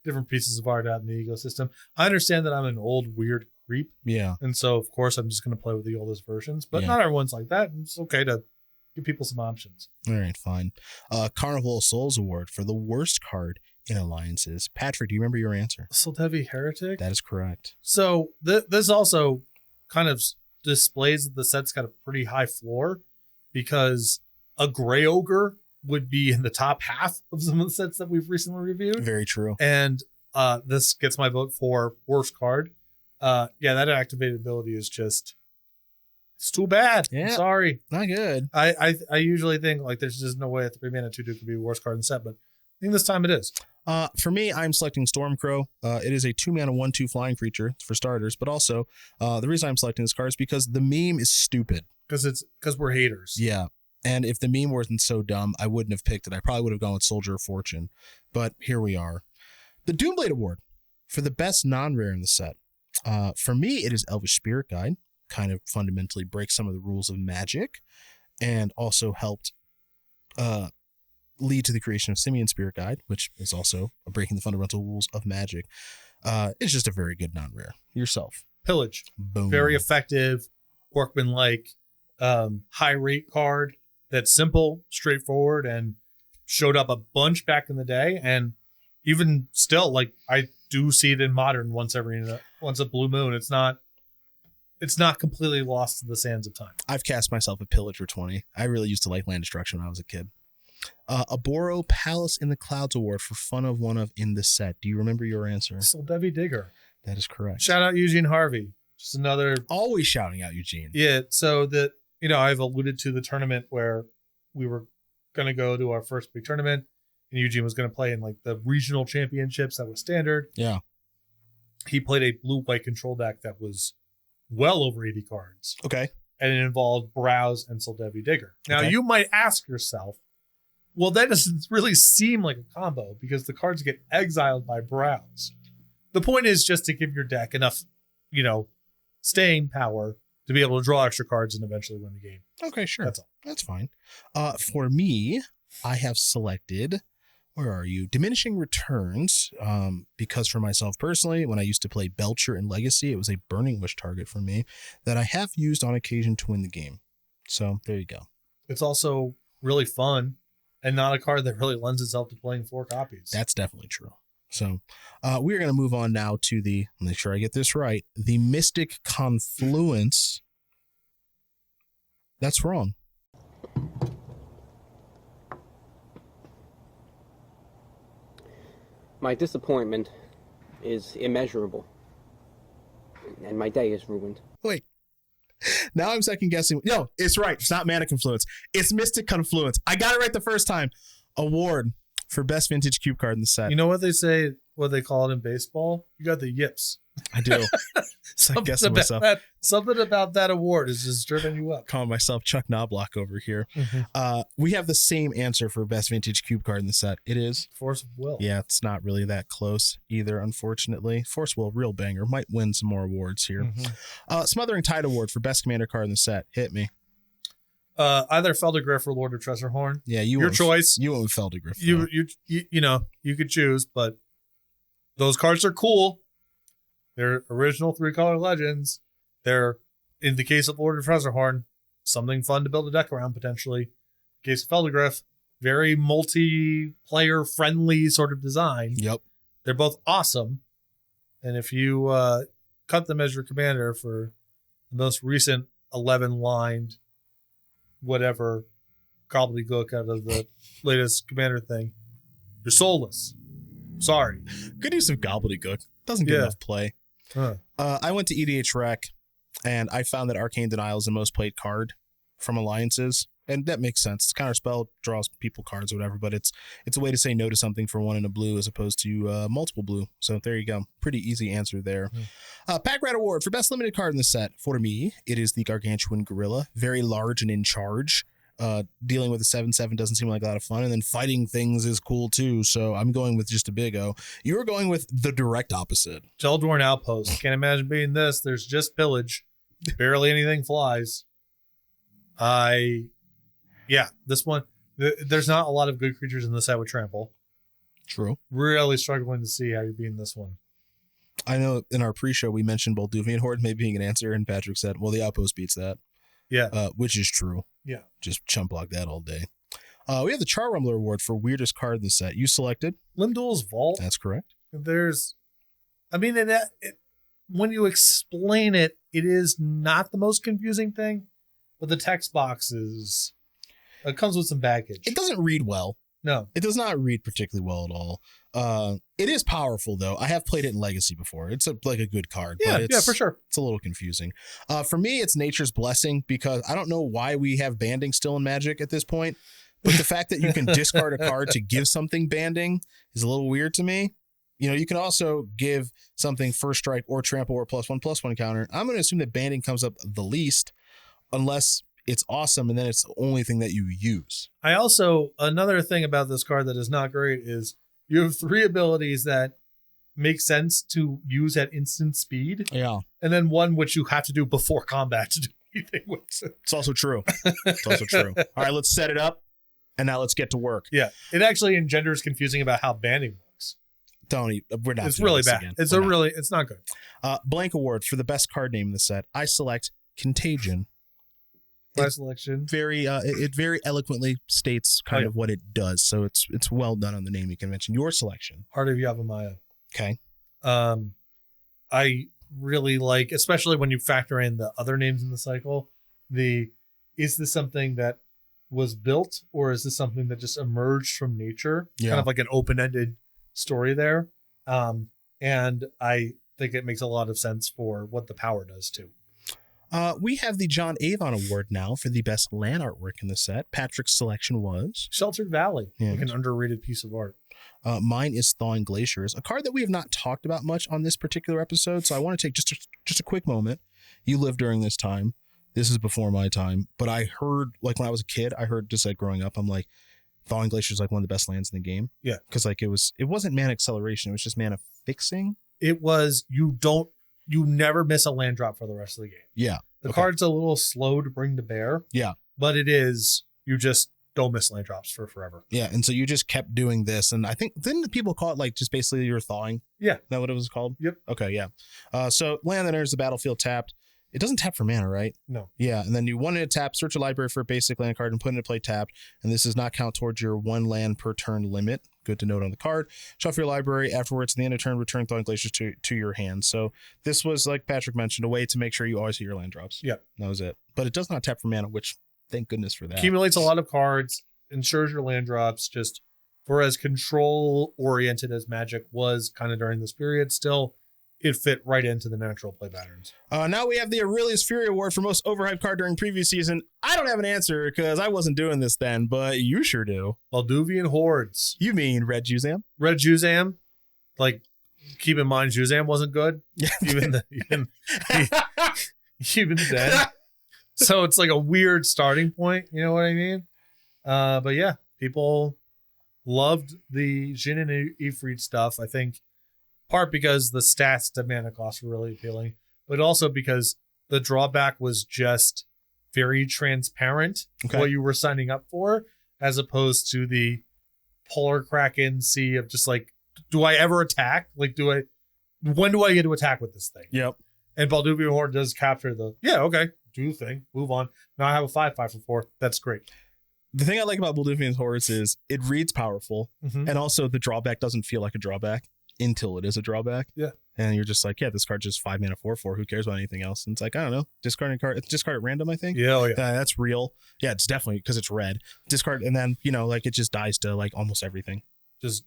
different pieces of art out in the ecosystem. I understand that I'm an old weird creep. Yeah. And so, of course, I'm just going to play with the oldest versions. But not everyone's like that. It's okay to give people some options. All right, fine. Carnival of Souls Award for the worst card in Alliances. Patrick, do you remember your answer? Soldevi Heretic? That is correct. So this also kind of displays that the set's got a pretty high floor, because a Gray Ogre would be in the top half of some of the sets that we've recently reviewed. Very true. And this gets my vote for worst card. That activated ability is just, it's too bad. Yeah. I'm sorry. Not good. I usually think like there's just no way a 3-mana 2/2 could be the worst card in the set, but I think this time it is. For me, I'm selecting Stormcrow. It is a 2-mana 1/2 flying creature for starters, but also the reason I'm selecting this card is because the meme is stupid. Because we're haters. Yeah. And if the meme wasn't so dumb, I wouldn't have picked it. I probably would have gone with Soldier of Fortune. But here we are. The Doomblade Award for the best non-rare in the set. For me, it is Elvish Spirit Guide. Kind of fundamentally breaks some of the rules of Magic, and also helped lead to the creation of Simian Spirit Guide, which is also breaking the fundamental rules of Magic. It's just a very good non-rare. Yourself. Pillage. Boom. Very effective, workman-like, high rate card that's simple, straightforward, and showed up a bunch back in the day. And even still, like, I do see it in Modern once a blue moon. It's not completely lost to the sands of time. I've cast myself a Pillage for 20. I really used to like land destruction when I was a kid. A Boro Palace in the Clouds Award for fun of one of in the set. Do you remember your answer? Soldevi Digger. That is correct. Shout out Eugene Harvey. Just another. Always shouting out Eugene. Yeah. So that, I've alluded to the tournament where we were going to go to our first big tournament, and Eugene was going to play in like the regional championships that was standard. Yeah. He played a blue-white control deck that was well over 80 cards. Okay. And it involved Browse and Soldevi Digger. Now, you might ask yourself, well, that doesn't really seem like a combo because the cards get exiled by Browse. The point is just to give your deck enough, staying power to be able to draw extra cards and eventually win the game. Okay, sure. That's all. That's fine. For me, I have selected, where are you? Diminishing Returns, because for myself personally, when I used to play Belcher in Legacy, it was a Burning Wish target for me that I have used on occasion to win the game. So there you go. It's also really fun and not a card that really lends itself to playing 4 copies. That's definitely true. So we're going to move on now to make sure I get this right, the Mystic Confluence. That's wrong. My disappointment is immeasurable, and my day is ruined. Wait. Now I'm second guessing. No, it's right. It's not Mana Confluence. It's Mystic Confluence. I got it right the first time. Award for best vintage cube card in the set. You know what they say, what they call it in baseball? You got the yips. I do. Something about that award is just driven you up. Calling myself Chuck Knobloch over here. Mm-hmm. We have the same answer for best vintage cube card in the set. It is Force of Will. Yeah, it's not really that close either, unfortunately. Force of Will, real banger. Might win some more awards here. Mm-hmm. Smothering Tide Award for best commander card in the set. Hit me. Either Feldergriff or Lord of Treasurehorn. Yeah, your choice. You went with Feldergriff. You could choose, but those cards are cool. They're original 3-color legends. They're, in the case of Lord of Treasurehorn, something fun to build a deck around potentially. In the case of Feldergriff, very multiplayer friendly sort of design. Yep. They're both awesome. And if you cut them as your commander for the most recent 11-lined whatever gobbledygook out of the latest Commander thing. You're soulless. Sorry. Good use of gobbledygook. Doesn't get enough play. Huh. I went to EDH Rec, and I found that Arcane Denial is the most played card from Alliances. And that makes sense. It's counterspell, draws people cards or whatever, but it's a way to say no to something for one in a blue as opposed to multiple blue. So there you go. Pretty easy answer there. Pack Rat Award for best limited card in the set. For me, it is the Gargantuan Gorilla. Very large and in charge. Dealing with a 7/7 doesn't seem like a lot of fun, and then fighting things is cool too. So I'm going with just a big O. You were going with the direct opposite. Jeldorn Outpost. Can't imagine being this. There's just pillage. Barely anything flies. This one. There's not a lot of good creatures in the set with trample. True. Really struggling to see how you're beating this one. I know in our pre-show we mentioned Bolduvian Horde maybe being an answer, and Patrick said, well, the Outpost beats that. Yeah. Which is true. Yeah. Just chump block that all day. We have the Char Rumbler Award for weirdest card in the set. You selected Limdol's Vault. That's correct. When you explain it, it is not the most confusing thing, but the text box it comes with some baggage. It doesn't read well. No. It does not read particularly well at all. It is powerful, though. I have played it in Legacy before. It's a good card. Yeah, but for sure. It's a little confusing. For me, it's Nature's Blessing because I don't know why we have banding still in Magic at this point, but the fact that you can discard a card to give something banding is a little weird to me. You can also give something first strike or trample or +1/+1 counter. I'm going to assume that banding comes up the least unless it's awesome and then it's the only thing that you use. Another thing about this card that is not great is you have 3 abilities that make sense to use at instant speed. Yeah. And then one which you have to do before combat to do anything with. It's also true. All right, let's set it up. And now let's get to work. Yeah. It actually engenders confusing about how banding works. We're not. It's really bad. Again. It's not good. Blank Award for the best card name in the set. I select Contagion. My selection. It very eloquently states kind of what it does. So it's well done on the naming convention. Your selection. Heart of Yavimaya. Okay. I really like, especially when you factor in the other names in the cycle, is this something that was built or is this something that just emerged from nature? Yeah. Kind of like an open-ended story there. And I think it makes a lot of sense for what the power does too. We have the John Avon Award now for the best land artwork in the set. Patrick's selection was Sheltered Valley, like an underrated piece of art. Mine is Thawing Glaciers, a card that we have not talked about much on this particular episode. So I want to take just a quick moment. You lived during this time. This is before my time, but I heard, like when I was a kid, I heard just like growing up, I'm like, Thawing Glaciers is like one of the best lands in the game. Yeah, because like it wasn't mana acceleration, it was just mana fixing. It was you never miss a land drop for the rest of the game. Yeah. The card's a little slow to bring to bear. Yeah. But you just don't miss land drops for forever. Yeah. And so you just kept doing this. And I think, didn't the people call it like just basically you're thawing? Yeah. Is that what it was called? Yep. Okay. Yeah. So land that enters the battlefield tapped. It doesn't tap for mana, right? No. Yeah. And then you wanted to tap, search a library for a basic land card and put it into play tapped. And this does not count towards your 1 land per turn limit. Good to note on the card. Shuffle your library. Afterwards, at the end of turn, return Thawing Glaciers to your hand. So this was, like Patrick mentioned, a way to make sure you always hit your land drops. Yeah. That was it. But it does not tap for mana, which thank goodness for that. Accumulates a lot of cards, ensures your land drops, just for as control-oriented as Magic was kind of during this period, still it fit right into the natural play patterns. Now we have the Aurelius Fury Award for most overhyped card during previous season. I don't have an answer because I wasn't doing this then, but you sure do. Balduvian Hordes. You mean Red Juzam? Red Juzam. Like, keep in mind, Juzam wasn't good. even then. So it's like a weird starting point. You know what I mean? But yeah, people loved the Jin and Ifrit stuff. I think part because the stats to mana cost were really appealing, but also because the drawback was just very transparent what you were signing up for, as opposed to the Polar Kraken sea of just like, do I ever attack? Like, when do I get to attack with this thing? Yep. And Balduvian Horde does capture do the thing, move on. Now I have a 5/5 for 4. That's great. The thing I like about Balduvian Hordes is it reads powerful, and also the drawback doesn't feel like a drawback until it is a drawback. Yeah. And you're just like, yeah, this card's just 5 mana 4/4. Who cares about anything else? And it's like, I don't know. Discarding a card. It's discard at random, I think. Yeah, oh, yeah. That's real. Yeah, it's definitely because it's red. Discard, and then, like it just dies to like almost everything. Just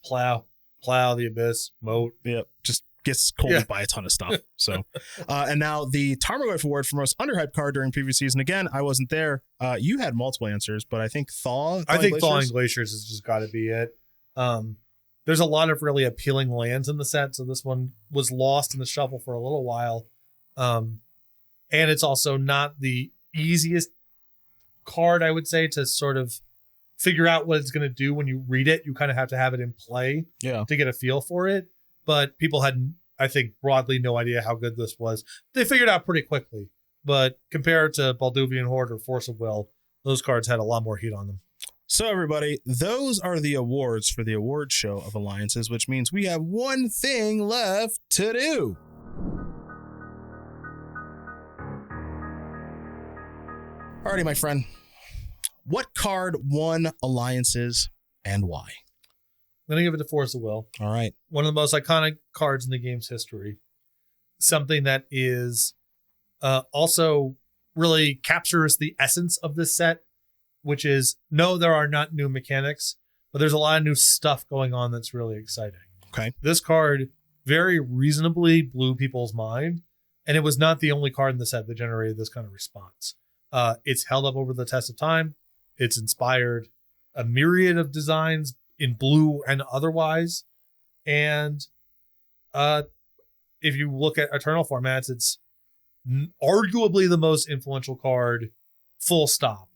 plow the abyss, moat. Yep. Just gets colded by a ton of stuff. So, and now the Tarmogoyf Award for most underhyped card during previous season. Again, I wasn't there. You had multiple answers, but I think Thawing Glaciers has just got to be it. There's a lot of really appealing lands in the set, so this one was lost in the shuffle for a little while. And it's also not the easiest card, I would say, to sort of figure out what it's going to do when you read it. You kind of have to have it in play to get a feel for it. But people had, I think, broadly no idea how good this was. They figured out pretty quickly. But compared to Balduvian Horde or Force of Will, those cards had a lot more heat on them. So, everybody, those are the awards for the award show of alliances, which means we have one thing left to do. Alrighty, my friend. What card won alliances and why? I'm going to give it to Force of Will. All right. One of the most iconic cards in the game's history. Something that is also really captures the essence of this set, which is, no, there are not new mechanics, but there's a lot of new stuff going on that's really exciting. Okay. This card very reasonably blew people's mind, and it was not the only card in the set that generated this kind of response. It's held up over the test of time. It's inspired a myriad of designs in blue and otherwise. And if you look at Eternal formats, it's arguably the most influential card, full stop,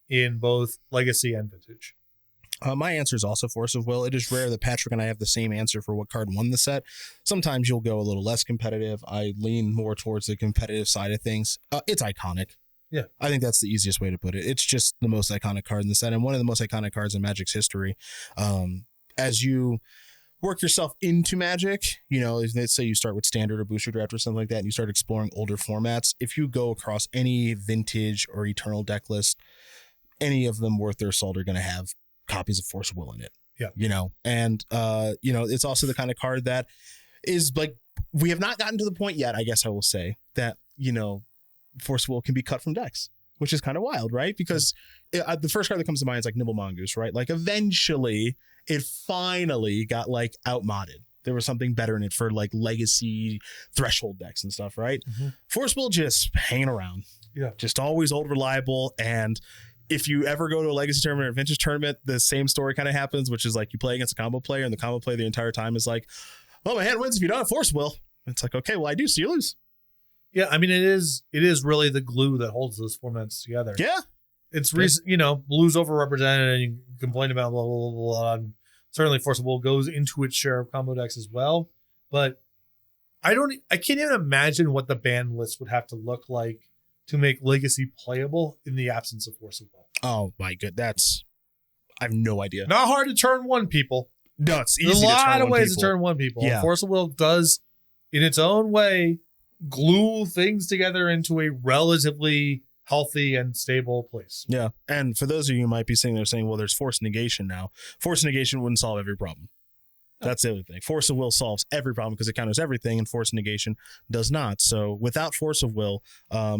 in both Legacy and Vintage. My answer is also Force of Will. It is rare that Patrick and I have the same answer for what card won the set. Sometimes you'll go a little less competitive. I lean more towards the competitive side of things. It's iconic. Yeah. I think that's the easiest way to put it. It's just the most iconic card in the set and one of the most iconic cards in Magic's history. As you work yourself into Magic, let's say you start with Standard or Booster Draft or something like that, and you start exploring older formats. If you go across any Vintage or Eternal deck list, any of them worth their salt are going to have copies of Force of Will in it. Yeah. And it's also the kind of card that is like, we have not gotten to the point yet, I guess I will say, that, Force of Will can be cut from decks, which is kind of wild, right? Because the first card that comes to mind is like Nibble Mongoose, right? Like eventually it finally got like outmodded. There was something better in it for like legacy threshold decks and stuff, right? Mm-hmm. Force Will just hanging around. Yeah. Just always old, reliable. And if you ever go to a legacy tournament or a vintage tournament, the same story kind of happens, which is like you play against a combo player and the combo player the entire time is like, well, my hand wins if you don't have Force Will. It's like, okay, well, I do, so you lose. Yeah, I mean, it is really the glue that holds those formats together. Yeah. It's, blue's overrepresented and you complain about blah, blah, blah, blah. And certainly Force of Will goes into its share of combo decks as well. But I can't even imagine what the ban list would have to look like to make Legacy playable in the absence of Force of Will. Oh my god, I have no idea. Not hard to turn one, people. No, it's easy. There's a lot of ways to turn one, people. Yeah. And Force of Will does, in its own way, glue things together into a relatively healthy and stable place. Yeah. And for those of you who might be sitting there saying, well, there's Force Negation now. Force Negation wouldn't solve every problem. That's the other thing. Force of Will solves every problem because it counters everything, and Force Negation does not. So without Force of Will, at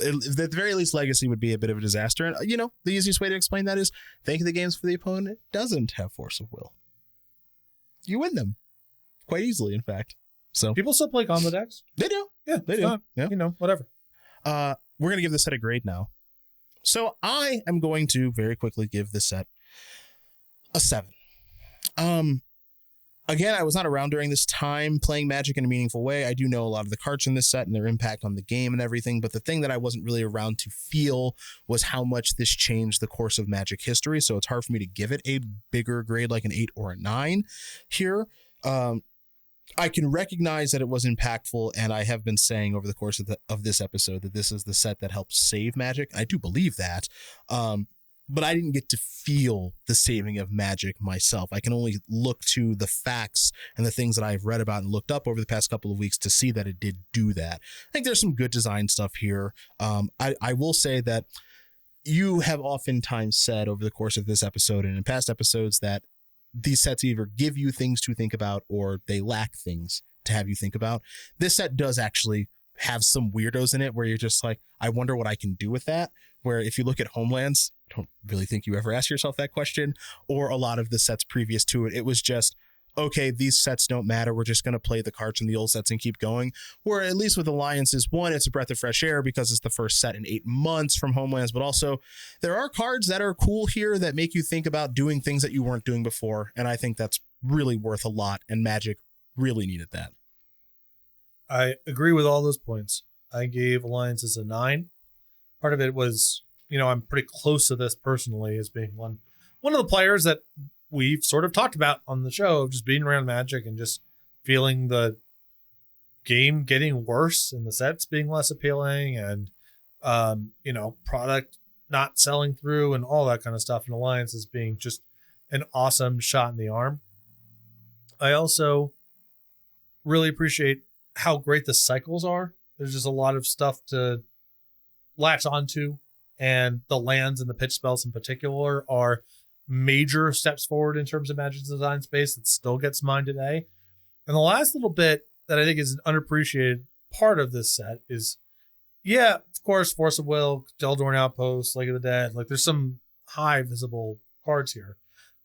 the very least, Legacy would be a bit of a disaster. And, the easiest way to explain that is think of the games for the opponent doesn't have Force of Will. You win them quite easily, in fact. So people still play combo decks. They do. Yeah, they do. Not, yeah. Whatever. We're going to give this set a grade now. So I am going to very quickly give this set a 7. Again, I was not around during this time playing Magic in a meaningful way. I do know a lot of the cards in this set and their impact on the game and everything, but the thing that I wasn't really around to feel was how much this changed the course of Magic history. So it's hard for me to give it a bigger grade like an 8 or a 9 here. I can recognize that it was impactful, and I have been saying over the course of this episode that this is the set that helped save Magic. I do believe that, but I didn't get to feel the saving of Magic myself. I can only look to the facts and the things that I've read about and looked up over the past couple of weeks to see that it did do that. I think there's some good design stuff here. I will say that you have oftentimes said over the course of this episode and in past episodes that these sets either give you things to think about or they lack things to have you think about. This set does actually have some weirdos in it where you're just like, I wonder what I can do with that. Where if you look at Homelands, I don't really think you ever ask yourself that question, or a lot of the sets previous to it, it was just, okay, these sets don't matter. We're just going to play the cards from the old sets and keep going. Where at least with Alliances, one, it's a breath of fresh air because it's the first set in 8 months from Homelands, but also there are cards that are cool here that make you think about doing things that you weren't doing before. And I think that's really worth a lot. And Magic really needed that. I agree with all those points. I gave Alliances a 9. Part of it was, I'm pretty close to this personally as being one of the players that we've sort of talked about on the show of just being around Magic and just feeling the game getting worse and the sets being less appealing and, product not selling through and all that kind of stuff. And Alliances being just an awesome shot in the arm. I also really appreciate how great the cycles are. There's just a lot of stuff to latch onto, and the lands and the pitch spells in particular are major steps forward in terms of Magic's design space that still gets mined today. And the last little bit that I think is an unappreciated part of this set is, of course, Force of Will, Eldorn Outpost, Lake of the Dead. Like, there's some high visible cards here.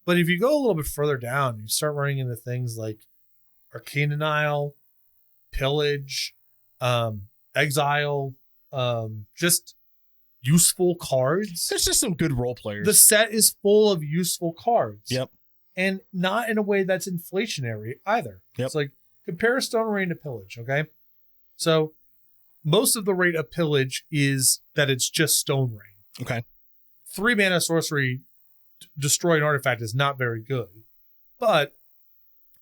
But if you go a little bit further down, you start running into things like Arcane Denial, Pillage, Exile, just useful cards. There's just some good role players. The set is full of useful cards. Yep. And not in a way that's inflationary either. Yep. It's like, compare Stone Rain to Pillage, okay? So most of the rate of Pillage is that it's just Stone Rain. Okay. 3 mana sorcery, destroy an artifact is not very good. But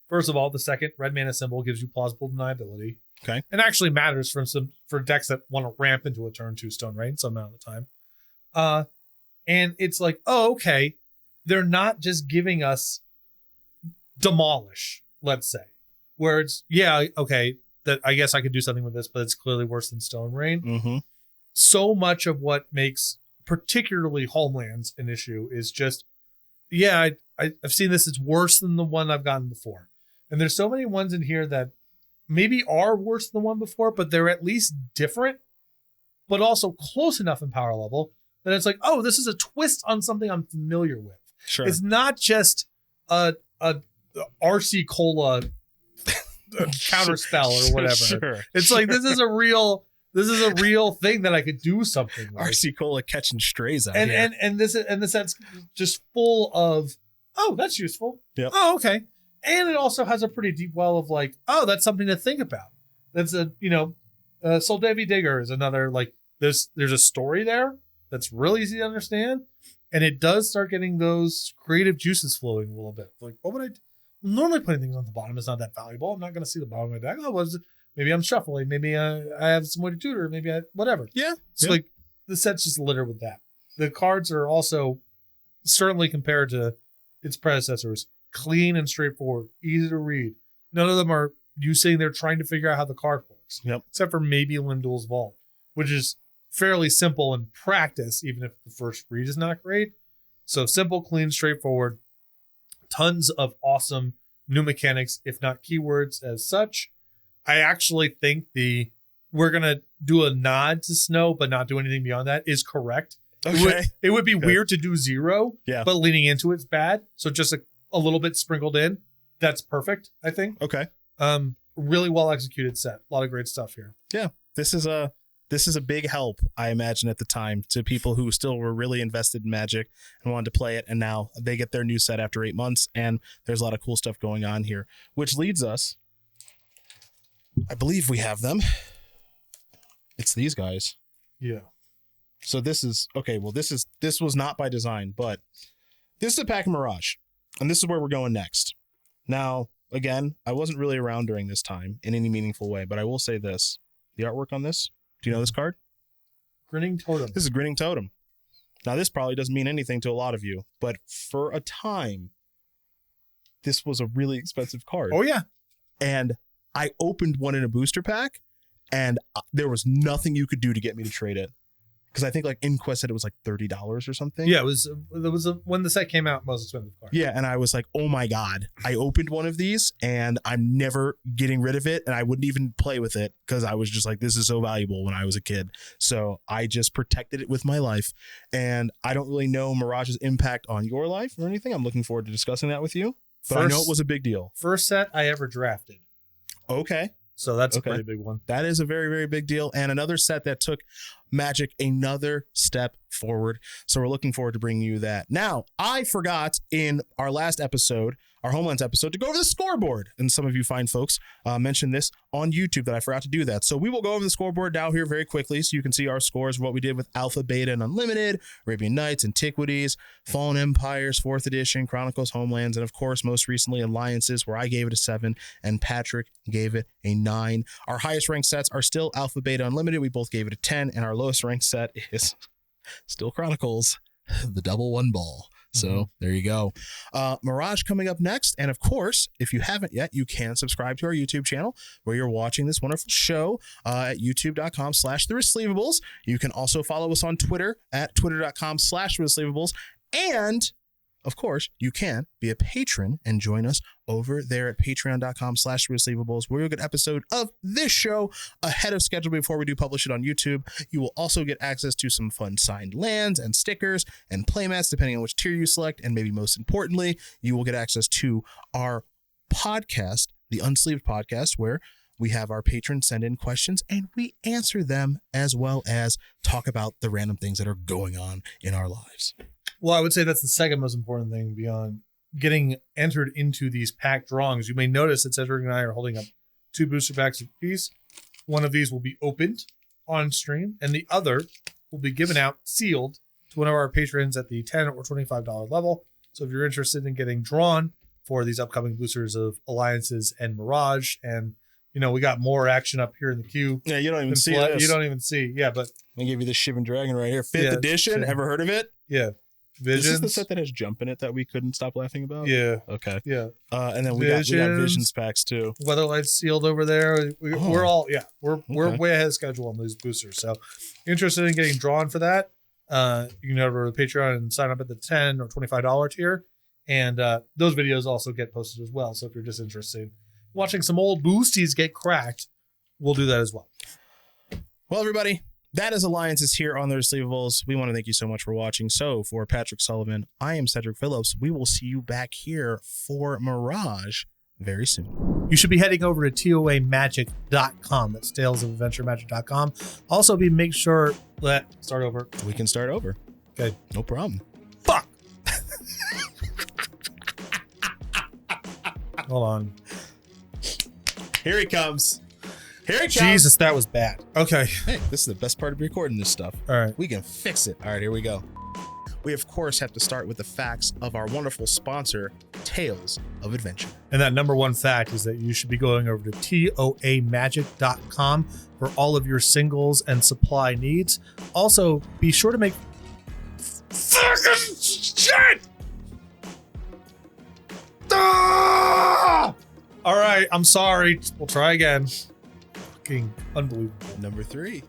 first of all, the second red mana symbol gives you plausible deniability. Okay. And actually matters for decks that want to ramp into a turn 2 Stone Rain some amount of the time. And it's like, oh, okay. They're not just giving us Demolish, let's say. Where it's, okay, that I guess I could do something with this, but it's clearly worse than Stone Rain. Mm-hmm. So much of what makes particularly Homelands an issue is just, I've seen this, it's worse than the one I've gotten before. And there's so many ones in here that maybe are worse than the one before, but they're at least different, but also close enough in power level that it's like, oh, this is a twist on something I'm familiar with. Sure. It's not just a RC Cola counter spell or whatever. Sure. It's like, this is a real thing that I could do something with. RC Cola catching strays out and here. and the set's just full of, oh, that's useful. Yep. Oh, okay. And it also has a pretty deep well of like, oh, that's something to think about. That's Soldevi Digger is another, like, there's a story there that's really easy to understand. And it does start getting those creative juices flowing a little bit. Like, what would I do? Normally putting things on the bottom is not that valuable. I'm not going to see the bottom of my deck. Oh, maybe I'm shuffling. Maybe I have some way to tutor. Maybe whatever. Yeah. It's like the set's just littered with that. The cards are also, certainly compared to its predecessors, clean and straightforward, easy to read. None of them are you sitting there trying to figure out how the card works. Yep. Except for maybe Lindul's Vault, which is fairly simple in practice, even if the first read is not great. So simple, clean, straightforward. Tons of awesome new mechanics, if not keywords as such. I actually think we're going to do a nod to Snow, but not do anything beyond that is correct. Okay. It would be weird to do 0, but leaning into it's bad. So just a little bit sprinkled in. That's perfect, I think. Okay. Really well executed set. A lot of great stuff here. Yeah. This is a big help, I imagine, at the time to people who still were really invested in Magic and wanted to play it. And now they get their new set after 8 months. And there's a lot of cool stuff going on here, which leads us, I believe we have them. It's these guys. Yeah. So this is, okay, well, this was not by design, but this is a pack of Mirage. And this is where we're going next. Now, again, I wasn't really around during this time in any meaningful way, but I will say this. The artwork on this, do you know this card? Grinning Totem. This is Grinning Totem. Now, this probably doesn't mean anything to a lot of you, but for a time, this was a really expensive card. Oh, yeah. And I opened one in a booster pack, and there was nothing you could do to get me to trade it. Because I think like InQuest said it was like $30 or something. Yeah, it was when the set came out, most expensive card. Yeah, and I was like, oh my God, I opened one of these and I'm never getting rid of it, and I wouldn't even play with it because I was just like, this is so valuable when I was a kid. So I just protected it with my life, and I don't really know Mirage's impact on your life or anything. I'm looking forward to discussing that with you, but I know it was a big deal. First set I ever drafted. Okay. So that's a pretty big one. That is a very, very big deal. And another set that took Magic another step forward. So we're looking forward to bringing you that. Now, I forgot in our last episode, our Homelands episode, to go over the scoreboard. And some of you fine folks mentioned this on YouTube that I forgot to do that. So we will go over the scoreboard now here very quickly so you can see our scores, what we did with Alpha, Beta, and Unlimited, Arabian Nights, Antiquities, Fallen Empires, 4th Edition, Chronicles, Homelands, and of course, most recently, Alliances, where I gave it a 7 and Patrick gave it a 9. Our highest ranked sets are still Alpha, Beta, Unlimited. We both gave it a 10, and our lowest ranked set is still Chronicles, the double one ball. So there you go. Mirage coming up next. And of course, if you haven't yet, you can subscribe to our YouTube channel where you're watching this wonderful show at youtube.com/theresleevables. You can also follow us on Twitter at twitter.com/theresleevables. And of course, you can be a patron and join us over there at patreon.com/resleevables, where you'll get an episode of this show ahead of schedule before we do publish it on YouTube. You will also get access to some fun signed lands and stickers and playmats, depending on which tier you select. And maybe most importantly, you will get access to our podcast, the Unsleeved podcast, where we have our patrons send in questions and we answer them, as well as talk about the random things that are going on in our lives. Well, I would say that's the second most important thing beyond getting entered into these pack drawings. You may notice that Cedric and I are holding up 2 booster packs apiece. One of these will be opened on stream, and the other will be given out sealed to one of our patrons at the $10 or $25 level. So if you're interested in getting drawn for these upcoming boosters of Alliances and Mirage, and we got more action up here in the queue. Yeah, you don't even see this. You don't even see. Yeah, but I give you the Shivan Dragon right here. 5th edition. Ever heard of it? Yeah. Visions. This is the set that has jump in it that we couldn't stop laughing about? Yeah. Okay. Yeah. And then we got Visions packs too. Weatherlight sealed over there. We're all, we're way ahead of schedule on these boosters. So interested in getting drawn for that, you can go over to Patreon and sign up at the $10 or $25 tier. And those videos also get posted as well. So if you're just interested in watching some old boosties get cracked, we'll do that as well. Well, everybody, that is Alliances here on the Resleevables. We want to thank you so much for watching. So for Patrick Sullivan, I am Cedric Phillips. We will see you back here for Mirage very soon. You should be heading over to toamagic.com. That's talesofadventuremagic.com. Also, make sure that start over. We can start over. Okay. No problem. Fuck. Hold on. Here he comes. Here he comes. Jesus, that was bad. Okay. Hey, this is the best part of recording this stuff. All right. We can fix it. All right, here we go. We, of course, have to start with the facts of our wonderful sponsor, Tales of Adventure. And that number one fact is that you should be going over to toamagic.com for all of your singles and supply needs. Also, be sure to make fucking shit! Ah! All right, I'm sorry. We'll try again. Fucking unbelievable. Number 3.